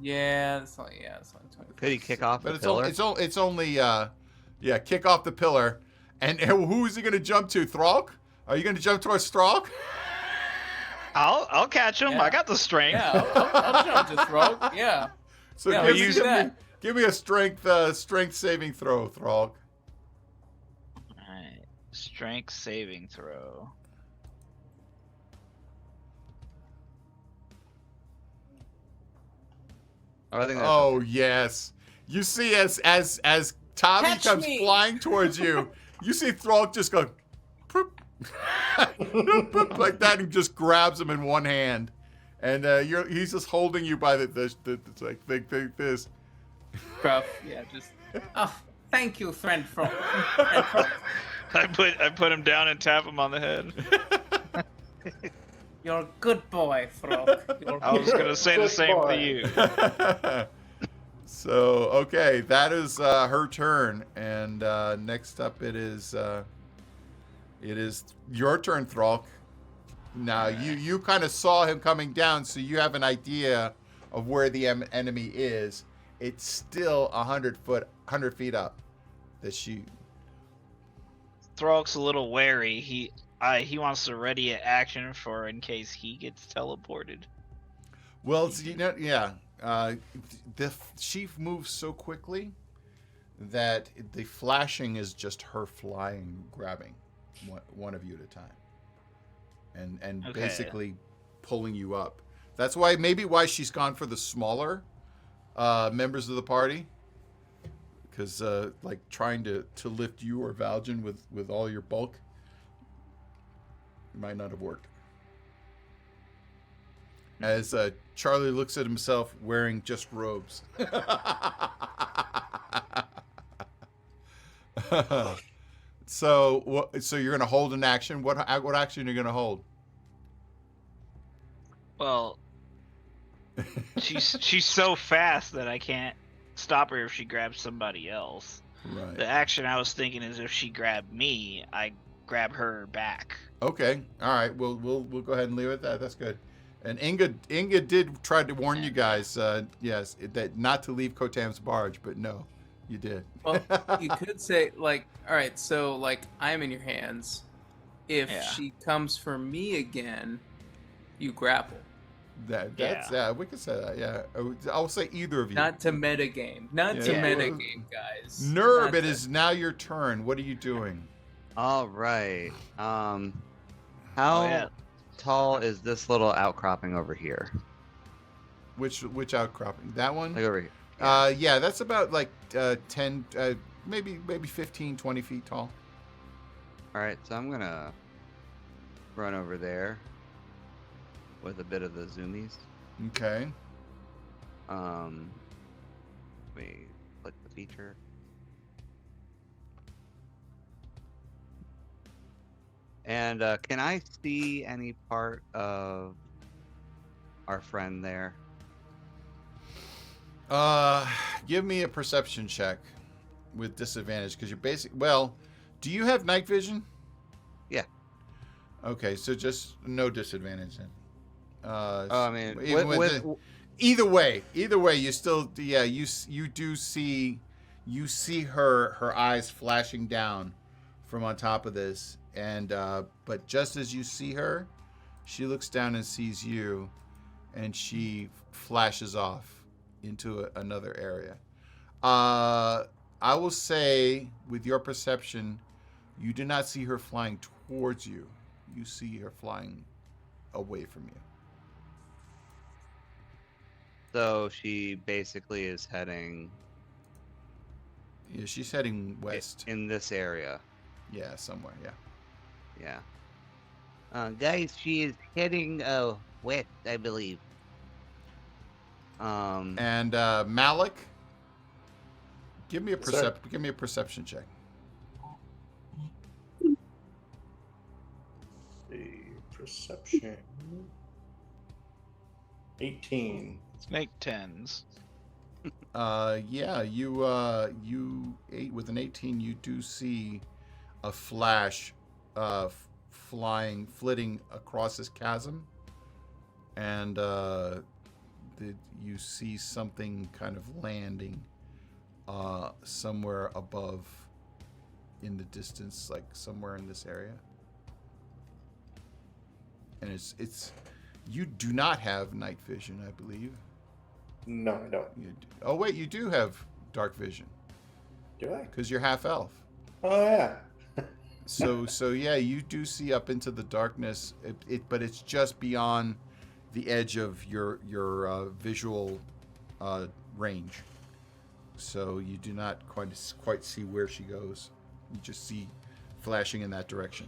Yeah, it's like 20. Could he kick off But the pillar? it's only kick off the pillar. And who is he going to jump to? Throg? Are you going to jump towards Throg? I'll catch him. Yeah. I got the strength. Yeah, I'll jump to Throg. Yeah. So Yeah, give me a strength saving throw, Throg. Alright. Strength saving throw. Oh yes. You see as Tavi Catch comes me. flying towards you, you see Throg just go poop, poop, like that, and just grabs him in one hand. And he's just holding you by the like this. Gruff. Yeah, just... Oh, thank you, friend Frog. I put him down and tap him on the head. You're a good boy, Frog. I was gonna say the same to you. So okay, that is her turn, and next up it is your turn, Throg. Now you kind of saw him coming down, so you have an idea of where the enemy is. It's still 100 feet up. That she. Throg's a little wary. He wants to ready an action for in case he gets teleported. Well, yeah. She moves so quickly that the flashing is just her flying, grabbing one of you at a time, and Okay. basically pulling you up. That's why she's gone for the smaller members of the party, because like trying to lift you or Valjean with all your bulk might not have worked. As Charlie looks at himself wearing just robes. So you're going to hold an action. What action are you going to hold? Well, she's so fast that I can't stop her if she grabs somebody else. Right. The action I was thinking is if she grabbed me, I grab her back. Okay. All right. We'll go ahead and leave it at that. That's good. And Inga did try to warn you guys, yes, that not to leave Kotam's barge, but no, you did. Well, you could say, like, all right, so, like, I'm in your hands. If she comes for me again, you grapple. We could say that, yeah. I'll say either of you. Not to metagame. Not to metagame, guys. Nerb, it is now your turn. What are you doing? All right. How tall is this little outcropping over here? Which outcropping? That one? Like over here. Yeah, that's about like 10, maybe 15, 20 feet tall. All right, so I'm gonna run over there with a bit of the zoomies. Okay. Let me click the feature. And can I see any part of our friend there? Give me a perception check with disadvantage because you're basic. Well, do you have night vision? Yeah. Okay, so just no disadvantage then. I mean, either way, you still, you do see, her eyes flashing down from on top of this, and but just as you see her, she looks down and sees you, and she flashes off into another area. I will say, with your perception, you do not see her flying towards you. You see her flying away from you. So she basically is heading... Yeah, she's heading west. In this area. Yeah, somewhere, yeah. Guys, she is heading west, I believe. And Malik, give me a perception check. The perception 18. Snake tens. Yeah, you with an 18, you do see a flash, flitting across this chasm, and you see something kind of landing somewhere above in the distance, like somewhere in this area. And it's you do not have night vision, I believe. No, I don't. Oh wait, you do have dark vision. Do I? Because you're half elf. Oh yeah. So yeah, you do see up into the darkness. But it's just beyond the edge of your visual range. So you do not quite see where she goes. You just see flashing in that direction.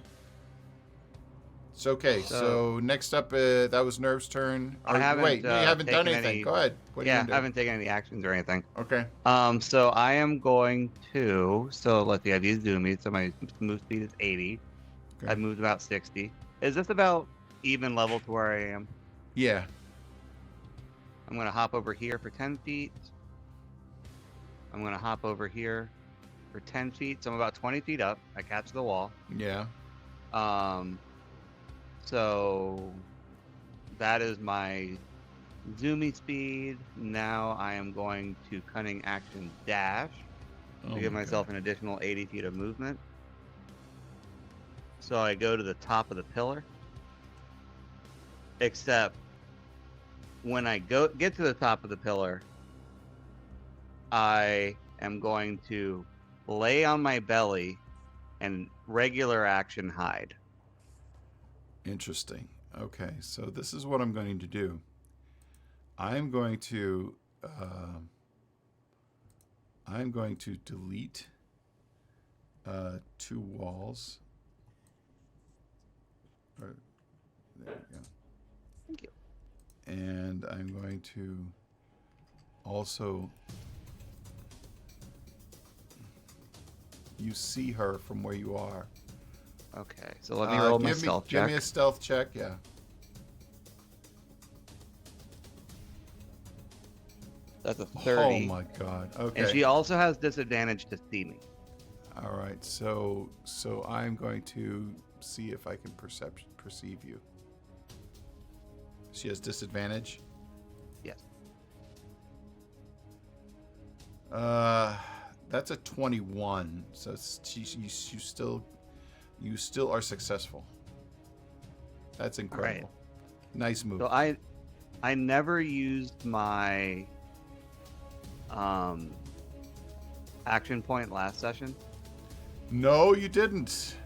It's okay. So next up, that was Nerve's turn. You haven't done anything. Go ahead. What are you gonna do? I haven't taken any actions or anything. Okay. So I am going to. So let's see. I've used Zoomy, so my move speed is 80. Okay. I've moved about 60. Is this about even level to where I am? Yeah. I'm gonna hop over here for 10 feet. I'm gonna hop over here for 10 feet. So I'm about 20 feet up. I catch the wall. Yeah. So that is my Zoomy speed. Now I am going to cunning action dash to give myself an additional 80 feet of movement. So I go to the top of the pillar. Except when I get to the top of the pillar, I am going to lay on my belly and regular action hide. Interesting. Okay, so this is what I'm going to do. I'm going to delete 2 walls. There we go. Thank you. And I'm going to also... You see her from where you are. Okay, so let me roll my stealth check. Give me a stealth check, yeah. That's a 30. Oh my god. Okay. And she also has disadvantage to see me. All right, so I'm going to see if I can perceive you. She has disadvantage? Yes. That's a 21. So you still are successful. That's incredible. Right. Nice move. So I never used my action point last session. No, you didn't.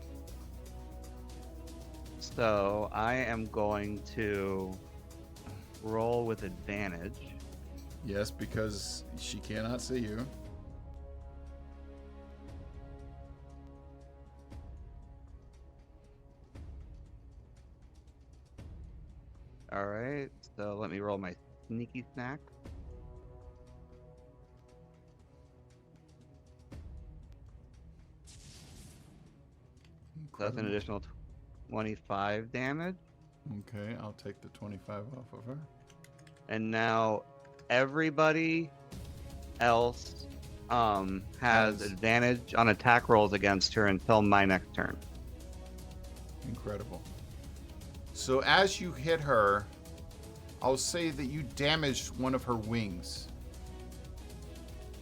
So I am going to roll with advantage. Yes, because she cannot see you. All right, so let me roll my sneaky snack. So that's an additional 25 damage. Okay, I'll take the 25 off of her. And now everybody else has advantage on attack rolls against her until my next turn. Incredible. So as you hit her, I'll say that you damaged one of her wings.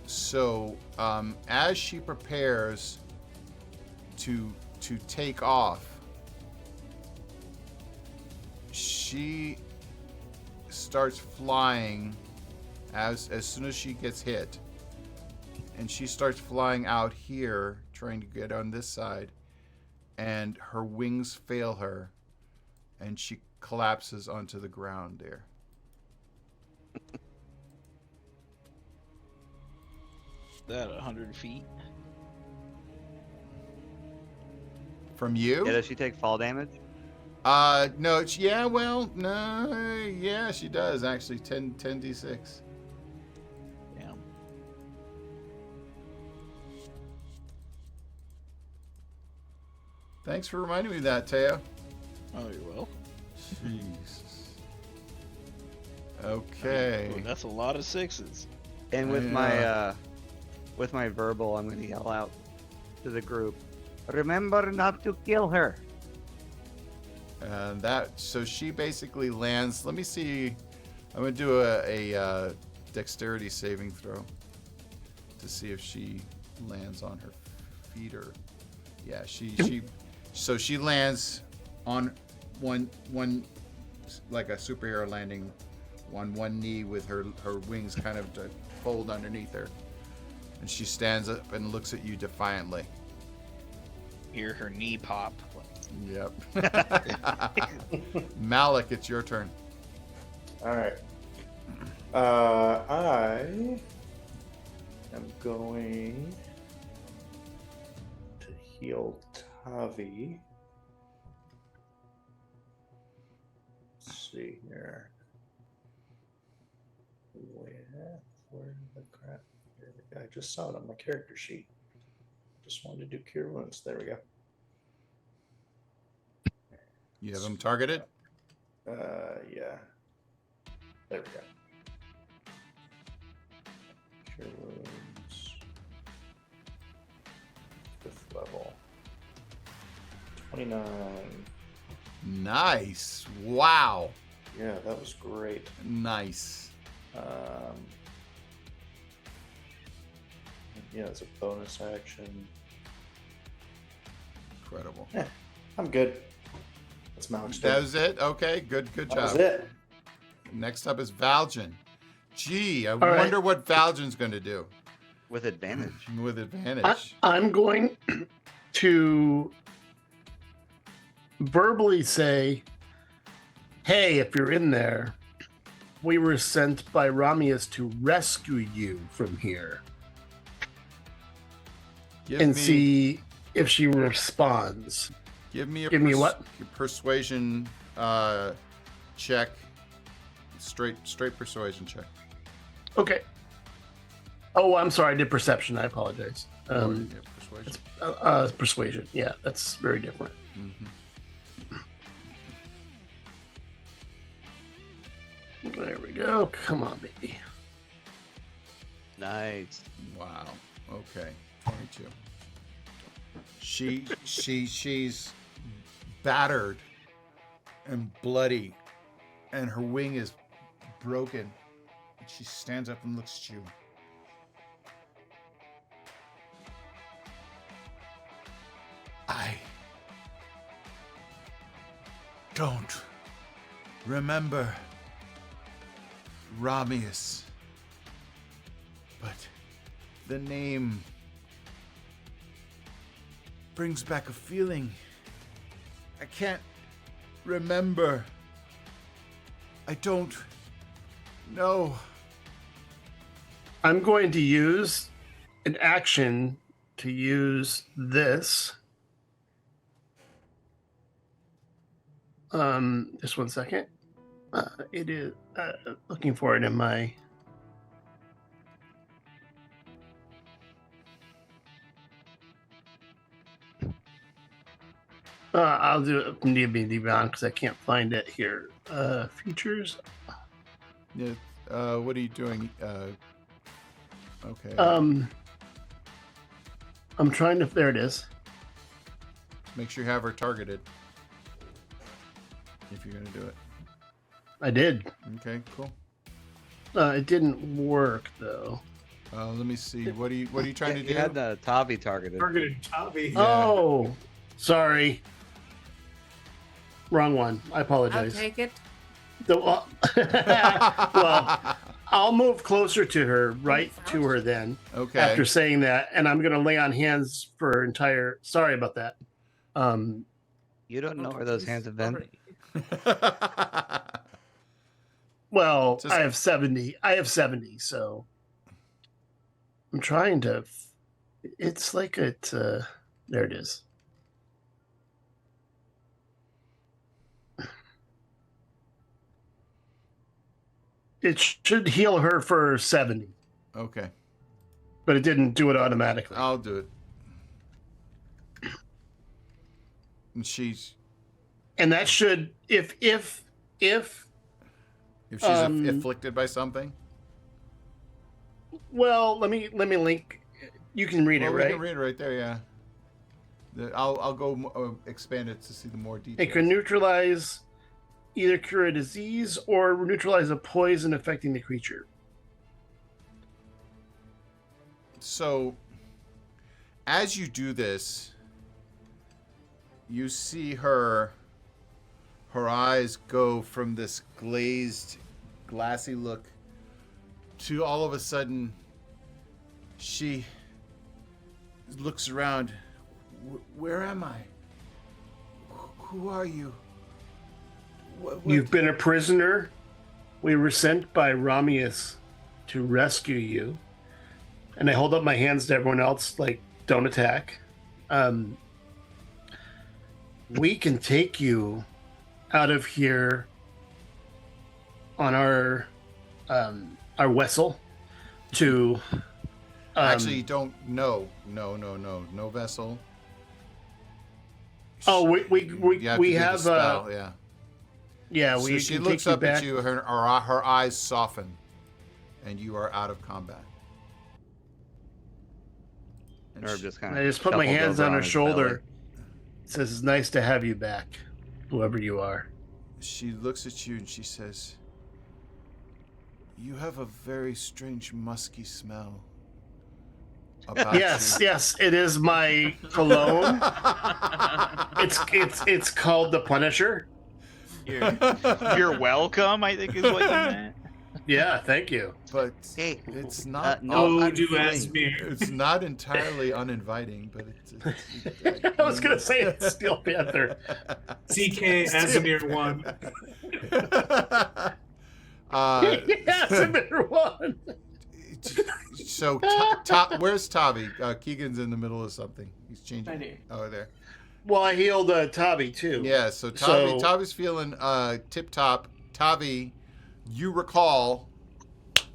So as she prepares to take off, she starts flying as soon as she gets hit. And she starts flying out here, trying to get on this side. And her wings fail her. And she collapses onto the ground there. That 100 feet. From you? Yeah, does she take fall damage? No, yeah, well, no, yeah, she does actually. 10d6. Damn. Thanks for reminding me of that, Teo. Oh, you're welcome. Jesus. Okay. Ooh, that's a lot of sixes. And with my verbal, I'm gonna yell out to the group, remember not to kill her. So she basically lands. Let me see. I'm gonna do a dexterity saving throw to see if she lands on her feet or. Yeah, so she lands on one like a superhero landing on one knee with her wings kind of to fold underneath her, and she stands up and looks at you defiantly. Hear her knee pop. Yep. Malik, it's your turn. All right. I am going to heal Tavi. Let's see here. Where the crap? I just saw it on my character sheet. Just wanted to do cure wounds. There we go. You have him targeted? Yeah. There we go. Cure wounds. 5th level. 29. Nice. Wow. Yeah, that was great. Nice. Yeah, it's a bonus action. Incredible. Yeah, I'm good. That's Malik's That turn. was it? Okay, good job. That was it. Next up is Valjan. Gee, I right. wonder what Valjan's going to do. With advantage. With advantage. I'm going to verbally say, hey, if you're in there, we were sent by Ramius to rescue you from here. Give See if she responds. Give me what? Persuasion check. Straight persuasion check. Okay. Oh, I'm sorry. I did perception. I apologize. Persuasion. Persuasion. Yeah, that's very different. There we go. Come on, baby. Nice. Wow. Okay. 22. She's battered and bloody, and her wing is broken. She stands up and looks at you. I don't remember Ramius, but the name brings back a feeling. I can't remember. I don't know. I'm going to use an action to use this. Just one second. It is looking for it in my. I'll do it from D&D Beyond because I can't find it here. Features. Yeah. What are you doing? Okay. I'm trying to. There it is. Make sure you have her targeted. If you're gonna do it. I did. Okay, cool. It didn't work though. Let me see. What are you trying to do? You had the Tavi targeted. Targeted Tavi. Yeah. Oh, sorry. Wrong one. I I'll apologize. take it. Well, I'll move closer to her, right to her then. Okay. After saying that, and I'm gonna lay on hands for her entire. Sorry about that. You don't know where those hands have been. Well, Just- I have 70. So I'm trying to. It's like it. There it is. It should heal her for 70, Okay. but it didn't do it automatically. I'll do it. And she's And that should, if she's afflicted by something. well, let me link. You can read Well, it, we right? can read it right there. Yeah. I'll go expand it to see the more details. It can neutralize, either cure a disease or neutralize a poison affecting the creature. So, as you do this, you see her eyes go from this glazed, glassy look to all of a sudden she looks around. Where am I? Who are you? What- You've been a prisoner. We were sent by Ramius to rescue you. And I hold up my hands to everyone else, like, don't attack. We can take you out of here on our vessel to. Actually, you don't. No vessel. Oh, we You to do the have spell, yeah. Yeah, So we she can looks take you up back. at you. Her eyes soften, and you are out of combat. And Or she- just kind I of. just put my hands on her shoulder. Says it's nice to have you back, whoever you are. She looks at you and she says, "You have a very strange musky smell." About Yes, you. yes, it is my cologne. It's called the Punisher. You're welcome, I think is what you meant. Yeah, thank you. But Hey, it's not. no, Oh, uninviting. do Asmir. It's not entirely uninviting, but it's I was gonna say it's Steel Panther. CK Asmir 1. Yes, number one. So, where's Tavi? Keegan's in the middle of something. He's changing. Right here. Oh, there. Well, I healed Tavi too. Yeah. So Tavi's feeling tip top. Tavi, you recall,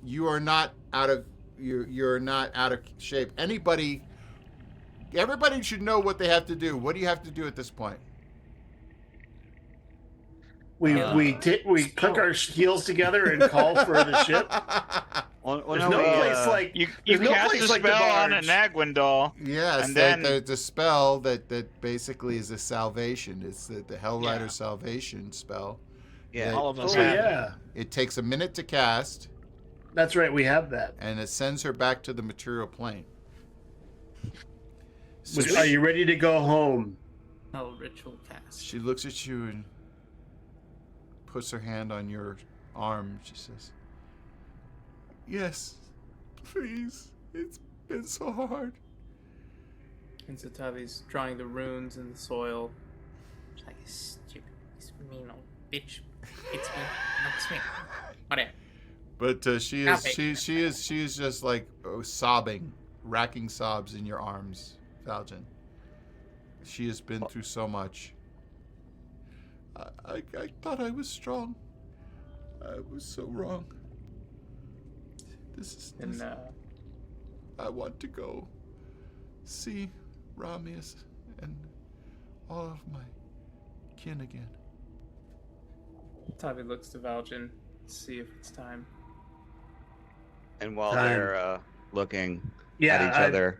you are not out of you're not out of shape. Everybody should know what they have to do. What do you have to do at this point? We click our heels together and call for the ship. Well, There's no place like You there's no cast a place like the spell on a barge. Nagwindal. Yes, And then- the spell that basically is a salvation. It's the Hellrider Yeah. salvation spell. Yeah. All of us Oh have it. yeah, It takes a minute to cast, that's right. We have that. and it sends her back to the material plane. So Are you ready to go home? Oh, ritual cast. she looks at you and puts her hand on your arm. She says, "Yes, please. It's been so hard." And so Tavi's drawing the runes in the soil. It's like a stupid, this mean old bitch. It's me. No, it's me. Whatever. But she is just like sobbing, racking sobs in your arms, Valjean. She has been through so much. I thought I was strong. I was so wrong. And I want to go see Ramius and all of my kin again. Tavi looks to Valjean to see if it's time. And while Time. they're looking Yeah, at each other,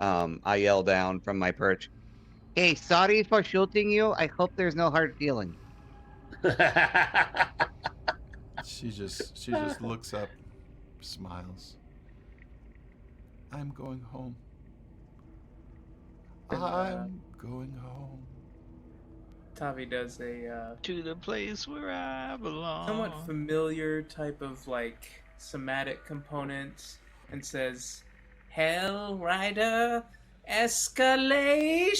I yell down from my perch. Hey, sorry for shooting you. I hope there's no hard feeling. She just looks up, smiles. I'm going home. I'm going home. Tavi does a To the place where I belong. somewhat familiar type of like somatic component and says, Hell Rider Escalation!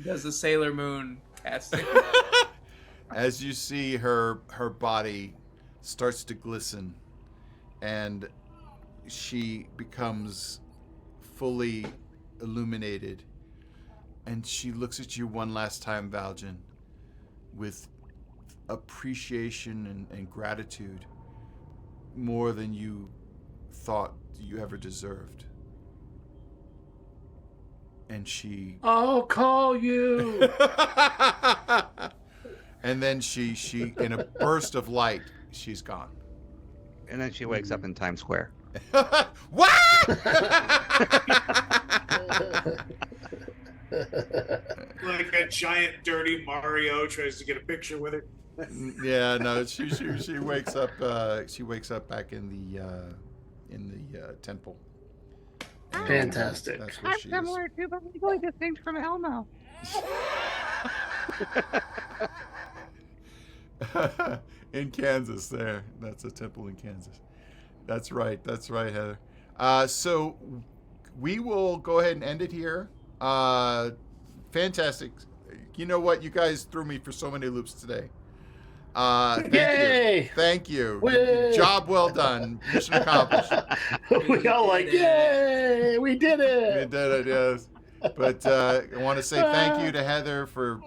Does the Sailor Moon casting. As you see her body starts to glisten and she becomes fully illuminated, and she looks at you one last time, Valjean, with appreciation and gratitude more than you thought you ever deserved. And she... I'll call you. And then she in a burst of light, she's gone. And then she wakes up in Times Square. What? Like a giant dirty Mario tries to get a picture with her. Yeah, no, she wakes up. She wakes up back in the temple. And Fantastic. That's where she is. too, but I'm going to things from Elmo. In Kansas, there. That's a temple in Kansas. That's right, Heather. So we will go ahead and end it here. Fantastic. You know what? You guys threw me for so many loops today. Thank you. Yay! Job well done. Mission accomplished. We all like, yay! We did We it. did it, yes. But I want to say thank you to Heather for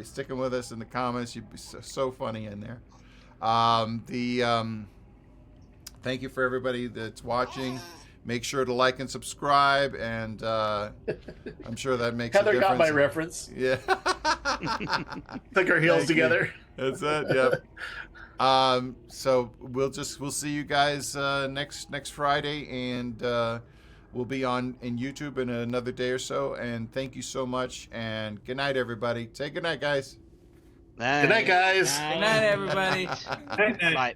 sticking with us in the comments. You'd be so funny in there. Thank you for everybody that's watching. Make sure to like and subscribe, and I'm sure that makes Heather a difference. got my reference. Yeah. Took our heels Thank you. together. That's it. Yep. So we'll see you guys next Friday, and we'll be on in YouTube in another day or so. And thank you so much. And good night, everybody. Say good night, guys. Good night, guys. Good night, everybody. Night, night. Bye.